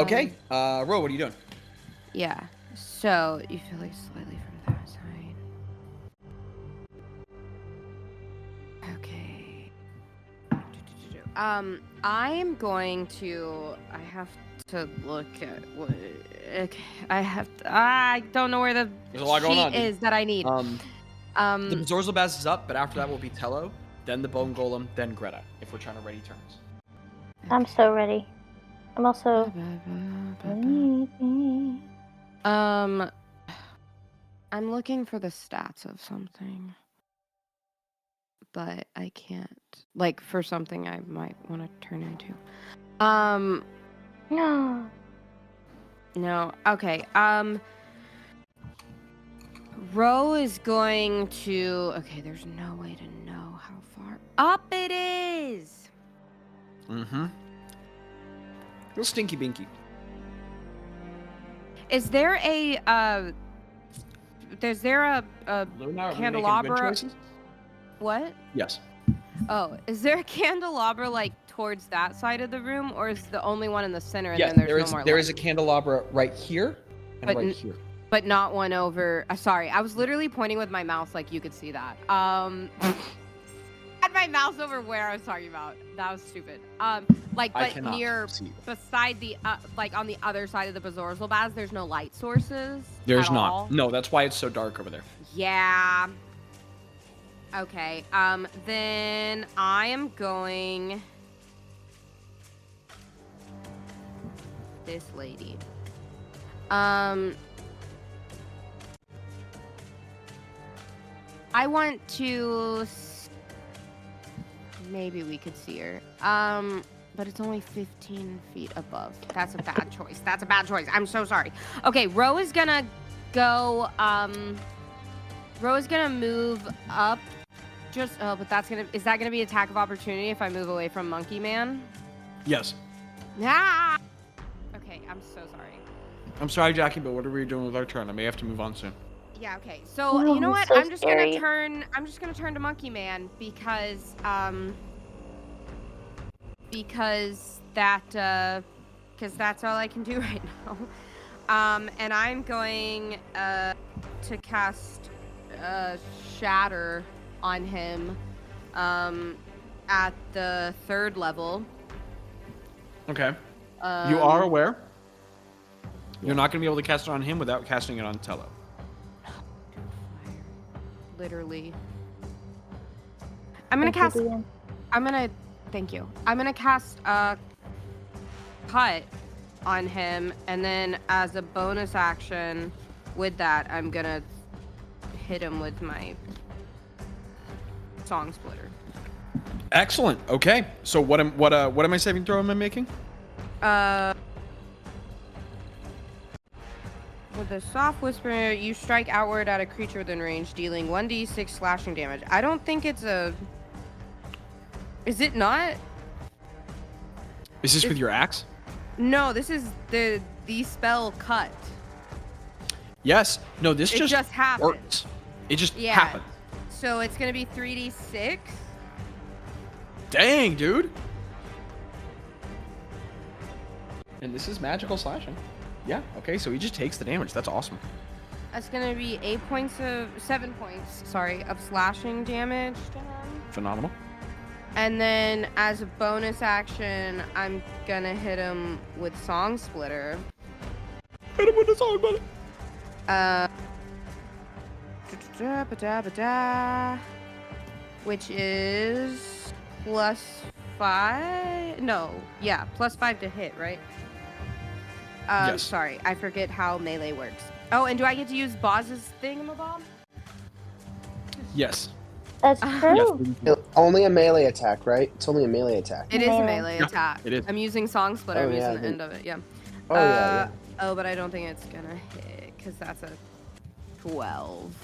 Okay. Ro, what are you doing? Yeah. So you feel like slightly from that side. Okay. I'm going to. I have to look at what. Okay. I don't know where the There's a lot going sheet on, dude. is that I need. The Bezorzal Bazz is up, but after that will be Tello, then the Bone Golem, then Gretta, if we're trying to ready turns. I'm so ready. I'm also. I'm looking for the stats of something, but I can't. Like for something I might want to turn into. No. No. Okay. Ro is going to. Okay. There's no way to know how far up it is. Mm-hmm. Real stinky binky. Is there a candelabra? What? Yes. Oh, is there a candelabra like towards that side of the room, or is the only one in the center and Yes, then there's no more there light? is a candelabra right here and But right here. But not one over. Sorry, I was literally pointing with my mouse like you could see that. Had my mouse over where I was talking about. That was stupid. Like, I but cannot near, see it. beside the, like on the other side of the Bezorzal Bazz, there's no light sources. There's at not. all. No, that's why it's so dark over there. Yeah. Okay. Then I am going. This lady. I want to. Maybe we could see her. But it's only 15 feet above. That's a bad choice. That's a bad choice. I'm so sorry. Okay, Ro is gonna go. Ro is gonna move up. Just. Oh, but that's gonna. Is that gonna be attack of opportunity if I move away from Monkey Man? Yes. Ah. Okay, I'm so sorry. I'm sorry, Jackie, but what are we doing with our turn? I may have to move on soon. Yeah. Okay. So Oh, you know what? so I'm just scary. gonna turn. I'm just gonna turn to Monkey Man because that's all I can do right now. And I'm going to cast Shatter on him at the 3rd level. Okay. You are aware you're not going to be able to cast it on him without casting it on Tello. Literally. I'm gonna cast. Thank you. I'm gonna cast Cut on him, and then as a bonus action, with that, I'm gonna hit him with my Song Splitter. Excellent. Okay. So what am I saving throw am I making? With a soft whisper, you strike outward at a creature within range, dealing 1d6 slashing damage. I don't think it's a. Is it not? Is this with your axe? No, this is the spell Cut. Yes. No, this It just happened. works. It just happened. So it's gonna be 3d6. Dang, dude. And this is magical slashing. Yeah. Okay. So he just takes the damage. That's awesome. That's gonna be 7 points. Sorry, of slashing damage to him. Phenomenal. And then as a bonus action, I'm gonna hit him with Song Splitter. Hit him with the Song Splitter. Which is +5. No, yeah, +5 to hit, right? Yes. Sorry, I forget how melee works. Oh, and do I get to use Bazz's thingamabob? Yes. That's true. Only a melee attack, right? It's only a melee attack. It is a Melee. melee Yeah, attack. it is. I'm using Song Splitter. Oh, I'm yeah, using the then- end of it. Yeah. Oh, yeah. Oh, but I don't think it's gonna hit because that's a 12.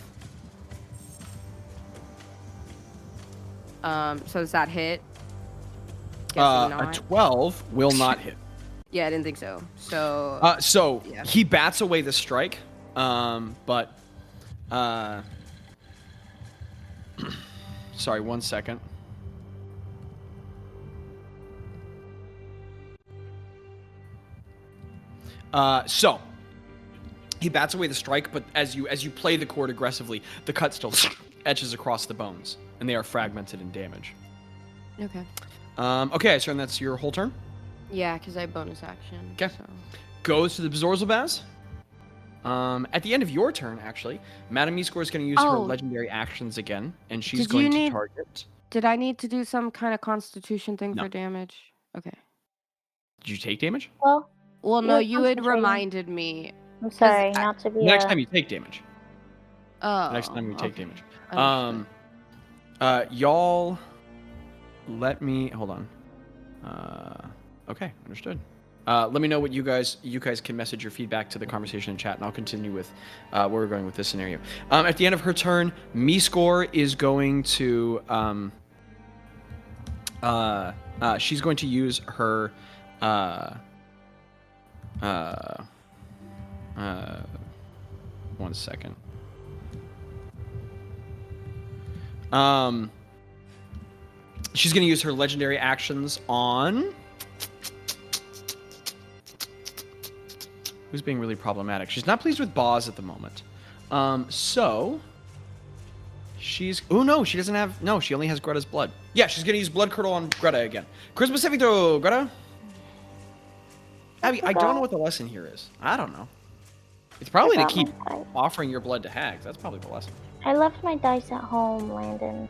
So does that hit? Guessing A not. 12 will not hit. Yeah, I didn't think so. So. So Yeah. he bats away the strike, but sorry, 1 second. So he bats away the strike, but as you play the chord aggressively, the cut still etches across the bones, and they are fragmented and damaged. Okay. Okay, so that's your whole turn. Yeah, because I bonus action. 'Kay. So. Goes to the Bzorzalbaz. At the end of your turn, actually, Madame Meescore is going to use her Oh. legendary actions again, and she's Did you going to need- target. Did I need to do some kind of Constitution thing No. for damage? Okay. Did you take damage? Well, Well, no, You're you had concentrating. reminded me. I'm sorry, I- not to be The next a- time you take damage. Oh. The next time you take okay. damage. Understood. Y'all, let me hold on. Okay, understood. Let me know what you guys can message your feedback to the conversation in chat, and I'll continue with where we're going with this scenario. At the end of her turn, Meescore is going to she's going to use her 1 second. She's going to use her legendary actions on. Who's being really problematic? She's not pleased with Bazz at the moment. So she's. Oh no, she doesn't have. No, she only has Gretta's blood. Yeah, she's going to use Blood Curdle on Gretta again. Charisma saving throw, Gretta. Abby, I don't know what the lesson here is. I don't know. It's probably to keep offering your blood to hags. That's probably the lesson. I left my dice at home, Landon.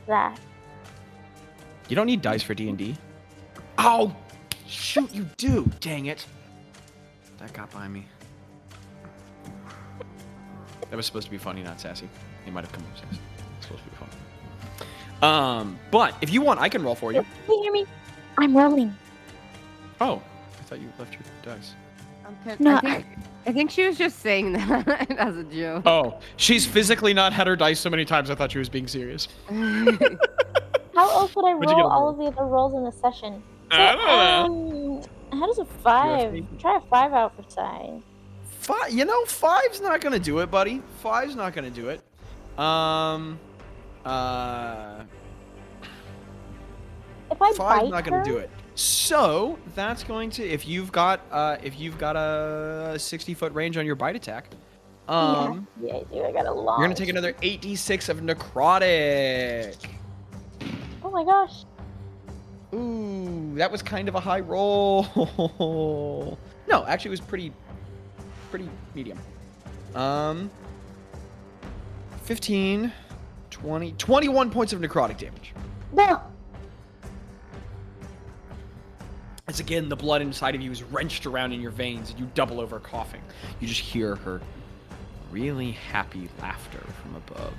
Zach. You don't need dice for D&D. Oh, shoot, you do. Dang it. That got by me. That was supposed to be funny, not sassy. It might have come up sassy. It's supposed to be fun. But if you want, I can roll for you. Can you hear me? I'm rolling. Oh, I thought you left your dice. No, I think she was just saying that as a joke. Oh, she's physically not had her dice so many times I thought she was being serious. How else would I What'd you get roll on all of the other rolls in the session? I don't know. How does a 5? USB. Try a 5 out for size. Five's not gonna do it, buddy. Five's not gonna do it. If I Five's bite not gonna her, do it. So that's going to if you've got a 60-foot range on your bite attack. Yeah, I do. I got a lot. You're gonna take another 8d6 of necrotic. Oh my gosh. Ooh, that was kind of a high roll. No, actually, it was pretty medium. 15, 20, 21 points of necrotic damage. No. As again, the blood inside of you is wrenched around in your veins, and you double over coughing. You just hear her really happy laughter from above,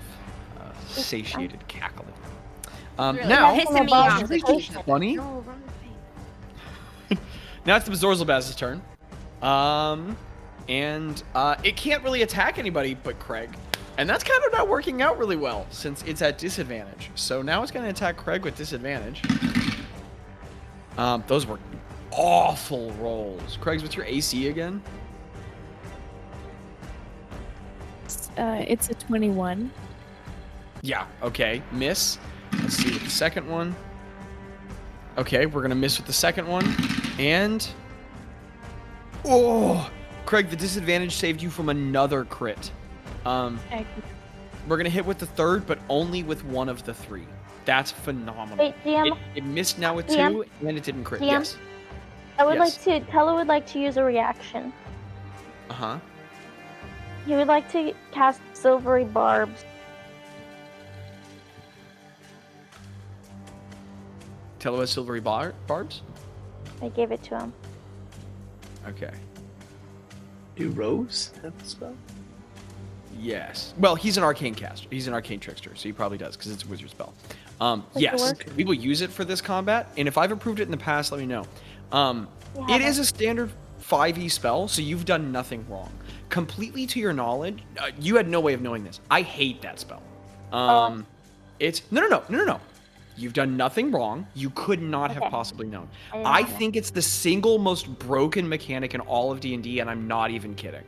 satiated cackling. Really Now, pissing me off. it's funny. Now it's the Bazorzalbaz's turn. And it can't really attack anybody but Craig. And that's kind of not working out really well since it's at disadvantage. So now it's going to attack Craig with disadvantage. Those were awful rolls. Craig's, what's your AC again? It's a 21. Yeah, okay. Miss. Let's see with the second one. Okay, we're going to miss with the second one. And... oh! Craig, the disadvantage saved you from another crit. We're going to hit with the third, but only with one of the three. That's phenomenal. Wait, DM. It missed now with DM? 2, and it didn't crit. DM? Yes. I would Yes. like to. Tello would like to use a reaction. Uh-huh. He would like to cast Silvery Barbs. Tello has silvery barbs? I gave it to him. Okay. Do Rose have the spell? Yes. Well, he's an arcane caster. He's an arcane trickster, so he probably does, because it's a wizard spell. Yes, work? we will use it for this combat, and if I've approved it in the past, let me know. It is a standard 5e spell, so you've done nothing wrong. Completely to your knowledge, you had no way of knowing this. I hate that spell. It's... No. You've done nothing wrong. You could not have possibly known. I think it's the single most broken mechanic in all of D&D, and I'm not even kidding.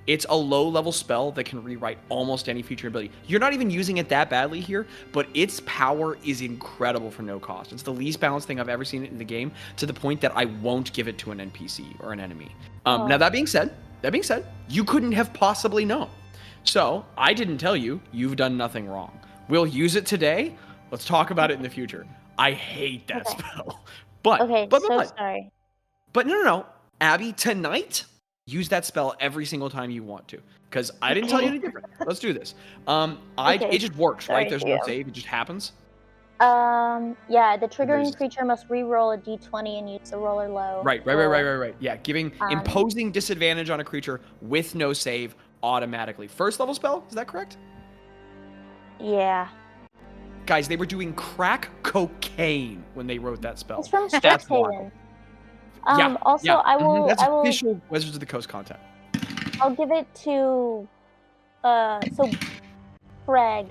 It's a low-level spell that can rewrite almost any feature ability. You're not even using it that badly here, but its power is incredible for no cost. It's the least balanced thing I've ever seen in the game, to the point that I won't give it to an NPC or an enemy. Now, that being said, you couldn't have possibly known. So, I didn't tell you. You've done nothing wrong. We'll use it today. Let's talk about it in the future. I hate that spell. But sorry. But no. Abby, tonight, use that spell every single time you want to. Because I didn't tell you any different. Let's do this. It just works, right? There's no save. It just happens. Yeah, the triggering creature must re-roll a d20 and use the roller low. Right. Yeah, imposing disadvantage on a creature with no save automatically. First level spell, is that correct? Yeah. Guys, they were doing crack cocaine when they wrote that spell. It's from That's Strixhaven. why. I will. That's I will. official Wizards of the Coast content. I'll give it to. So, Craig.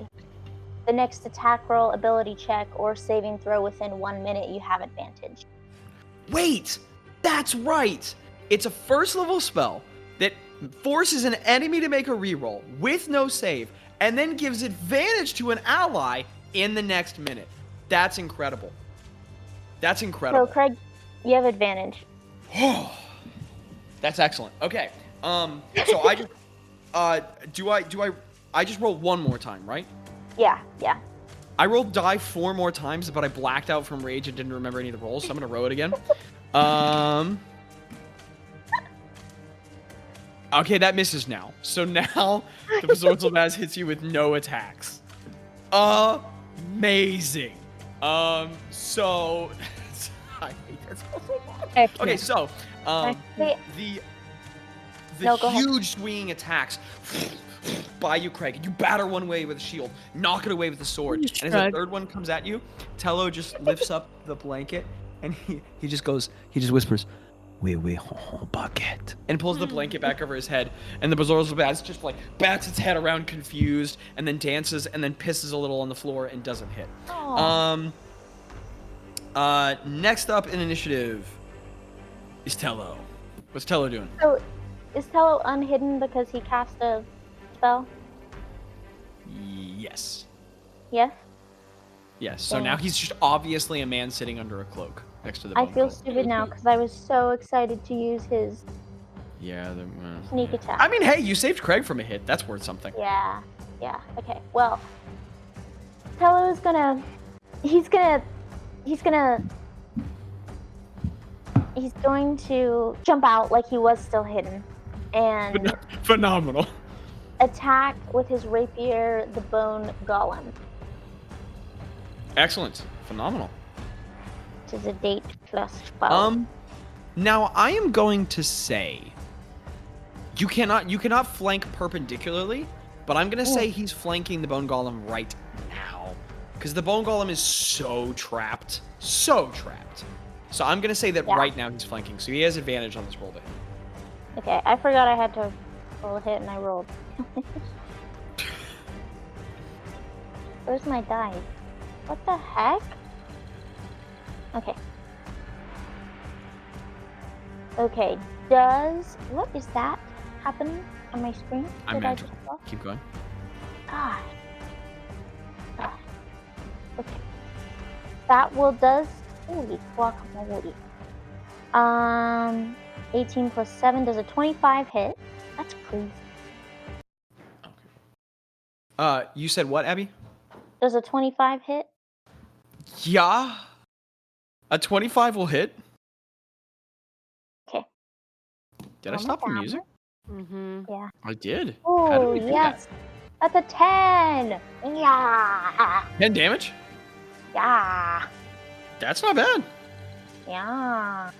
The next attack roll, ability check, or saving throw within 1 minute, you have advantage. Wait, that's right. It's a first level spell that forces an enemy to make a reroll with no save, and then gives advantage to an ally in the next minute. That's incredible. So, Craig, you have advantage. That's excellent. Okay. So I just I just roll one more time, right? Yeah. I rolled die 4 more times, but I blacked out from rage and didn't remember any of the rolls, so I'm gonna roll it again. Okay, that misses now. So now the Bazorzalbaz hits you with no attacks. Amazing. So I hate that spell so much. Okay, so the huge swinging attacks by you, Craig. You batter one way with a shield, knock it away with a sword, and as the third one comes at you, Tello just lifts up the blanket and he just whispers, "Oui, baguette," and pulls the blanket back over his head, and the Bazorzalbaz just like bats its head around confused, and then dances, and then pisses a little on the floor and doesn't hit. Aww. Next up in initiative is Tello. What's Tello doing? So, Is Tello unhidden because he cast a spell? Yes. Yes? Yes. So Dang. now he's just obviously a man sitting under a cloak next to the I bone feel golem. stupid now because I was so excited to use his Yeah. sneak attack. I mean, hey, you saved Craig from a hit. That's worth something. Yeah. Okay. Well, Tello is gonna. He's going to jump out like he was still hidden, and Phenomenal. attack with his rapier the bone golem, Excellent. Phenomenal. which is a date plus 12. Now I am going to say you cannot flank perpendicularly, but I'm gonna say he's flanking the bone golem right now. Because the bone golem is so trapped. So I'm gonna say that right now he's flanking, so he has advantage on this roll to hit. Okay, I forgot I had to roll a hit and I rolled. Where's my die? What the heck? Okay. Okay, what is that happening on my screen? I'm Did I magical. just look? Keep going. God. Okay. That does. Holy guacamole. 18 plus 7 does a 25 hit. That's crazy. You said what, Abby? Does a 25 hit? Yeah. A 25 will hit. Okay. Did I stop the music? Mm-hmm. Yeah. I did. How did Oh, we do yes. That's a 10. Yeah. 10 damage? Yeah. That's not bad. Yeah.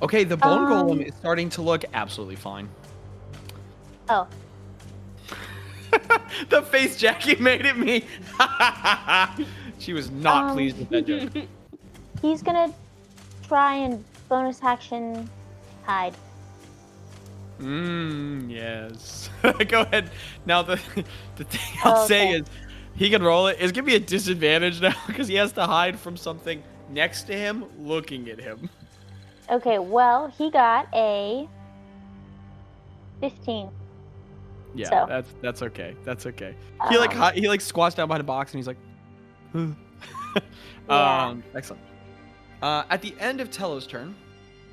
Okay, the bone golem is starting to look absolutely fine. Oh. The face Jackie made at me. She was not pleased with that joke. He's gonna try and bonus action hide. Yes. Go ahead. Now the thing I'll say is he can roll it. It's gonna be a disadvantage now because he has to hide from something next to him looking at him. Okay, well, he got a 15. Yeah, So. that's okay. That's okay. He like squats down behind a box and he's like, Yeah. Excellent. At the end of Tello's turn,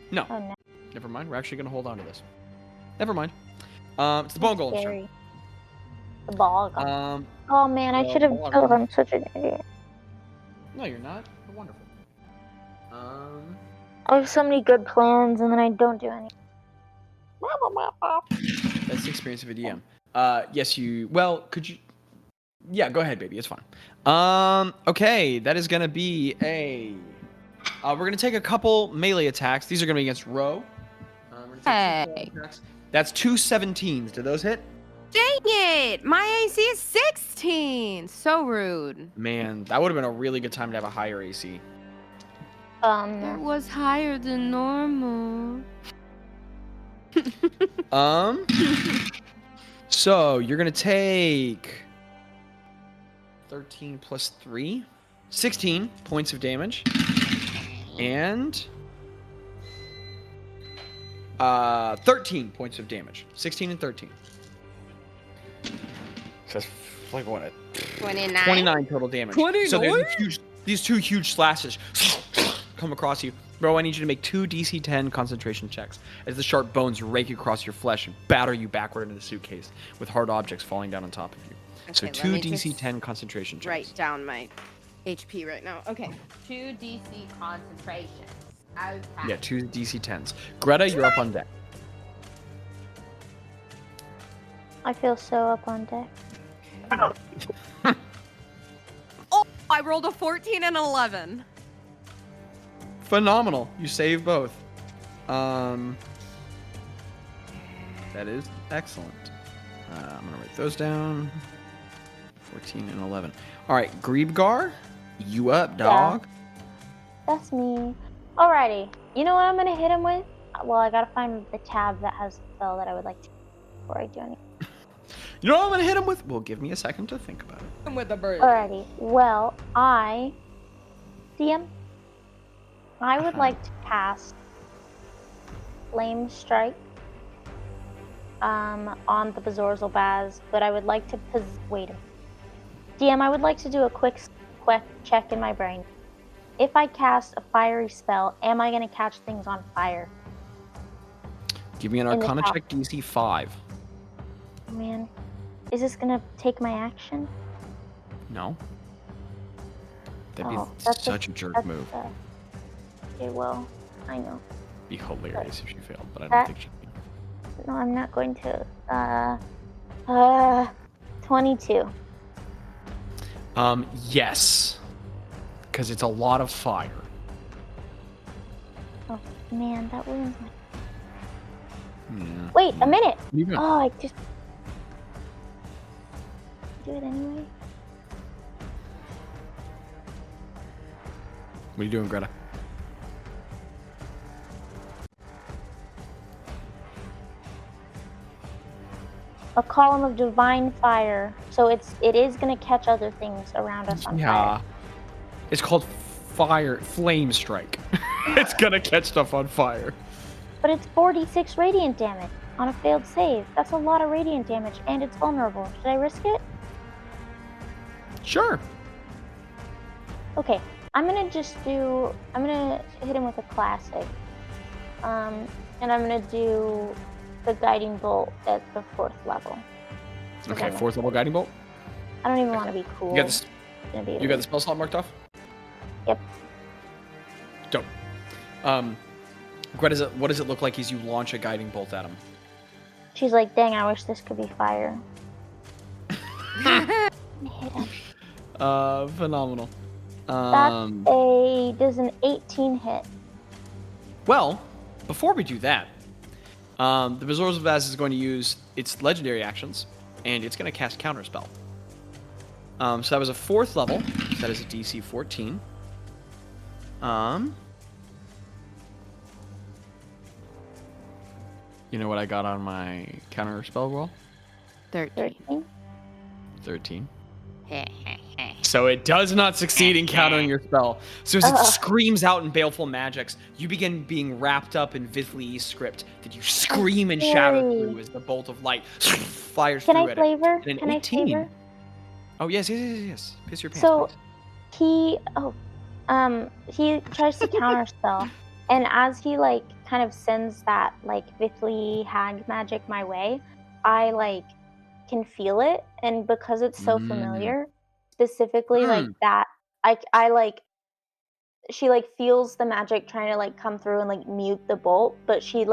no, Oh, no. never mind. We're actually gonna hold on to this. Never mind. It's the bone golem's turn. The ball. Oh man, I should have ball told armor. I'm such an idiot. No, you're not. You're wonderful. I have so many good plans and then I don't do any. That's the experience of a DM. Yes, you. Well, could you? Yeah, go ahead, baby. It's fine. Okay, that is gonna be a. We're gonna take a couple melee attacks. These are gonna be against Ro. Hey. That's 2 17s. Do those hit? Dang it! My AC is 16. So rude. Man, that would have been a really good time to have a higher AC. It was higher than normal. So you're gonna take 13 plus 3, 16 points of damage, and 13 points of damage. 16 and 13. So that's like what? 29. 29 total damage. 29? So there's these two huge slashes come across you. Bro, I need you to make 2 DC 10 concentration checks as the sharp bones rake across your flesh and batter you backward into the suitcase with hard objects falling down on top of you. So Okay, 2 let me DC just 10 concentration checks. Write down my HP right now. Okay. 2 DC concentrations. Okay. Yeah, 2 DC 10s. Greta, you're up on deck. I feel so up on deck. Oh, I rolled a 14 and 11. Phenomenal. You save both. That is excellent. I'm going to write those down. 14 and 11. All right, Greebgar, you up, dog? Yeah. That's me. Alrighty. You know what I'm gonna hit him with? Well, I gotta find the tab that has the spell that I would like to before I do anything. You know what I'm going to hit him with? Well, give me a second to think about it. I'm with a bird. Alrighty. Well, DM, I would like to cast Flame Strike on the Bazorzal Bazz, but I would like to wait a minute. DM, I would like to do a quick check in my brain. If I cast a fiery spell, am I going to catch things on fire? Give me an Arcana check, DC 5. Oh, man. Is this going to take my action? No. That'd be such a jerk move. Okay, well, I know. It'd be hilarious if she failed, but I don't think she can. No, I'm not going to. 22. Yes. Because it's a lot of fire. Oh, man, that ruins my... Yeah. Wait, a minute! You Oh, I just... do it anyway? What are you doing, Greta? A column of divine fire. So it is going to catch other things around us on fire. It's called flame strike. It's gonna catch stuff on fire. But it's 46 radiant damage on a failed save. That's a lot of radiant damage, and it's vulnerable. Should I risk it? Sure. Okay, I'm gonna hit him with a classic. And I'm gonna do the guiding bolt at the 4th level. Okay, 4th level guiding bolt. I don't even want to be cool. You got the spell slot marked off? Yep. Dope. Greta, what does it look like as you launch a guiding bolt at him? She's like, dang, I wish this could be fire. Hit him. Phenomenal. Does an 18 hit? Well, before we do that, the Bazorzal Bazz is going to use its legendary actions, and it's going to cast Counterspell. So that was a 4th level. So that is a DC 14. You know what I got on my Counterspell roll? 13. 13. So it does not succeed in countering your spell. So as it screams out in baleful magics, you begin being wrapped up in Vithli script that you scream and shatter through as the bolt of light fires through at it. And an 18. Oh yes. Piss your pants. So please. he tries to counterspell, and as he like kind of sends that like Vithli hag magic my way, I like can feel it, and because it's so familiar, specifically like that, I like she like feels the magic trying to like come through and like mute the bolt, but she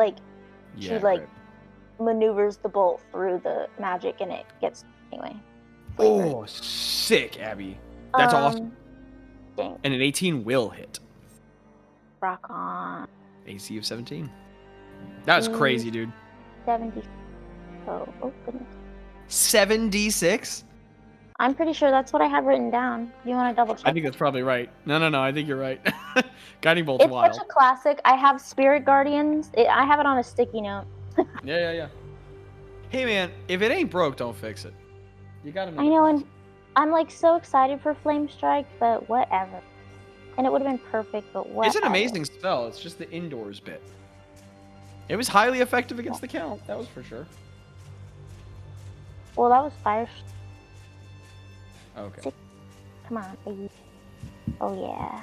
maneuvers the bolt through the magic and it gets anyway. Oh, sick, Abby. That's awesome. Dang. And an 18 will hit. Rock on. AC of 17. That's crazy, dude. 70. Oh goodness. 7d6? I'm pretty sure that's what I have written down. Do you want to double check? I think that's probably right. No, I think you're right. Guiding Bolt's it's wild. It's such a classic. I have Spirit Guardians. I have it on a sticky note. Yeah. Hey, man, if it ain't broke, don't fix it. You gotta make I know, and I'm like so excited for Flame Strike, but whatever. And it would have been perfect, but whatever. It's an amazing spell. It's just the indoors bit. It was highly effective against the Count. That was for sure. Well, that was fire. Okay. Come on, baby. Oh, yeah.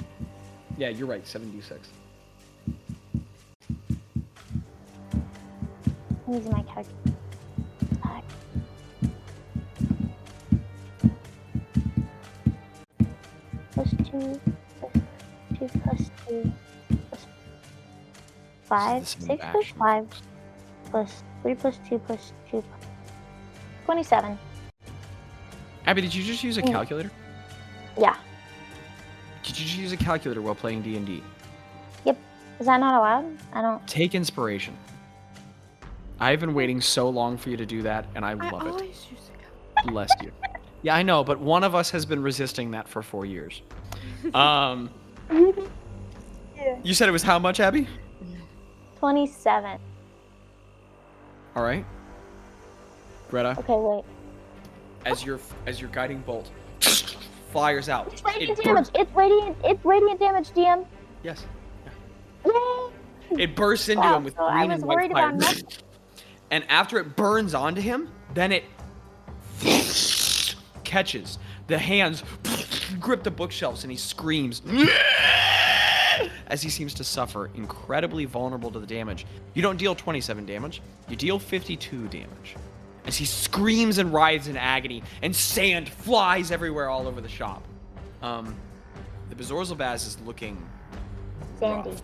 Yeah, you're right. 7d6. I'm using my calculator. Plus 2, plus 2, plus 5, 6 plus 5, plus 3 plus 2 plus 2, 27. Abby, did you just use a calculator? Yeah. Did you just use a calculator while playing D&D? Yep. Is that not allowed? I don't... Take inspiration. I've been waiting so long for you to do that, and I love it. Use Bless you. Yeah, I know, but one of us has been resisting that for 4 years. You said it was how much, Abby? 27. All right. Greta. Okay, wait. As your guiding bolt fires out. It's radiant damage. It's radiant damage, DM. Yes. Yay! It bursts into him with green and white fire. And after it burns onto him, then it catches. The hands grip the bookshelves and he screams as he seems to suffer, incredibly vulnerable to the damage. You don't deal 27 damage, you deal 52 damage. As he screams and writhes in agony, and sand flies everywhere all over the shop. The Bazz is looking Sandy. rough.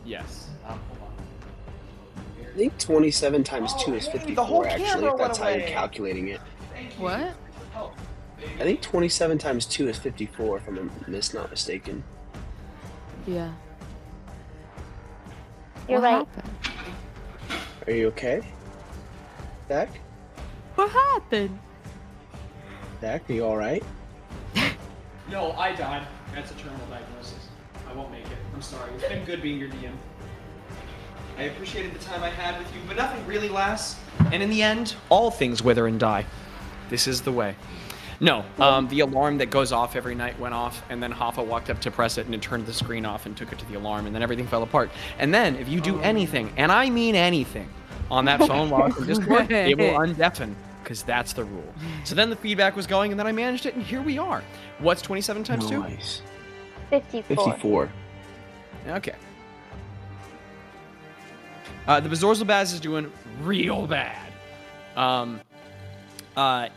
Yes. Hold on. I think 27 times 2 is the whole 54, actually, camera if that's how went you're away. calculating it. What? I think 27 times 2 is 54, if I'm not mistaken. Yeah. You're What right. happened? Are you okay? Zach? What happened? Zach, are you alright? No, I died. That's a terminal diagnosis. I won't make it. I'm sorry. It's been good being your DM. I appreciated the time I had with you, but nothing really lasts. And in the end, all things wither and die. This is the way. No, the alarm that goes off every night went off, and then Hoffa walked up to press it, and it turned the screen off and took it to the alarm, and then everything fell apart. And then, if you do anything, and I mean anything, on that phone while it's in Discord, it will undeafen, because that's the rule. So then the feedback was going, and then I managed it, and here we are. What's 27 times 2? Nice. 54. 54. Okay. The Bazz is doing real bad.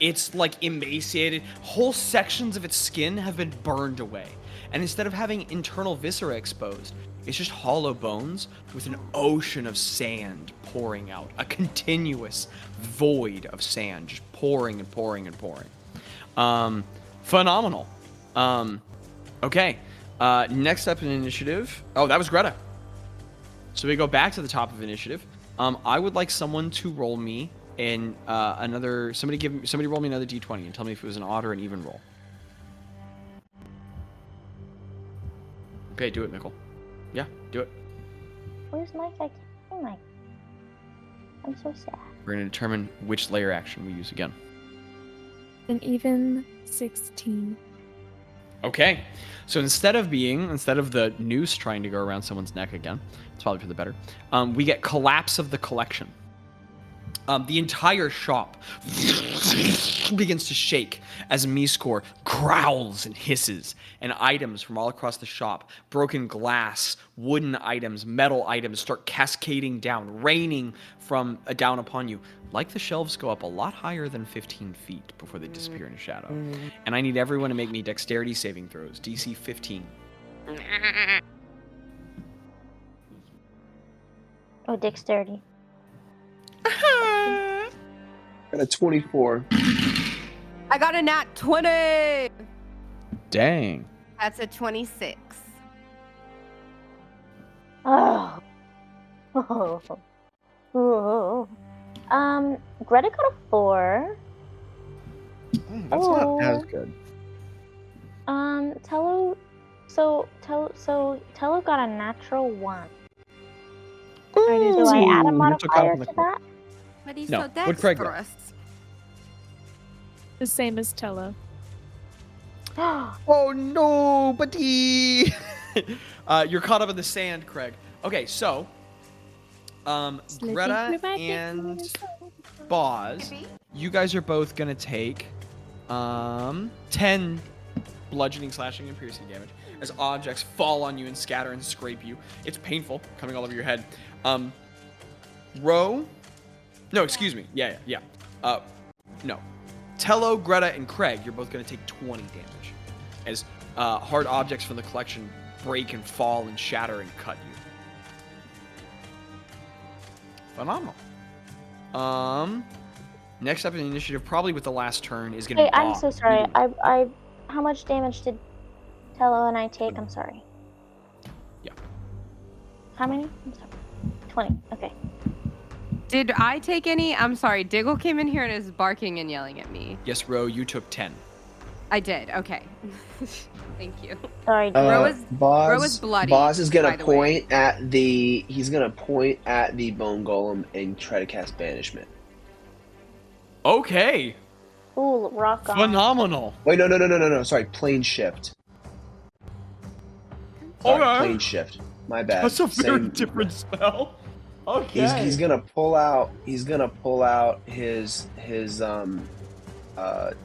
It's like emaciated. Whole sections of its skin have been burned away. And instead of having internal viscera exposed, it's just hollow bones with an ocean of sand pouring out. A continuous void of sand just pouring and pouring and pouring. Phenomenal. Okay. Next up in initiative. Oh, that was Gretta. So we go back to the top of initiative. I would like someone to roll me in somebody roll me another d20 and tell me if it was an odd or an even roll. Okay, do it, Mikkel. Yeah, do it. Where's Mike? I can't see Mike. I'm so sad. We're going to determine which layer action we use again. An even 16. Okay, so instead of the noose trying to go around someone's neck again, it's probably for the better, we get collapse of the collection. The entire shop begins to shake as Miskor growls and hisses, and items from all across the shop, broken glass, wooden items, metal items start cascading down, raining from down upon you. Like the shelves go up a lot higher than 15 feet before they disappear in a shadow. And I need everyone to make me dexterity saving throws, DC 15. Oh, dexterity. Got a 24. I got a nat 20. Dang. That's a 26. Oh. Oh. Greta got a 4. That's not as good. Tello got a natural 1. Ooh. Do I add a You modifier took to off that? But he's No, so would Craig go? dexterous. The same as Tello. Oh no, buddy! You're caught up in the sand, Craig. Okay, so Greta and Bazz, you guys are both gonna take 10 bludgeoning, slashing, and piercing damage as objects fall on you and scatter and scrape you. It's painful, coming all over your head. No, excuse me. Yeah. No. Tello, Greta, and Craig, you're both going to take 20 damage as hard objects from the collection break and fall and shatter and cut you. Phenomenal. Next up in the initiative, probably with the last turn, is going to be I'm Bob. so sorry. How much damage did Tello and I take? I'm sorry. Yeah. How many? I'm sorry. 20. Okay. Did I take any? I'm sorry. Diggle came in here and is barking and yelling at me. Yes, Ro, you took 10. I did. Okay. Thank you. Sorry. Ro is bloody. Bazz is gonna by the way. point at the. He's gonna point at the bone golem and try to cast banishment. Okay. Ooh, rock on. Phenomenal. Wait, no. Sorry, plane shift. Sorry, Okay. plane shift. My bad. That's a very Same- different spell. Okay. He's gonna pull out his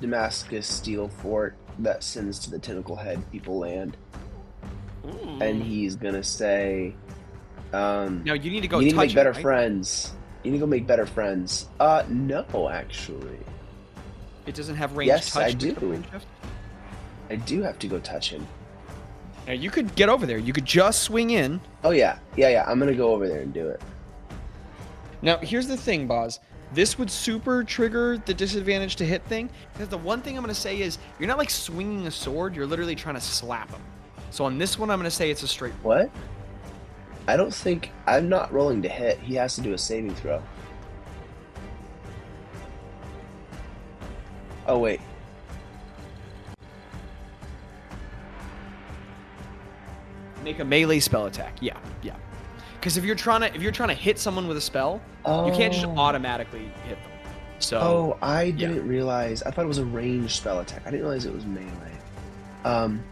Damascus steel fort that sends to the Tentacle Head people land. Ooh. And he's gonna say, now you need to go. You need to make better right? friends. You need to go make better friends. No, actually. It doesn't have range Yes, touch. I do. with the range shift? I do have to go touch him. Now you could get over there. You could just swing in. Oh yeah. I'm gonna go over there and do it. Now here's the thing, Bazz. This would super trigger the disadvantage to hit thing. Because the one thing I'm gonna say is you're not like swinging a sword. You're literally trying to slap him. So on this one, I'm gonna say it's a straight. What? I'm not rolling to hit. He has to do a saving throw. Oh wait. Make a melee spell attack. Yeah. Because if you're trying to hit someone with a spell, you can't just automatically hit them. So. I didn't realize. I thought it was a ranged spell attack. I didn't realize it was melee.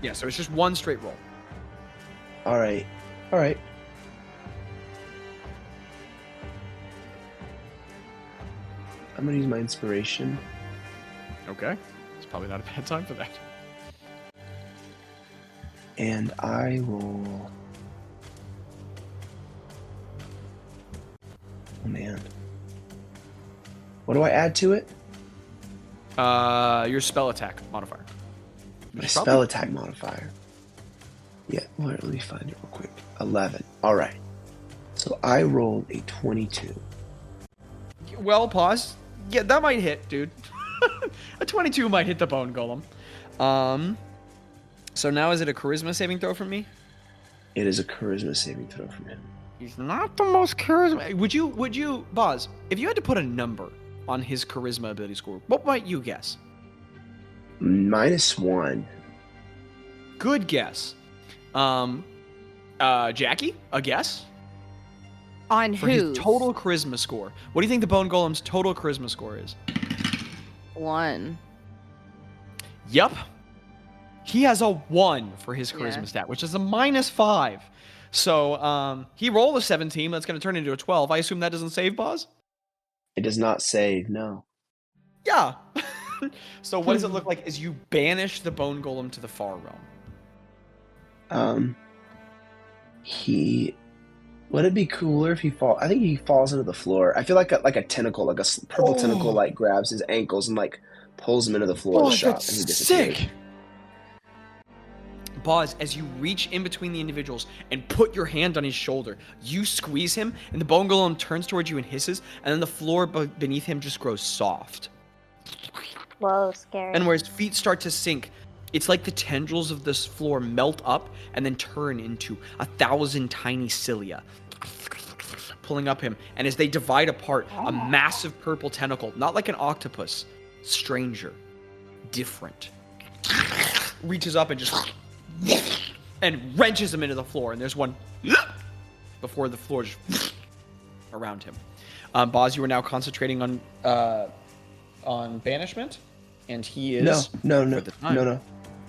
Yeah. So it's just one straight roll. All right. I'm gonna use my inspiration. Okay. It's probably not a bad time for that. And I will. Oh man. What do I add to it? Your spell attack modifier. My spell attack modifier. Yeah, let me find it real quick. 11. All right. So I rolled a 22. Well, pause. Yeah, that might hit, dude. A 22 might hit the bone golem. So now is it a charisma saving throw from me? It is a charisma saving throw from him. He's not the most charisma. Would you, Bazz, if you had to put a number on his charisma ability score, what might you guess? -1. Good guess. Jackie, a guess? On For who? his total charisma score. What do you think the bone golem's total charisma score is? 1. Yep. He has a 1 for his charisma stat, which is a -5. So he rolled a 17. That's going to turn into a 12. I assume that doesn't save, Bazz? It does not save, no. Yeah. So what does it look like as you banish the bone golem to the far realm? Would it be cooler if I think he falls into the floor. I feel like a tentacle, like a purple tentacle, like grabs his ankles and like pulls him into the floor of the shop, and he disappears. Sick. Bazz, as you reach in between the individuals and put your hand on his shoulder, you squeeze him, and the bone golem turns towards you and hisses, and then the floor beneath him just grows soft. Whoa, scary. And where his feet start to sink, it's like the tendrils of this floor melt up and then turn into 1,000 tiny cilia, pulling up him. And as they divide apart, a massive purple tentacle, not like an octopus, stranger, different, reaches up and just and wrenches him into the floor. And there's one before the floor just around him. Bazz, you are now concentrating on banishment, and he is No.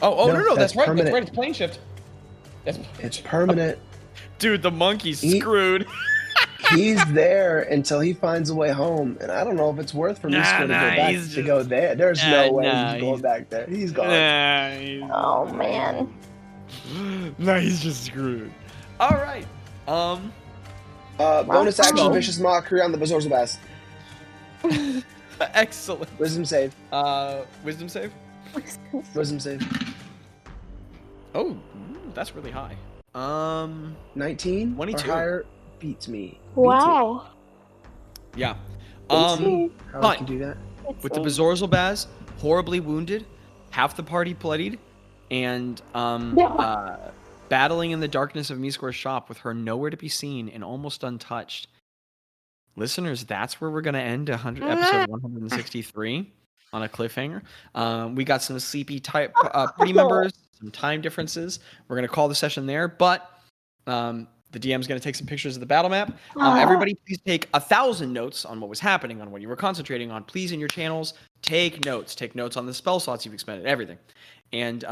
Oh, no, that's that's right. permanent. That's right. It's plane shift. It's permanent. Dude, the monkey's screwed. He's there until he finds a way home, and I don't know if it's worth for me to go there. There's no way he's going back there. He's gone. Oh man. No, he's just screwed. All right. Bonus action, vicious mockery on the Bazz. Excellent. Wisdom save. Wisdom save. Wisdom save. Oh, that's really high. 19 22 or higher beats me. Wow. Yeah. How I but- can do that? With the Bazorzal Bazz, horribly wounded, half the party bloodied, and battling in the darkness of Miskor's shop with her nowhere to be seen and almost untouched. Listeners, that's where we're going to end episode 163 on a cliffhanger. We got some sleepy type party members, some time differences. We're going to call the session there, but the DM's going to take some pictures of the battle map. Everybody, please take 1,000 notes on what was happening, on what you were concentrating on. Please, in your channels, take notes. Take notes on the spell slots you've expended, everything. And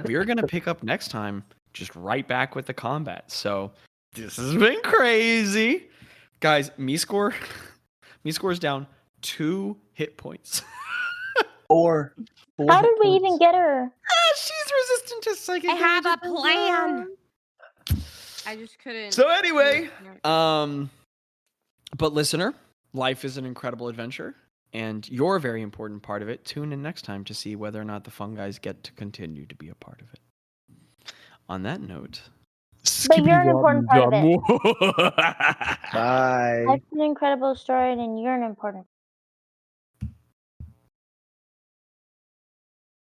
we're going to pick up next time, just right back with the combat. So this has been crazy. Guys, me score is down 2 hit points. Or How did we even get her? She's resistant to psychic. I have a damage. plan. I just couldn't. So anyway, but listener, life is an incredible adventure, and you're a very important part of it. Tune in next time to see whether or not the fun guys get to continue to be a part of it. On that note, But you're an important part of it. Bye. That's an incredible story, and you're an important